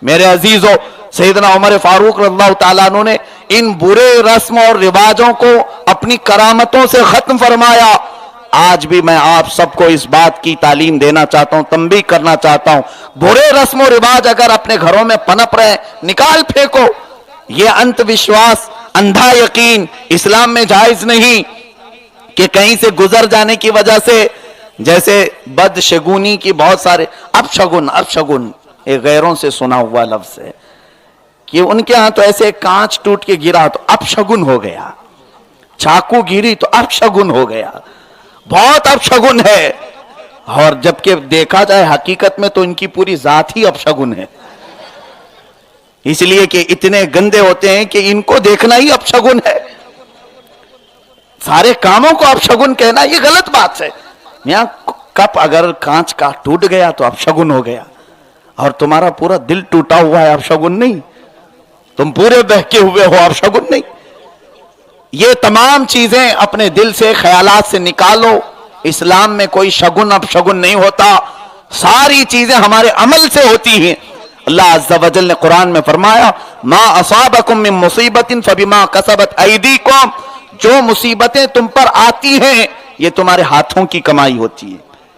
میرے عزیزو، سیدنا عمر فاروق رضی اللہ تعالیٰ عنہ نے ان برے رسم اور رواجوں کو اپنی کرامتوں سے ختم فرمایا۔ آج بھی میں آپ سب کو اس بات کی تعلیم دینا چاہتا ہوں، تنبیہ کرنا چاہتا ہوں، برے رسم و رواج اگر اپنے گھروں میں پنپ رہے، نکال پھینکو۔ یہ انت وشواس، اندھا یقین اسلام میں جائز نہیں کہ کہیں سے گزر جانے کی وجہ سے، جیسے بدشگونی کی بہت سارے اپشگن ایک غیروں سے سنا ہوا لفظ ہے کہ ان کے ہاں تو ایسے کانچ ٹوٹ کے گرا تو اپشگن ہو گیا، چاقو گری تو اپشگن ہو گیا، بہت اپشگن ہے۔ اور جبکہ دیکھا جائے حقیقت میں تو ان کی پوری ذات ہی اپشگن ہے، اس لیے کہ اتنے گندے ہوتے ہیں کہ ان کو دیکھنا ہی اپشگن ہے۔ سارے کاموں کو اپشگن کہنا یہ غلط بات ہے۔ یہاں کپ اگر کانچ کا ٹوٹ گیا تو اپشگن ہو گیا، اور تمہارا پورا دل ٹوٹا ہوا ہے اپشگن نہیں، تم پورے بہکے ہوئے ہو اپشگن نہیں۔ یہ تمام چیزیں اپنے دل سے، خیالات سے نکالو۔ اسلام میں کوئی شگن اپشگن نہیں ہوتا، ساری چیزیں ہمارے عمل سے ہوتی ہیں۔ اللہ عز و جل نے قرآن میں فرمایا، ما اصابکم من مصیبت فبما کسبت ایدیکم، جو مصیبتیں تم پر آتی ہیں یہ تمہارے ہاتھوں کی کمائی ہوتی ہے،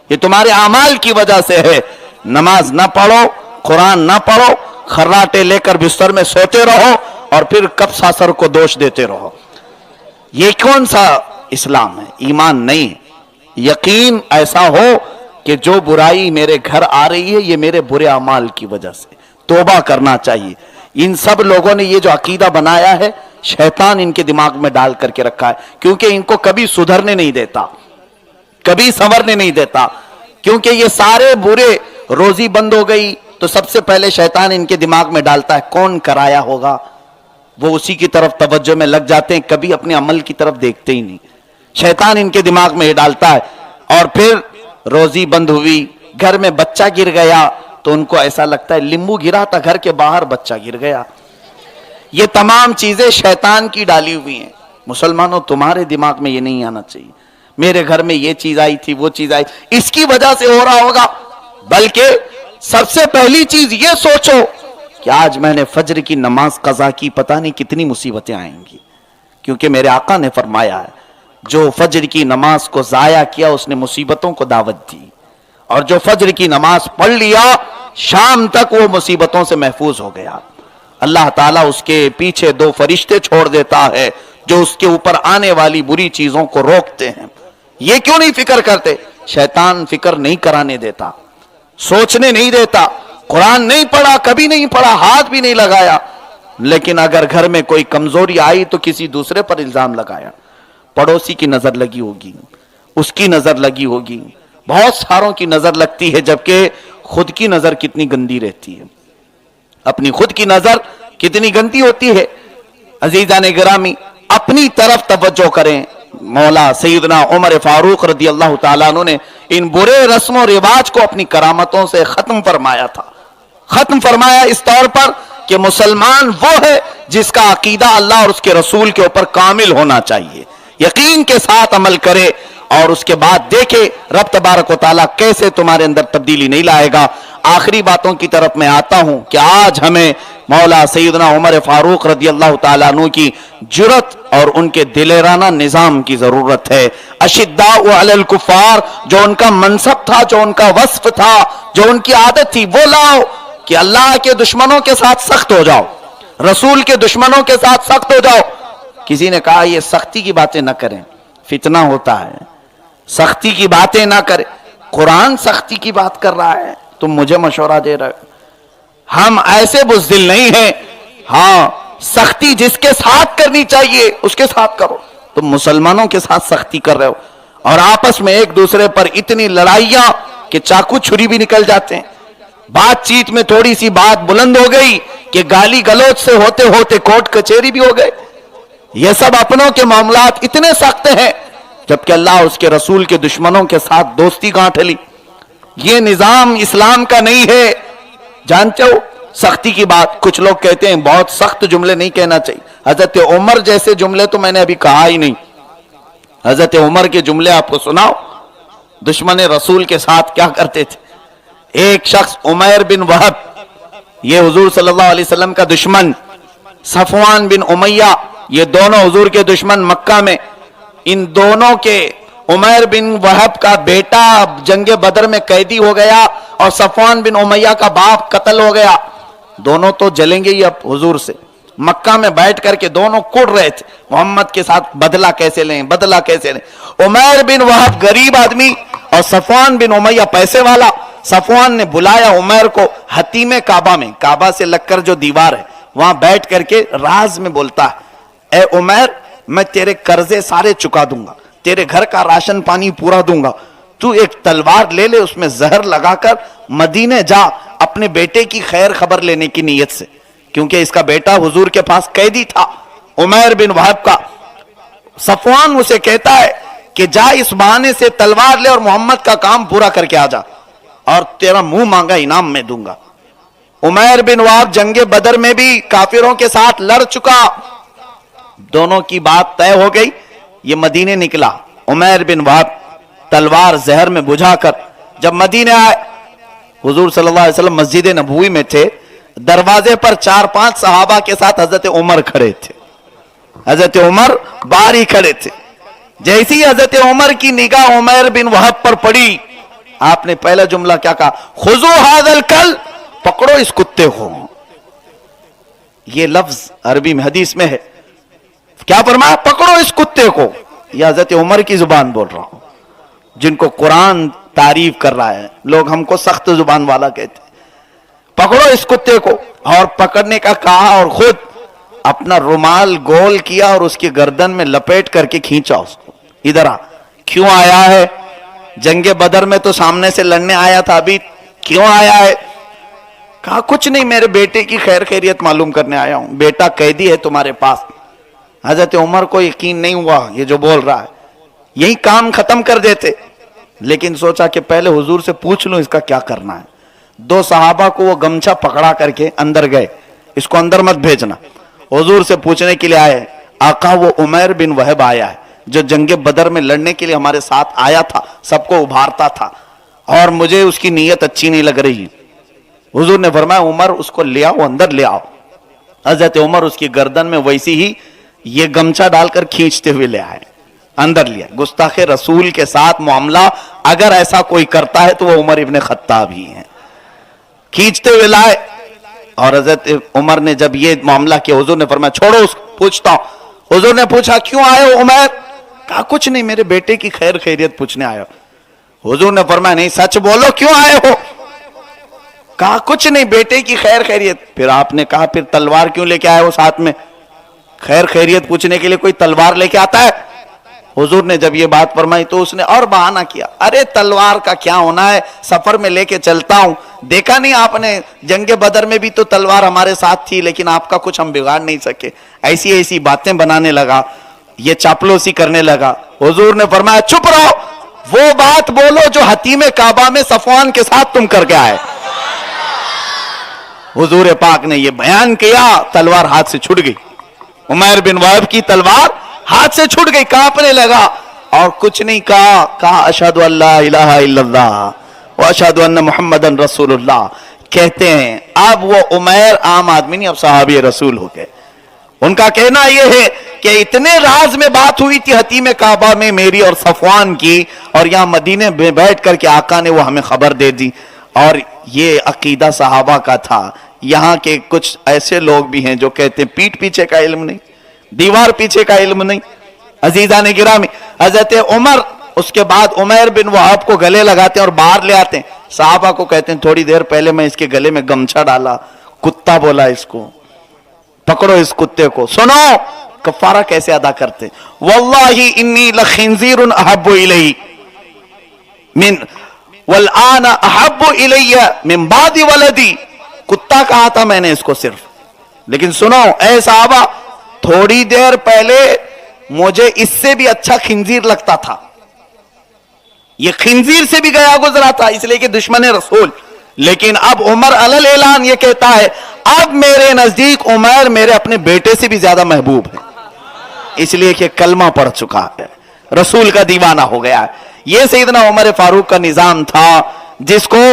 یہ تمہارے اعمال کی وجہ سے ہے۔ نماز نہ پڑھو، قرآن نہ پڑھو، خراٹے لے کر بستر میں سوتے رہو اور پھر کب ساسر کو دوش دیتے رہو، یہ کون سا اسلام ہے؟ ایمان نہیں۔ یقین ایسا ہو کہ جو برائی میرے گھر آ رہی ہے یہ میرے برے اعمال کی وجہ سے، توبہ کرنا چاہیے۔ ان سب لوگوں نے یہ جو عقیدہ بنایا ہے شیطان ان کے دماغ میں ڈال کر کے رکھا ہے، کیونکہ ان کو کبھی سدھرنے نہیں دیتا، کبھی سنورنے نہیں دیتا، کیونکہ یہ سارے برے، روزی بند ہو گئی تو سب سے پہلے شیطان ان کے دماغ میں ڈالتا ہے کون کرایا ہوگا، وہ اسی کی طرف توجہ میں لگ جاتے ہیں، کبھی اپنے عمل کی طرف دیکھتے ہی نہیں۔ شیطان ان کے دماغ میں یہ ڈالتا ہے، اور پھر روزی بند ہوئی، گھر میں بچہ گر گیا تو ان کو ایسا لگتا ہے لیمبو گرا تھا گھر کے باہر، بچہ گر گیا۔ یہ تمام چیزیں شیطان کی ڈالی ہوئی ہیں۔ مسلمانوں، تمہارے دماغ میں یہ نہیں آنا چاہیے میرے گھر میں یہ چیز آئی تھی، وہ چیز آئی، اس کی وجہ سے ہو رہا ہوگا، بلکہ سب سے پہلی چیز یہ سوچو کہ آج میں نے فجر کی نماز قضا کی، پتہ نہیں کتنی مصیبتیں آئیں گی، کیونکہ میرے آقا نے فرمایا ہے جو فجر کی نماز کو ضائع کیا اس نے مصیبتوں کو دعوت دی، اور جو فجر کی نماز پڑھ لیا شام تک وہ مصیبتوں سے محفوظ ہو گیا۔ اللہ تعالیٰ اس کے پیچھے 2 فرشتے چھوڑ دیتا ہے جو اس کے اوپر آنے والی بری چیزوں کو روکتے ہیں۔ یہ کیوں نہیں فکر کرتے؟ شیطان فکر نہیں کرانے دیتا، سوچنے نہیں دیتا۔ قرآن نہیں پڑھا، کبھی نہیں پڑھا، ہاتھ بھی نہیں لگایا، لیکن اگر گھر میں کوئی کمزوری آئی تو کسی دوسرے پر الزام لگایا، پڑوسی کی نظر لگی ہوگی، اس کی نظر لگی ہوگی، بہت ساروں کی نظر لگتی ہے، جبکہ خود کی نظر کتنی گندی رہتی ہے، اپنی خود کی نظر کتنی گندی ہوتی ہے۔ عزیزان گرامی، اپنی طرف توجہ کریں، مولا سیدنا عمر فاروق رضی اللہ تعالیٰ عنہ نے ان برے رسم و رواج کو اپنی کرامتوں سے ختم فرمایا تھا. ختم فرمایا اس طور پر کہ مسلمان وہ ہے جس کا عقیدہ اللہ اور اس کے رسول کے اوپر کامل ہونا چاہیے, یقین کے ساتھ عمل کرے, اور اس کے بعد دیکھے رب تبارک و تعالیٰ کیسے تمہارے اندر تبدیلی نہیں لائے گا. آخری باتوں کی طرف میں آتا ہوں کہ آج ہمیں مولا سیدنا عمر فاروق رضی اللہ تعالیٰ عنہ کی جرت اور ان کے دلیرانہ نظام کی ضرورت ہے. اشداء علی الکفار, جو ان کا منصب تھا, جو ان کا وصف تھا, جو ان کی عادت تھی, وہ لاؤ کہ اللہ کے دشمنوں کے ساتھ سخت ہو جاؤ, رسول کے دشمنوں کے ساتھ سخت ہو جاؤ. کسی نے کہا یہ سختی کی باتیں نہ کریں, فتنہ ہوتا ہے, سختی کی باتیں نہ کریں. قرآن سختی کی بات کر رہا ہے, تم مجھے مشورہ دے رہے ہو. ہم ایسے بزدل نہیں ہیں. ہاں, سختی جس کے ساتھ کرنی چاہیے اس کے ساتھ کرو. تم مسلمانوں کے ساتھ سختی کر رہے ہو, اور آپس میں ایک دوسرے پر اتنی لڑائیاں کہ چاقو چھری بھی نکل جاتے ہیں. بات چیت میں تھوڑی سی بات بلند ہو گئی کہ گالی گلوچ سے ہوتے ہوتے کورٹ کچہری بھی ہو گئے. یہ سب اپنوں کے معاملات اتنے سخت ہیں, جبکہ اللہ اس کے رسول کے دشمنوں کے ساتھ دوستی گانٹھ لی. یہ نظام اسلام کا نہیں ہے. جانتے ہو سختی کی بات, کچھ لوگ کہتے ہیں بہت سخت جملے نہیں کہنا چاہیے. حضرت عمر جیسے جملے تو میں نے ابھی کہا ہی نہیں. حضرت عمر کے جملے آپ کو سناؤ, دشمن رسول کے ساتھ کیا کرتے تھے. ایک شخص عمیر بن وہب, یہ حضور صلی اللہ علیہ وسلم کا دشمن, صفوان بن امیہ, یہ دونوں حضور کے دشمن مکہ میں. ان دونوں کے, عمیر بن وہب کا بیٹا جنگ بدر میں قیدی ہو گیا اور صفوان بن امیہ کا باپ قتل ہو گیا. دونوں تو جلیں گے ہی اب حضور سے. مکہ میں بیٹھ کر کے دونوں کڑ رہے تھے محمد کے ساتھ, بدلہ کیسے لیں, بدلہ کیسے لیں. عمیر بن وہب غریب آدمی اور صفوان بن امیہ پیسے والا. صفوان نے بلایا عمیر کو حتیم کعبہ میں, کعبہ سے لگ کر جو دیوار ہے وہاں بیٹھ کر کے راز میں بولتا ہے, اے عمیر, میں تیرے قرضے سارے چکا دوں گا, تیرے گھر کا راشن پانی پورا دوں گا, تو ایک تلوار لے لے, اس میں زہر لگا کر مدینے جا اپنے بیٹے کی خیر خبر لینے کی نیت سے, کیونکہ اس کا بیٹا حضور کے پاس قیدی تھا عمیر بن وہب کا. صفوان اسے کہتا ہے کہ جا اس بہانے سے تلوار لے اور محمد کا کام پورا کر کے آ جا, اور تیرا منہ مانگا انعام میں دوں گا. عمیر بن وہب جنگ بدر میں بھی کافروں کے ساتھ لڑ چکا. دونوں کی بات طے ہو گئی, یہ مدینے نکلا. عمیر بن وہب تلوار زہر میں بجھا کر جب مدینے آئے, حضور صلی اللہ علیہ وسلم مسجد نبوی میں تھے, دروازے پر 4-5 صحابہ کے ساتھ حضرت عمر کھڑے تھے. حضرت عمر باہر ہی کھڑے تھے. جیسی حضرت عمر کی نگاہ عمیر بن وہب پر پڑی, آپ نے پہلا جملہ کیا کہا, خذو ھذا الکلب, پکڑو اس کتے کو. یہ لفظ عربی میں حدیث میں ہے. کیا فرمایا, پکڑو اس کتے کو. یہ حضرت عمر کی زبان بول رہا ہوں, جن کو قرآن تعریف کر رہا ہے. لوگ ہم کو سخت زبان والا کہتے ہیں. پکڑو اس کتے کو, اور پکڑنے کا کہا, اور خود اپنا رومال گول کیا اور اس کی گردن میں لپیٹ کر کے کھینچا اس کو. ادھر آ, کیوں آیا ہے؟ جنگ بدر میں تو سامنے سے لڑنے آیا تھا, ابھی کیوں آیا ہے؟ کہا کچھ نہیں, میرے بیٹے کی خیر خیریت معلوم کرنے آیا ہوں, بیٹا قیدی ہے تمہارے پاس. حضرت عمر کو یقین نہیں ہوا یہ جو بول رہا ہے, یہی کام ختم کر دیتے, لیکن سوچا کہ پہلے حضور سے پوچھ لوں اس کا کیا کرنا ہے. 2 صحابہ کو وہ گمچھا پکڑا کر کے اندر گئے, اس کو اندر مت بھیجنا. حضور سے پوچھنے کے لیے آئے, آقا وہ عمیر بن وہب آیا ہے جو جنگ بدر میں لڑنے کے لیے ہمارے ساتھ آیا تھا, سب کو ابھارتا تھا, اور مجھے اس کی نیت اچھی نہیں لگ رہی. حضور نے فرمایا عمر اس کو لے آؤ, اندر لے آؤ. حضرت عمر اس کی گردن میں ویسی ہی یہ گمچھا ڈال کر کھینچتے ہوئے لے آئے, اندر لیا. گستاخ رسول کے ساتھ معاملہ اگر ایسا کوئی کرتا ہے تو وہ عمر ابن خطاب ہی ہیں. کھینچتے ہوئے لائے, اور حضرت عمر نے جب یہ معاملہ کیا, حضور نے فرمایا چھوڑو اس کو, پوچھتا ہوں. حضور نے پوچھا کیوں آئے ہو عمر؟ کہا کچھ نہیں, میرے بیٹے کی خیر خیریت پوچھنے آیا. حضور نے فرمایا نہیں, سچ بولو کیوں آئے ہو؟ کہا کچھ نہیں, بیٹے کی خیر خیریت. پھر آپ نے کہا پھر تلوار کیوں لے کے آئے ہو ساتھ میں؟ خیر خیریت پوچھنے کے لیے کوئی تلوار لے کے آتا ہے؟ حضور نے جب یہ بات فرمائی تو اس نے اور بہانہ کیا, ارے تلوار کا کیا ہونا ہے, سفر میں لے کے چلتا ہوں. دیکھا نہیں آپ نے جنگ بدر میں بھی تو تلوار ہمارے ساتھ تھی, لیکن آپ کا کچھ ہم بگاڑ نہیں سکے. ایسی ایسی باتیں بنانے لگا. یہ چاپلوسی کرنے لگا. حضور نے فرمایا چپ رہو, وہ بات بولو جو حتیم کعبہ میں صفوان کے ساتھ تم کر کے آئے. حضور پاک نے یہ بیان کیا, تلوار ہاتھ سے چھوٹ گئی. عمیر بن وہب کی تلوار ہاتھ سے چھوٹ گئی, کانپنے لگا اور کچھ نہیں کہا اشہد ان لا الہ الا اللہ واشہد ان محمدن رسول اللہ. کہتے ہیں اب وہ عمیر عام آدمی نہیں, اب صحابی رسول ہو گئے. ان کا کہنا یہ ہے کہ اتنے راز میں بات ہوئی تھی حتیم کعبہ میں میری اور صفوان کی, اور یہاں مدینے میں بیٹھ کر کے آقا نے وہ ہمیں خبر دے دی. اور یہ عقیدہ صحابہ کا تھا. یہاں کے کچھ ایسے لوگ بھی ہیں جو کہتے ہیں پیٹ پیچھے کا علم نہیں, دیوار پیچھے کا علم نہیں. عزیزان گرامی, حضرت عمر اس کے بعد عمیر بن وہب کو گلے لگاتے ہیں اور باہر لے آتے ہیں. صحابہ کو کہتے ہیں تھوڑی دیر پہلے میں اس کے گلے میں گمچھا ڈالا, کتا بولا اس کو, پکڑو اس کتے کو. سنو کفارہ کیسے ادا کرتے. واللہ انی لخنزیر احب الی من والآن احب الی من بعد ولدی. کتا کہا تھا میں نے اس کو صرف, لیکن سنو اے صحابہ, تھوڑی دیر پہلے مجھے اس سے بھی اچھا خنزیر لگتا تھا. یہ خنزیر سے بھی گیا گزرا تھا اس لیے کہ دشمن رسول. لیکن اب عمر علل اعلان یہ کہتا ہے اب میرے نزدیک عمر میرے اپنے بیٹے سے بھی زیادہ محبوب ہے, اس لیے کہ کلمہ پڑھ چکا ہے, رسول کا دیوانہ ہو گیا ہے. یہ سیدنا عمر فاروق کا نظام تھا جس کو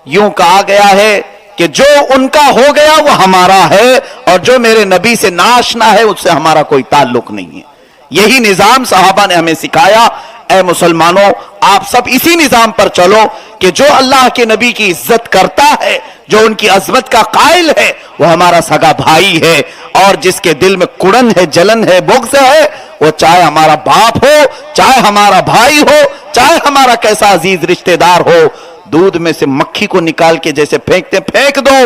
یوں کہا گیا ہے کہ جو ان کا ہو گیا وہ ہمارا ہے, اور جو میرے نبی سے ناشنا ہے اس سے ہمارا کوئی تعلق نہیں ہے. یہی نظام صحابہ نے ہمیں سکھایا. اے مسلمانوں, آپ سب اسی نظام پر چلو کہ جو اللہ کے نبی کی عزت کرتا ہے, جو ان کی عظمت کا قائل ہے, وہ ہمارا سگا بھائی ہے. اور جس کے دل میں کڑن ہے, جلن ہے, بغض ہے, وہ چاہے ہمارا باپ ہو, چاہے ہمارا بھائی ہو, چاہے ہمارا کیسا عزیز رشتہ دار ہو, دودھ میں سے مکھی کو نکال کے جیسے پھینکتے پھینک دو,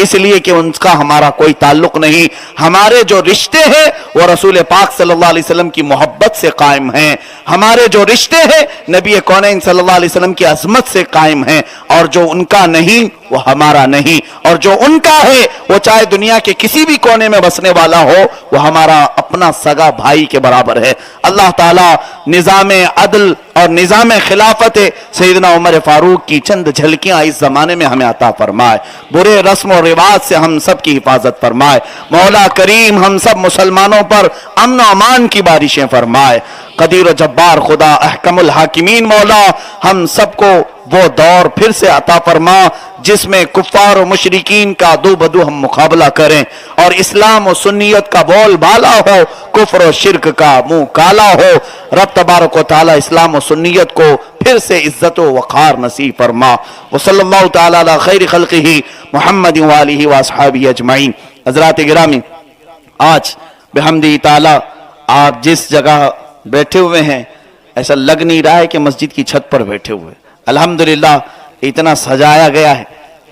اس لیے کہ ان کا ہمارا کوئی تعلق نہیں. ہمارے جو رشتے ہیں وہ رسول پاک صلی اللہ علیہ وسلم کی محبت سے قائم ہیں. ہمارے جو رشتے ہیں نبی کونین صلی اللہ علیہ وسلم کی عظمت سے قائم ہیں, اور جو ان کا نہیں وہ ہمارا نہیں, اور جو ان کا ہے وہ چاہے دنیا کے کسی بھی کونے میں بسنے والا ہو, وہ ہمارا اپنا سگا بھائی کے برابر ہے. اللہ تعالی نظام عدل اور نظام خلافت سیدنا عمر فاروق کی چند جھلکیاں اس زمانے میں ہمیں عطا فرمائے. برے رسم و رواج سے ہم سب کی حفاظت فرمائے. مولا کریم ہم سب مسلمانوں پر امن و امان کی بارشیں فرمائے. قدیر و جبار خدا احکم الحاکمین مولا ہم سب کو وہ دور پھر سے عطا فرما جس میں کفار و مشرکین کا دو بدو ہم مقابلہ کریں, اور اسلام و سنیت کا بول بالا ہو, کفر و شرک کا منہ کالا ہو. رب تبارک و تعالی اسلام و سنیت کو پھر سے عزت و وقار نصیب فرما. وصلی اللہ تعالی علی خیر خلقہ محمد وآلہ واصحابہ اجمعین. حضرات گرامی, آج بحمدہ تعالی آپ جس جگہ بیٹھے ہوئے ہیں ایسا لگ نہیں رہا ہے کہ مسجد کی چھت پر بیٹھے ہوئے. الحمدللہ اتنا سجایا گیا ہے.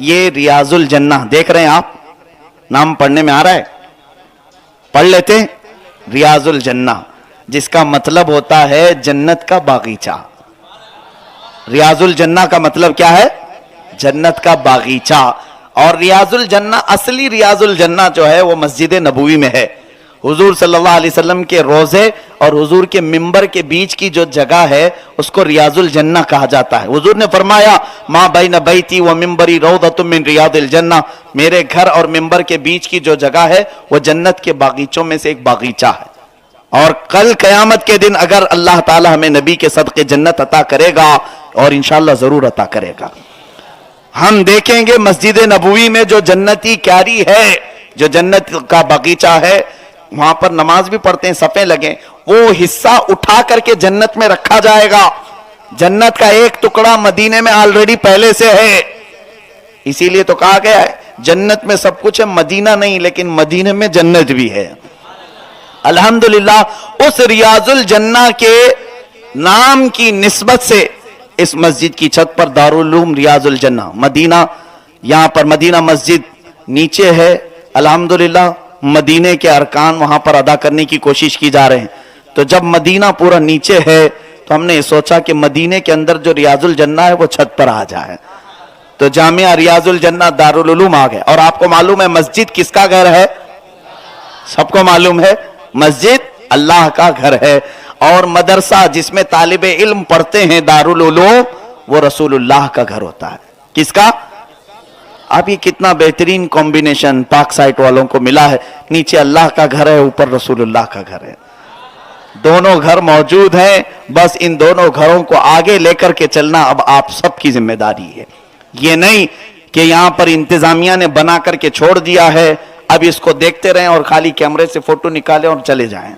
یہ ریاض الجنہ دیکھ رہے ہیں آپ, نام پڑھنے میں آ رہا ہے, پڑھ لیتے ہیں. ریاض الجنہ جس کا مطلب ہوتا ہے جنت کا باغیچہ. ریاض الجنہ کا مطلب کیا ہے؟ جنت کا باغیچہ. اور ریاض الجنہ, اصلی ریاض الجنہ جو ہے وہ مسجد نبوی میں ہے. حضور صلی اللہ علیہ وسلم کے روضے اور حضور کے ممبر کے بیچ کی جو جگہ ہے اس کو ریاض الجنہ کہا جاتا ہے. حضور نے فرمایا ما بین بیتی و ممبری روضۃ من ریاض الجنہ, میرے گھر اور ممبر کے بیچ کی جو جگہ ہے وہ جنت کے باغیچوں میں سے ایک باغیچہ ہے. اور کل قیامت کے دن اگر اللہ تعالی ہمیں نبی کے صدقے جنت عطا کرے گا, اور انشاءاللہ ضرور عطا کرے گا, ہم دیکھیں گے مسجد نبوی میں جو جنتی کیاری ہے, جو جنت کا باغیچہ ہے, وہاں پر نماز بھی پڑھتے ہیں, صفیں لگیں, وہ حصہ اٹھا کر کے جنت میں رکھا جائے گا. جنت کا ایک ٹکڑا مدینے میں آلریڈی پہلے سے ہے. اسی لیے تو کہا گیا ہے جنت میں سب کچھ ہے, مدینہ نہیں, لیکن مدینے میں جنت بھی ہے. الحمدللہ اس ریاض الجنہ کے نام کی نسبت سے اس مسجد کی چھت پر دارالعلوم ریاض الجنہ مدینہ, یہاں پر مدینہ مسجد نیچے ہے. الحمدللہ مدینے کے ارکان وہاں پر ادا کرنے کی کوشش کی جا رہے ہیں. تو جب مدینہ پورا نیچے ہے تو ہم نے سوچا کہ مدینے کے اندر جو ریاض الجنہ ہے وہ چھت پر آ جائے. تو جامعہ ریاض الجنہ دارالعلوم آ گئے. اور آپ کو معلوم ہے مسجد کس کا گھر ہے؟ سب کو معلوم ہے مسجد اللہ کا گھر ہے، اور مدرسہ جس میں طالب علم پڑھتے ہیں دارالعلوم وہ رسول اللہ کا گھر ہوتا ہے۔ کس کا؟ اب یہ کتنا بہترین کمبینیشن پاک سائٹ والوں کو ملا ہے، نیچے اللہ کا گھر ہے، اوپر رسول اللہ کا گھر ہے، دونوں گھر موجود ہیں، بس ان دونوں گھروں کو آگے لے کر کے چلنا اب آپ سب کی ذمہ داری ہے۔ یہ نہیں کہ یہاں پر انتظامیہ نے بنا کر کے چھوڑ دیا ہے، اب اس کو دیکھتے رہیں اور خالی کیمرے سے فوٹو نکالیں اور چلے جائیں۔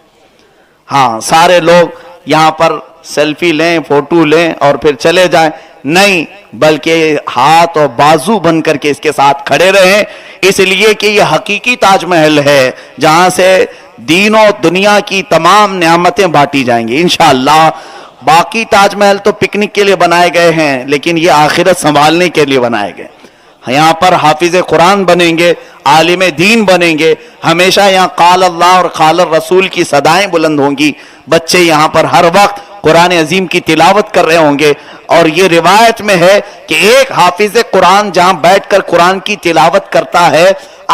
ہاں سارے لوگ یہاں پر سیلفی لیں، فوٹو لیں اور پھر چلے جائیں، نہیں، بلکہ ہاتھ اور بازو بن کر کے اس کے ساتھ کھڑے رہیں، اس لیے کہ یہ حقیقی تاج محل ہے جہاں سے دین و دنیا کی تمام نعمتیں بانٹی جائیں گی انشاءاللہ۔ باقی تاج محل تو پکنک کے لیے بنائے گئے ہیں، لیکن یہ آخرت سنبھالنے کے لیے بنائے گئے۔ یہاں پر حافظ قرآن بنیں گے، عالم دین بنیں گے، ہمیشہ یہاں قال اللہ اور قال الرسول کی صدائیں بلند ہوں گی، بچے یہاں پر ہر وقت قرآن عظیم کی تلاوت کر رہے ہوں گے، اور یہ روایت میں ہے کہ ایک حافظ قرآن جہاں بیٹھ کر قرآن کی تلاوت کرتا ہے،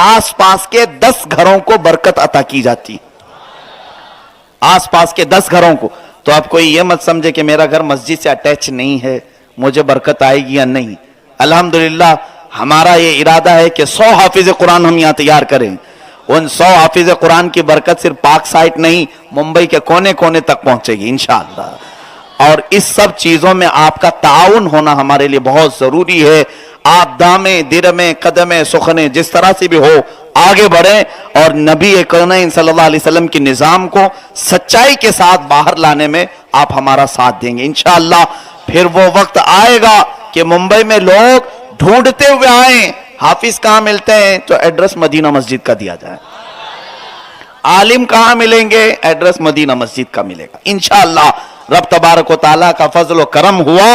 آس پاس کے 10 گھروں کو برکت عطا کی جاتی، آس پاس کے 10 گھروں کو۔ تو اب کوئی یہ مت سمجھے کہ میرا گھر مسجد سے اٹیچ نہیں ہے، مجھے برکت آئے گی یا نہیں۔ الحمدللہ ہمارا یہ ارادہ ہے کہ 100 حافظ قرآن ہم یہاں تیار کریں، ان 100 حافظ قرآن کی برکت صرف پاک سائٹ نہیں، ممبئی کے کونے کونے تک پہنچے گی انشاءاللہ۔ اور اس سب چیزوں میں آپ کا تعاون ہونا ہمارے لیے بہت ضروری ہے۔ آپ دامیں درمیں قدمیں سخنیں جس طرح سے بھی ہو آگے بڑھیں، اور نبی کریم صلی اللہ علیہ وسلم کے نظام کو سچائی کے ساتھ باہر لانے میں آپ ہمارا ساتھ دیں گے انشاءاللہ۔ پھر وہ وقت آئے گا کہ ممبئی میں لوگ ڈھونڈتے ہوئے آئیں، حافظ کہاں ملتے ہیں تو ایڈریس مدینہ مسجد کا دیا جائے، عالم کہاں ملیں گے ایڈریس مدینہ مسجد کا ملے گا انشاءاللہ۔ رب تبارک و تعالیٰ کا فضل و کرم ہوا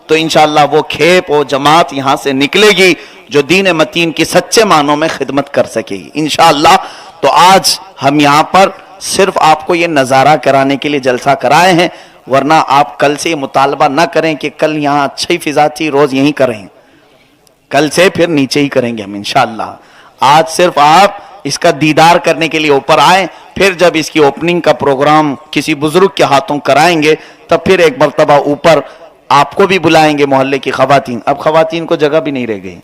تو انشاءاللہ وہ کھیپ و جماعت یہاں سے نکلے گی جو دین متین کی سچے معنوں میں خدمت کر سکے گی انشاءاللہ۔ تو آج ہم یہاں پر صرف آپ کو یہ نظارہ کرانے کے لیے جلسہ کرائے ہیں، ورنہ آپ کل سے یہ مطالبہ نہ کریں کہ کل یہاں اچھی فضا تھی روز یہیں کریں، کل سے پھر نیچے ہی کریں گے ہم انشاءاللہ۔ آج صرف آپ اس کا دیدار کرنے کے لیے اوپر آئیں، پھر جب اس کی اوپننگ کا پروگرام کسی بزرگ کے ہاتھوں کرائیں گے تب پھر ایک مرتبہ اوپر آپ کو بھی بلائیں گے، محلے کی خواتین۔ اب خواتین کو جگہ بھی نہیں رہ گئی،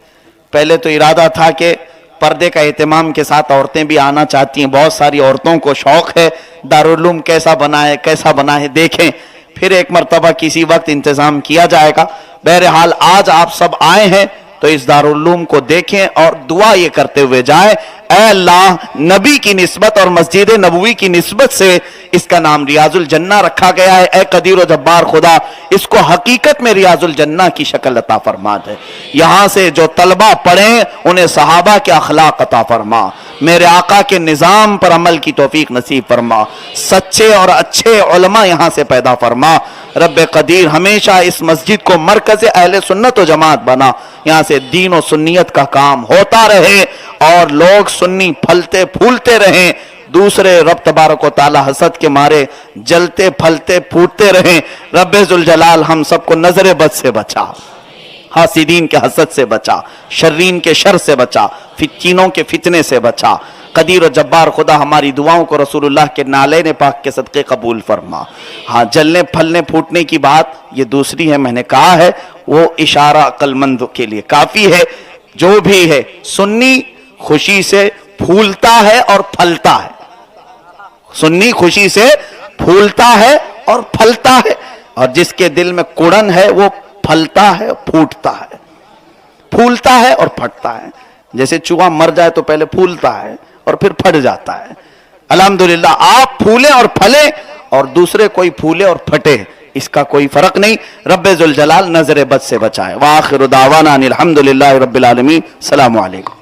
پہلے تو ارادہ تھا کہ پردے کا اہتمام کے ساتھ عورتیں بھی آنا چاہتی ہیں، بہت ساری عورتوں کو شوق ہے دارالعلوم کیسا بنا ہے دیکھیں، پھر ایک مرتبہ کسی وقت انتظام کیا جائے گا۔ بہرحال آج آپ سب آئے ہیں تو اس دارالعلوم کو دیکھیں اور دعا یہ کرتے ہوئے جائیں، اے اللہ نبی کی نسبت اور مسجد نبوی کی نسبت سے اس کا نام ریاض الجنہ رکھا گیا ہے، اے قدیر و جبار خدا اس کو حقیقت میں ریاض الجنہ کی شکل عطا فرما دے۔ یہاں سے جو طلبہ پڑھیں انہیں صحابہ کے اخلاق عطا فرما، میرے آقا کے نظام پر عمل کی توفیق نصیب فرما، سچے اور اچھے علماء یہاں سے پیدا فرما۔ رب قدیر ہمیشہ اس مسجد کو مرکز اہل سنت و جماعت بنا، یہاں سے دین و سنیت کا کام ہوتا رہے اور لوگ سنی پھلتے پھولتے رہیں، دوسرے رب تبارک و تعالی حسد کے مارے جلتے پھلتے پھوٹتے رہیں۔ رب ذوالجلال ہم سب کو نظر بد سے بچا، حاسدین کے حسد سے بچا، شرین کے شر سے بچا، فتنوں کے فتنے سے بچا۔ قدیر و جبار خدا ہماری دعاؤں کو رسول اللہ کے نالین پاک کے صدقے قبول فرما۔ ہاں جلنے پھلنے پھوٹنے کی بات یہ دوسری ہے، میں نے کہا ہے وہ اشارہ عقل مند کے لیے کافی ہے۔ جو بھی ہے سنی خوشی سے پھولتا ہے اور پھلتا ہے، سنی خوشی سے پھولتا ہے اور پھلتا ہے، اور جس کے دل میں کڑن ہے وہ پھلتا ہے پھوٹتا ہے، پھولتا ہے اور پھٹتا ہے۔ جیسے چوہا مر جائے تو پہلے پھولتا ہے اور پھر پھٹ جاتا ہے۔ الحمدللہ آپ پھولیں اور پھلیں اور دوسرے کوئی پھولے اور پھٹے، اس کا کوئی فرق نہیں۔ رب ذوالجلال نظر بد سے بچائے۔ وآخر دعوانا ان الحمدللہ رب العالمین۔ السلام علیکم۔